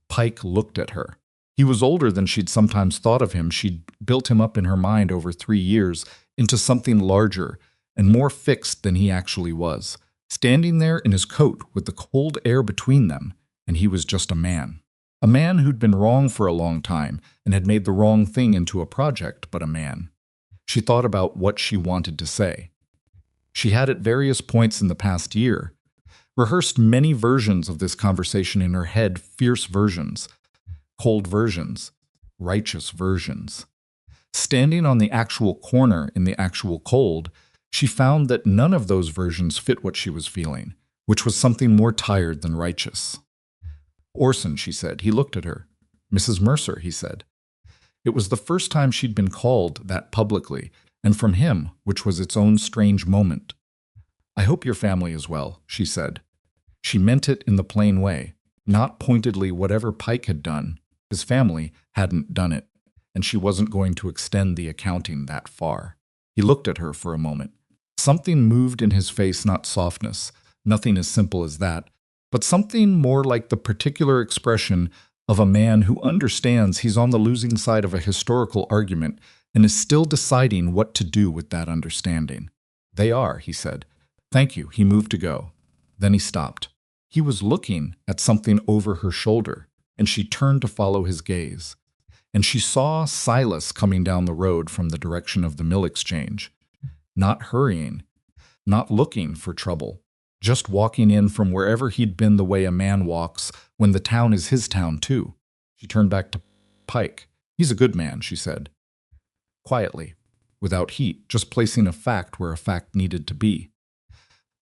Pike looked at her. He was older than she'd sometimes thought of him. She'd built him up in her mind over 3 years into something larger and more fixed than he actually was, standing there in his coat with the cold air between them, and he was just a man. A man who'd been wrong for a long time and had made the wrong thing into a project, but a man. She thought about what she wanted to say. She had at various points in the past year rehearsed many versions of this conversation in her head, fierce versions, cold versions, righteous versions. Standing on the actual corner in the actual cold, She found that none of those versions fit what she was feeling, which was something more tired than righteous. Orson, she said. He looked at her. Mrs. Mercer, he said. It was the first time she'd been called that publicly, and from him, which was its own strange moment. I hope your family is well, she said. She meant it in the plain way, not pointedly whatever Pike had done. His family hadn't done it, and she wasn't going to extend the accounting that far. He looked at her for a moment. Something moved in his face, not softness, nothing as simple as that, but something more like the particular expression of a man who understands he's on the losing side of a historical argument and is still deciding what to do with that understanding. They are, he said. Thank you. He moved to go. Then he stopped. He was looking at something over her shoulder, and she turned to follow his gaze. And she saw Silas coming down the road from the direction of the mill exchange, not hurrying, not looking for trouble, just walking in from wherever he'd been the way a man walks when the town is his town too. She turned back to Pike. He's a good man, she said. Quietly, without heat, just placing a fact where a fact needed to be.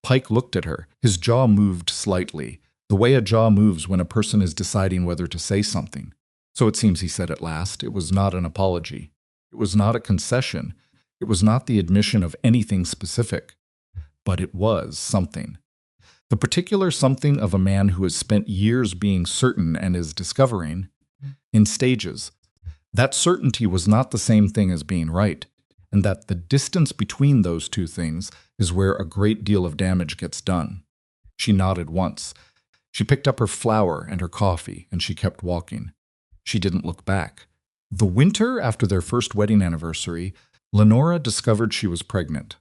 Pike looked at her. His jaw moved slightly, the way a jaw moves when a person is deciding whether to say something. So it seems, he said at last, it was not an apology. It was not a concession. It was not the admission of anything specific. But it was something. The particular something of a man who has spent years being certain and is discovering, in stages, that certainty was not the same thing as being right, and that the distance between those two things is where a great deal of damage gets done. She nodded once. She picked up her flour and her coffee, and she kept walking. She didn't look back. The winter after their first wedding anniversary, Lenora discovered she was pregnant.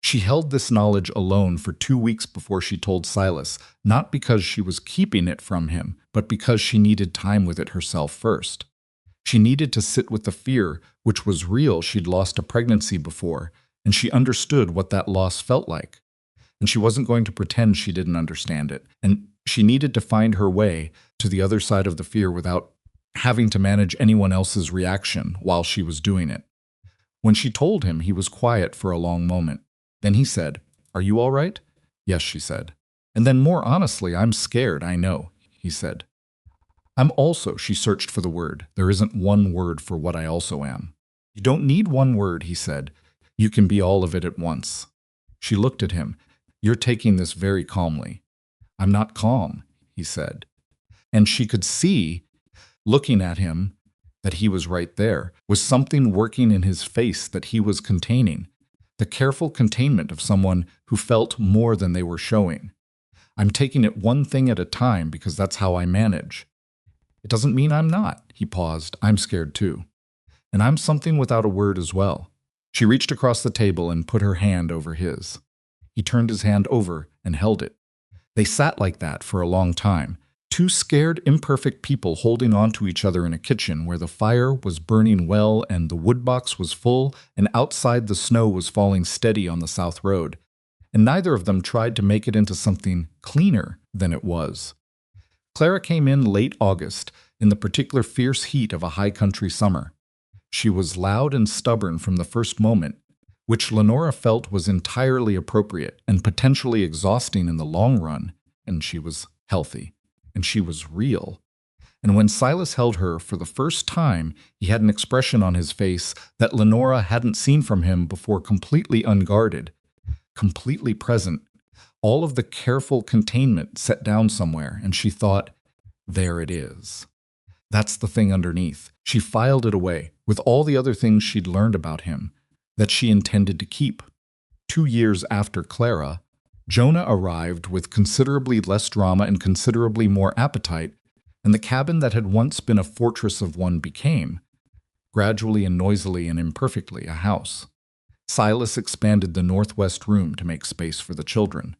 She held this knowledge alone for 2 weeks before she told Silas, not because she was keeping it from him, but because she needed time with it herself first. She needed to sit with the fear, which was real. She'd lost a pregnancy before, and she understood what that loss felt like. And she wasn't going to pretend she didn't understand it, and she needed to find her way to the other side of the fear without having to manage anyone else's reaction while she was doing it. When she told him, he was quiet for a long moment. Then he said, "Are you all right?" "Yes," she said. And then more honestly, "I'm scared, I know," he said. "I'm also," she searched for the word. "There isn't one word for what I also am." "You don't need one word," he said. "You can be all of it at once." She looked at him. "You're taking this very calmly." "I'm not calm," he said. And she could see, looking at him, that he was right there, was something working in his face that he was containing, the careful containment of someone who felt more than they were showing. "I'm taking it one thing at a time because that's how I manage." "It doesn't mean I'm not," he paused. "I'm scared too. And I'm something without a word as well." She reached across the table and put her hand over his. He turned his hand over and held it. They sat like that for a long time, two scared, imperfect people holding on to each other in a kitchen where the fire was burning well and the woodbox was full, and outside the snow was falling steady on the south road. And neither of them tried to make it into something cleaner than it was. Clara came in late August, in the particular fierce heat of a high country summer. She was loud and stubborn from the first moment, which Lenora felt was entirely appropriate and potentially exhausting in the long run, and she was healthy. And she was real. And when Silas held her for the first time, he had an expression on his face that Lenora hadn't seen from him before, completely unguarded, completely present, all of the careful containment set down somewhere, and she thought, there it is. That's the thing underneath. She filed it away, with all the other things she'd learned about him, that she intended to keep. 2 years after Clara, Jonah arrived with considerably less drama and considerably more appetite, and the cabin that had once been a fortress of one became, gradually and noisily and imperfectly, a house. Silas expanded the northwest room to make space for the children.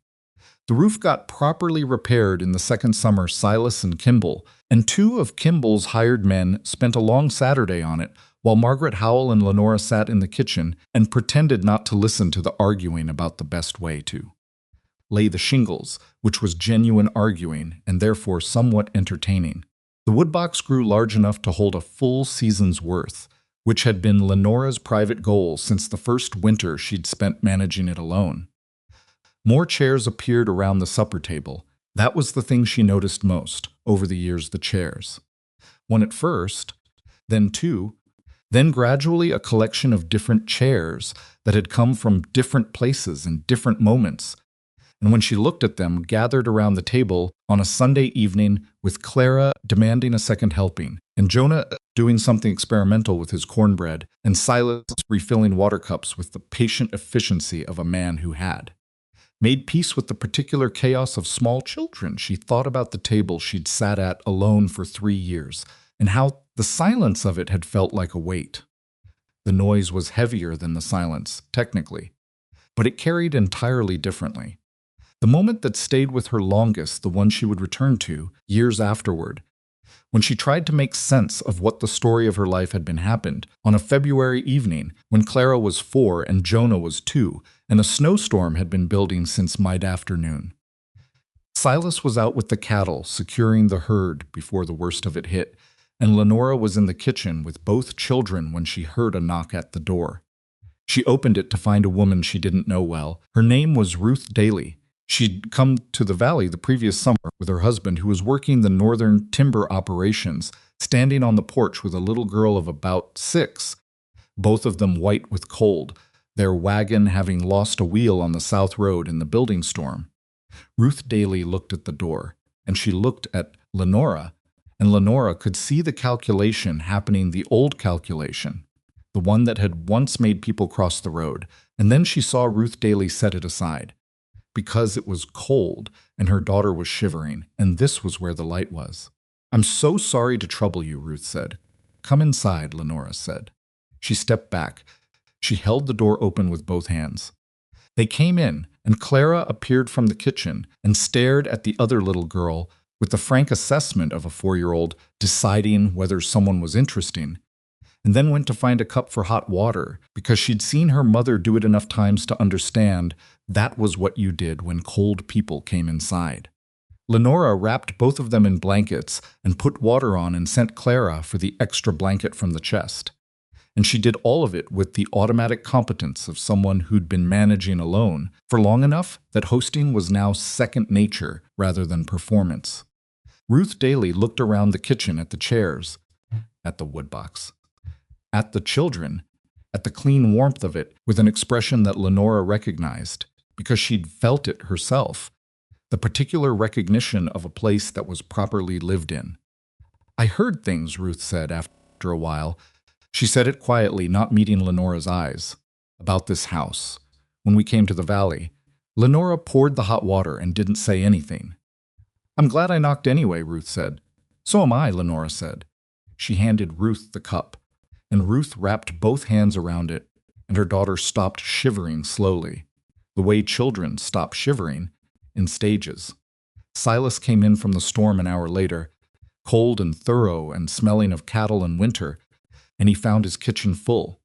The roof got properly repaired in the second summer. Silas and Kimball, and 2 of Kimball's hired men, spent a long Saturday on it, while Margaret Howell and Lenora sat in the kitchen and pretended not to listen to the arguing about the best way to lay the shingles, which was genuine arguing and therefore somewhat entertaining. The woodbox grew large enough to hold a full season's worth, which had been Lenora's private goal since the first winter she'd spent managing it alone. More chairs appeared around the supper table. That was the thing she noticed most, over the years, the chairs. One at first, then two, then gradually a collection of different chairs that had come from different places and different moments. And when she looked at them, gathered around the table on a Sunday evening with Clara demanding a second helping, and Jonah doing something experimental with his cornbread, and Silas refilling water cups with the patient efficiency of a man who had made peace with the particular chaos of small children, she thought about the table she'd sat at alone for 3 years, and how the silence of it had felt like a weight. The noise was heavier than the silence, technically, but it carried entirely differently. The moment that stayed with her longest, the one she would return to, years afterward, when she tried to make sense of what the story of her life had been happened on a February evening when Clara was 4 and Jonah was 2, and a snowstorm had been building since mid-afternoon. Silas was out with the cattle, securing the herd before the worst of it hit, and Lenora was in the kitchen with both children when she heard a knock at the door. She opened it to find a woman she didn't know well. Her name was Ruth Daly. She'd come to the valley the previous summer with her husband, who was working the northern timber operations, standing on the porch with a little girl of about 6, both of them white with cold, their wagon having lost a wheel on the south road in the building storm. Ruth Daly looked at the door, and she looked at Lenora, and Lenora could see the calculation happening, the old calculation, the one that had once made people cross the road, and then she saw Ruth Daly set it aside, because it was cold and her daughter was shivering, and this was where the light was. "I'm so sorry to trouble you," Ruth said. "Come inside," Lenora said. She stepped back. She held the door open with both hands. They came in, and Clara appeared from the kitchen and stared at the other little girl with the frank assessment of a 4-year-old deciding whether someone was interesting, and then went to find a cup for hot water because she'd seen her mother do it enough times to understand that was what you did when cold people came inside. Lenora wrapped both of them in blankets and put water on and sent Clara for the extra blanket from the chest. And she did all of it with the automatic competence of someone who'd been managing alone for long enough that hosting was now second nature rather than performance. Ruth Daly looked around the kitchen at the chairs, at the woodbox, at the children, at the clean warmth of it, with an expression that Lenora recognized, because she'd felt it herself, the particular recognition of a place that was properly lived in. "I heard things," Ruth said after a while. She said it quietly, not meeting Lenora's eyes, "about this house. When we came to the valley, Lenora poured the hot water and didn't say anything. "I'm glad I knocked anyway," Ruth said. "So am I," Lenora said. She handed Ruth the cup, and Ruth wrapped both hands around it, and her daughter stopped shivering slowly, the way children stop shivering, in stages. Silas came in from the storm an hour later, cold and thorough and smelling of cattle and winter, and he found his kitchen full.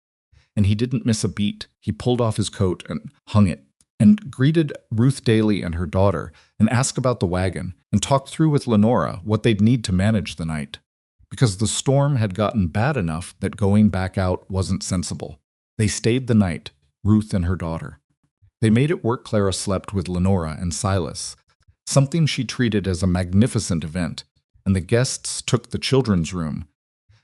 And he didn't miss a beat. He pulled off his coat and hung it, and greeted Ruth Daly and her daughter, and asked about the wagon, and talked through with Lenora what they'd need to manage the night, because the storm had gotten bad enough that going back out wasn't sensible. They stayed the night, Ruth and her daughter. They made it work. Clara slept with Lenora and Silas, something she treated as a magnificent event, and the guests took the children's room.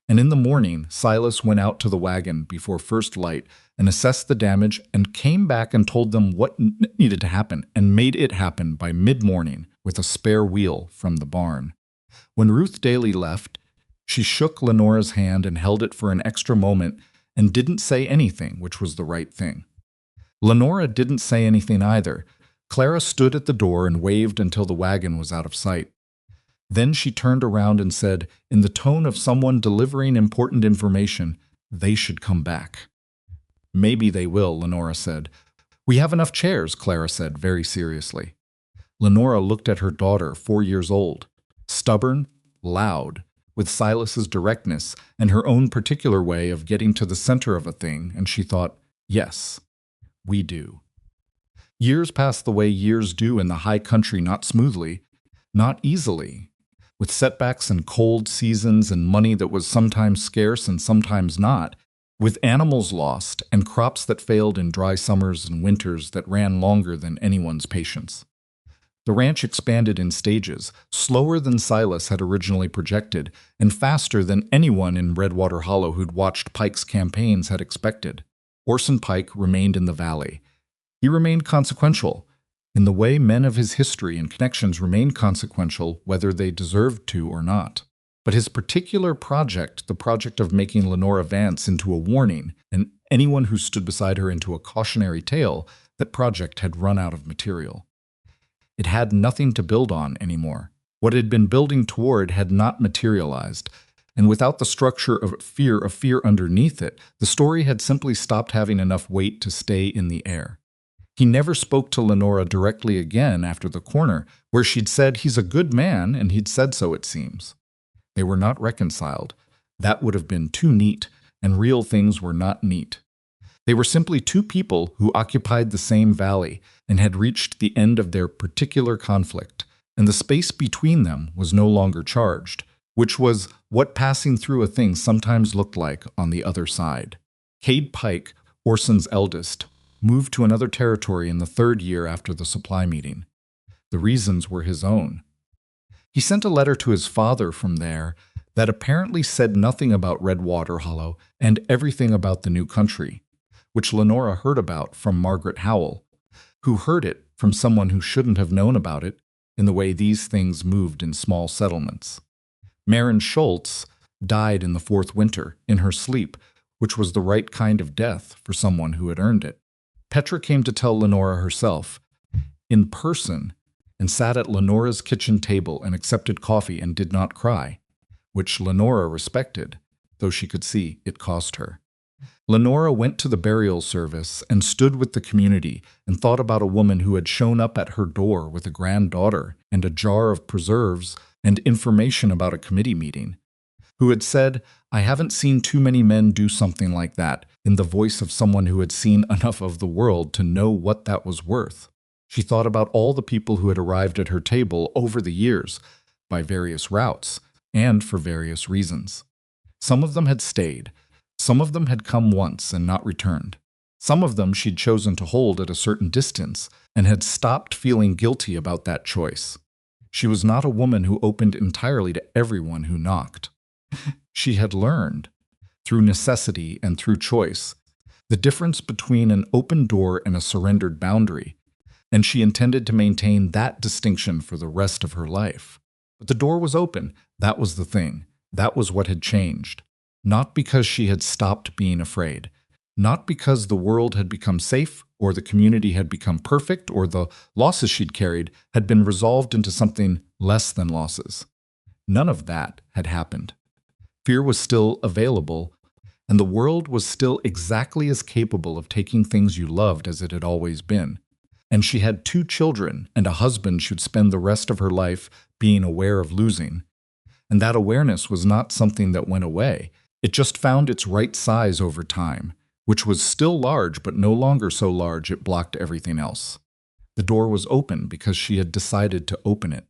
And in the morning, Silas went out to the wagon before first light and assessed the damage and came back and told them what needed to happen and made it happen by mid-morning with a spare wheel from the barn. When Ruth Daly left, she shook Lenora's hand and held it for an extra moment and didn't say anything, which was the right thing. Lenora didn't say anything either. Clara stood at the door and waved until the wagon was out of sight. Then she turned around and said, in the tone of someone delivering important information, "They should come back." "Maybe they will," Lenora said. "We have enough chairs," Clara said very seriously. Lenora looked at her daughter, 4 years old, stubborn, loud, with Silas's directness and her own particular way of getting to the center of a thing, and she thought, yes, we do. Years passed the way years do in the high country, not smoothly, not easily, with setbacks and cold seasons and money that was sometimes scarce and sometimes not, with animals lost and crops that failed in dry summers and winters that ran longer than anyone's patience. The ranch expanded in stages, slower than Silas had originally projected, and faster than anyone in Redwater Hollow who'd watched Pike's campaigns had expected. Orson Pike remained in the valley. He remained consequential, in the way men of his history and connections remained consequential whether they deserved to or not. But his particular project, the project of making Lenora Vance into a warning, and anyone who stood beside her into a cautionary tale, that project had run out of material. It had nothing to build on anymore. What it had been building toward had not materialized, and without the structure of fear underneath it, the story had simply stopped having enough weight to stay in the air. He never spoke to Lenora directly again after the corner, where she'd said he's a good man, and he'd said so, it seems. They were not reconciled. That would have been too neat, and real things were not neat. They were simply two people who occupied the same valley and had reached the end of their particular conflict, and the space between them was no longer charged, which was what passing through a thing sometimes looked like on the other side. Cade Pike, Orson's eldest, moved to another territory in the 3rd year after the supply meeting. The reasons were his own. He sent a letter to his father from there that apparently said nothing about Redwater Hollow and everything about the new country, which Lenora heard about from Margaret Howell, who heard it from someone who shouldn't have known about it in the way these things moved in small settlements. Maren Schultz died in the 4th winter, in her sleep, which was the right kind of death for someone who had earned it. Petra came to tell Lenora herself, in person, and sat at Lenora's kitchen table and accepted coffee and did not cry, which Lenora respected, though she could see it cost her. Lenora went to the burial service and stood with the community and thought about a woman who had shown up at her door with a granddaughter and a jar of preserves and information about a committee meeting, who had said, "I haven't seen too many men do something like that," in the voice of someone who had seen enough of the world to know what that was worth. She thought about all the people who had arrived at her table over the years, by various routes, and for various reasons. Some of them had stayed. Some of them had come once and not returned. Some of them she'd chosen to hold at a certain distance and had stopped feeling guilty about that choice. She was not a woman who opened entirely to everyone who knocked. She had learned, through necessity and through choice, the difference between an open door and a surrendered boundary, and she intended to maintain that distinction for the rest of her life. But the door was open. That was the thing. That was what had changed. Not because she had stopped being afraid. Not because the world had become safe, or the community had become perfect, or the losses she'd carried had been resolved into something less than losses. None of that had happened. Fear was still available, and the world was still exactly as capable of taking things you loved as it had always been. And she had 2 children and a husband she'd spend the rest of her life being aware of losing. And that awareness was not something that went away. It just found its right size over time, which was still large but no longer so large it blocked everything else. The door was open because she had decided to open it.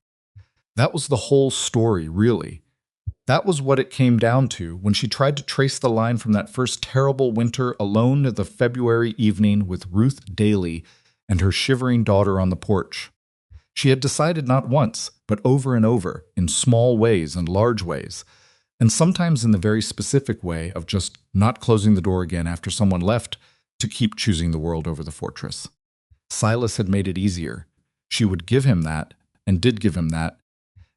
That was the whole story, really. That was what it came down to when she tried to trace the line from that first terrible winter alone to the February evening with Ruth Daly and her shivering daughter on the porch. She had decided not once, but over and over, in small ways and large ways, and sometimes in the very specific way of just not closing the door again after someone left, to keep choosing the world over the fortress. Silas had made it easier. She would give him that, and did give him that,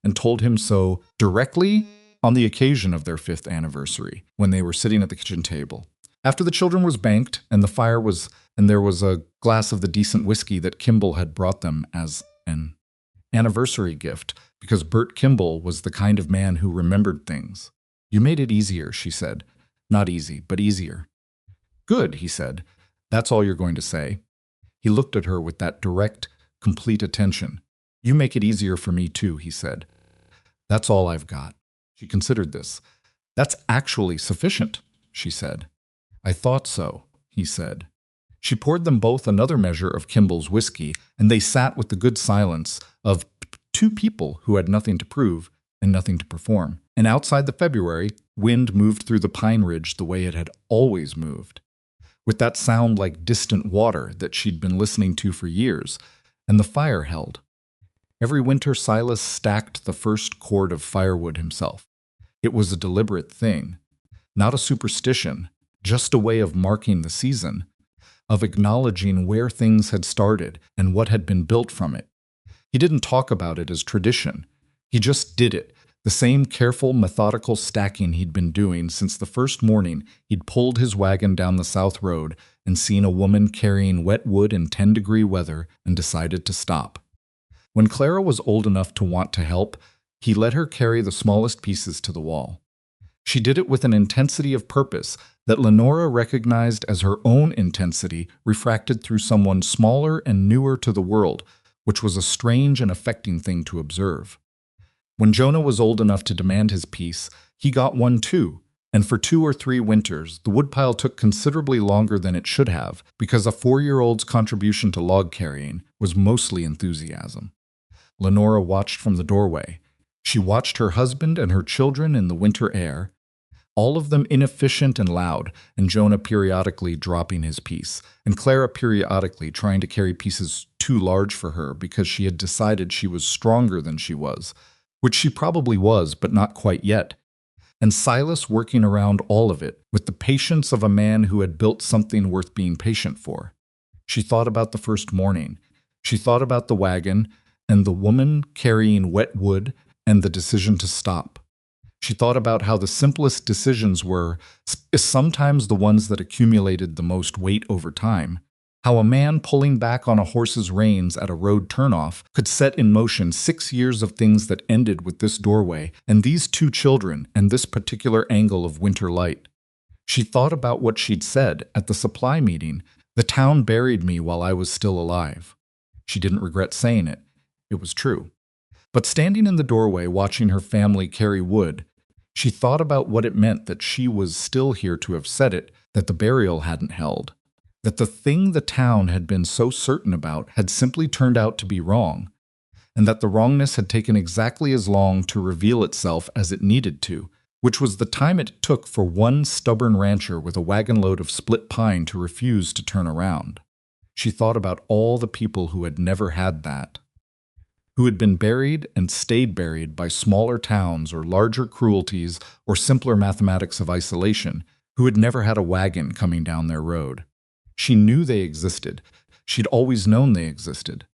and told him so directly on the occasion of their 5th anniversary, when they were sitting at the kitchen table. After the children was banked, and there was a glass of the decent whiskey that Kimball had brought them as an anniversary gift, because Bert Kimball was the kind of man who remembered things. "You made it easier," she said. "Not easy, but easier." "Good," he said. "That's all you're going to say." He looked at her with that direct, complete attention. "You make it easier for me too," he said. "That's all I've got." She considered this. "That's actually sufficient," she said. "I thought so," he said. She poured them both another measure of Kimball's whiskey, and they sat with the good silence of 2 people who had nothing to prove and nothing to perform. And outside the February, wind moved through the pine ridge the way it had always moved, with that sound like distant water that she'd been listening to for years, and the fire held. Every winter Silas stacked the first cord of firewood himself. It was a deliberate thing, not a superstition, just a way of marking the season, of acknowledging where things had started and what had been built from it. He didn't talk about it as tradition. He just did it, the same careful, methodical stacking he'd been doing since the first morning he'd pulled his wagon down the south road and seen a woman carrying wet wood in 10-degree weather and decided to stop. When Clara was old enough to want to help, he let her carry the smallest pieces to the wall. She did it with an intensity of purpose that Lenora recognized as her own intensity refracted through someone smaller and newer to the world, which was a strange and affecting thing to observe. When Jonah was old enough to demand his piece, he got one too, and for 2 or 3 winters, the woodpile took considerably longer than it should have because a 4-year-old's contribution to log carrying was mostly enthusiasm. Lenora watched from the doorway. She watched her husband and her children in the winter air, all of them inefficient and loud, and Jonah periodically dropping his piece, and Clara periodically trying to carry pieces too large for her because she had decided she was stronger than she was, which she probably was, but not quite yet. And Silas working around all of it with the patience of a man who had built something worth being patient for. She thought about the first morning. She thought about the wagon and the woman carrying wet wood and the decision to stop. She thought about how the simplest decisions were sometimes the ones that accumulated the most weight over time. How a man pulling back on a horse's reins at a road turnoff could set in motion 6 years of things that ended with this doorway and these 2 children and this particular angle of winter light. She thought about what she'd said at the supply meeting, "The town buried me while I was still alive." She didn't regret saying it. It was true. But standing in the doorway watching her family carry wood, she thought about what it meant that she was still here to have said it, that the burial hadn't held. That the thing the town had been so certain about had simply turned out to be wrong, and that the wrongness had taken exactly as long to reveal itself as it needed to, which was the time it took for one stubborn rancher with a wagon load of split pine to refuse to turn around. She thought about all the people who had never had that, who had been buried and stayed buried by smaller towns or larger cruelties or simpler mathematics of isolation, who had never had a wagon coming down their road. She knew they existed. She'd always known they existed.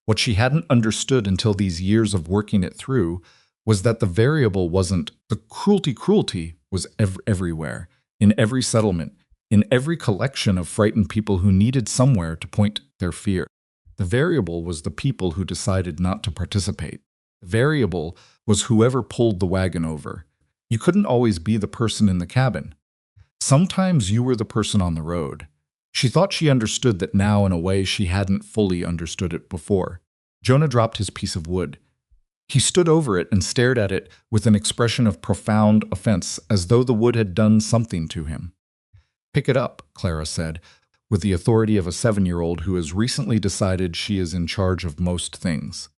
What she hadn't understood until these years of working it through was that the variable wasn't the cruelty was everywhere, in every settlement, in every collection of frightened people who needed somewhere to point their fear. The variable was the people who decided not to participate. The variable was whoever pulled the wagon over. You couldn't always be the person in the cabin. Sometimes you were the person on the road. She thought she understood that now in a way she hadn't fully understood it before. Jonah dropped his piece of wood. He stood over it and stared at it with an expression of profound offense, as though the wood had done something to him. "Pick it up," Clara said, with the authority of a 7-year-old who has recently decided she is in charge of most things.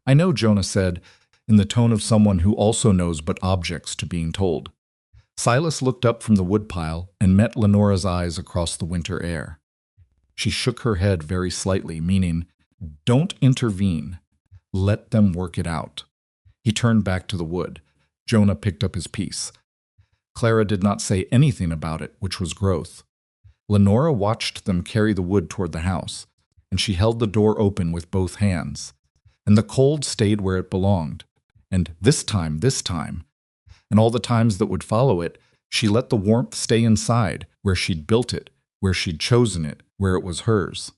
"I know," Jonah said, in the tone of someone who also knows but objects to being told. Silas looked up from the woodpile and met Lenora's eyes across the winter air. She shook her head very slightly, meaning, "Don't intervene. Let them work it out." He turned back to the wood. Jonah picked up his piece. Clara did not say anything about it, which was growth. Lenora watched them carry the wood toward the house, and she held the door open with both hands. And the cold stayed where it belonged. And this time, and all the times that would follow it, she let the warmth stay inside, where she'd built it, where she'd chosen it, where it was hers.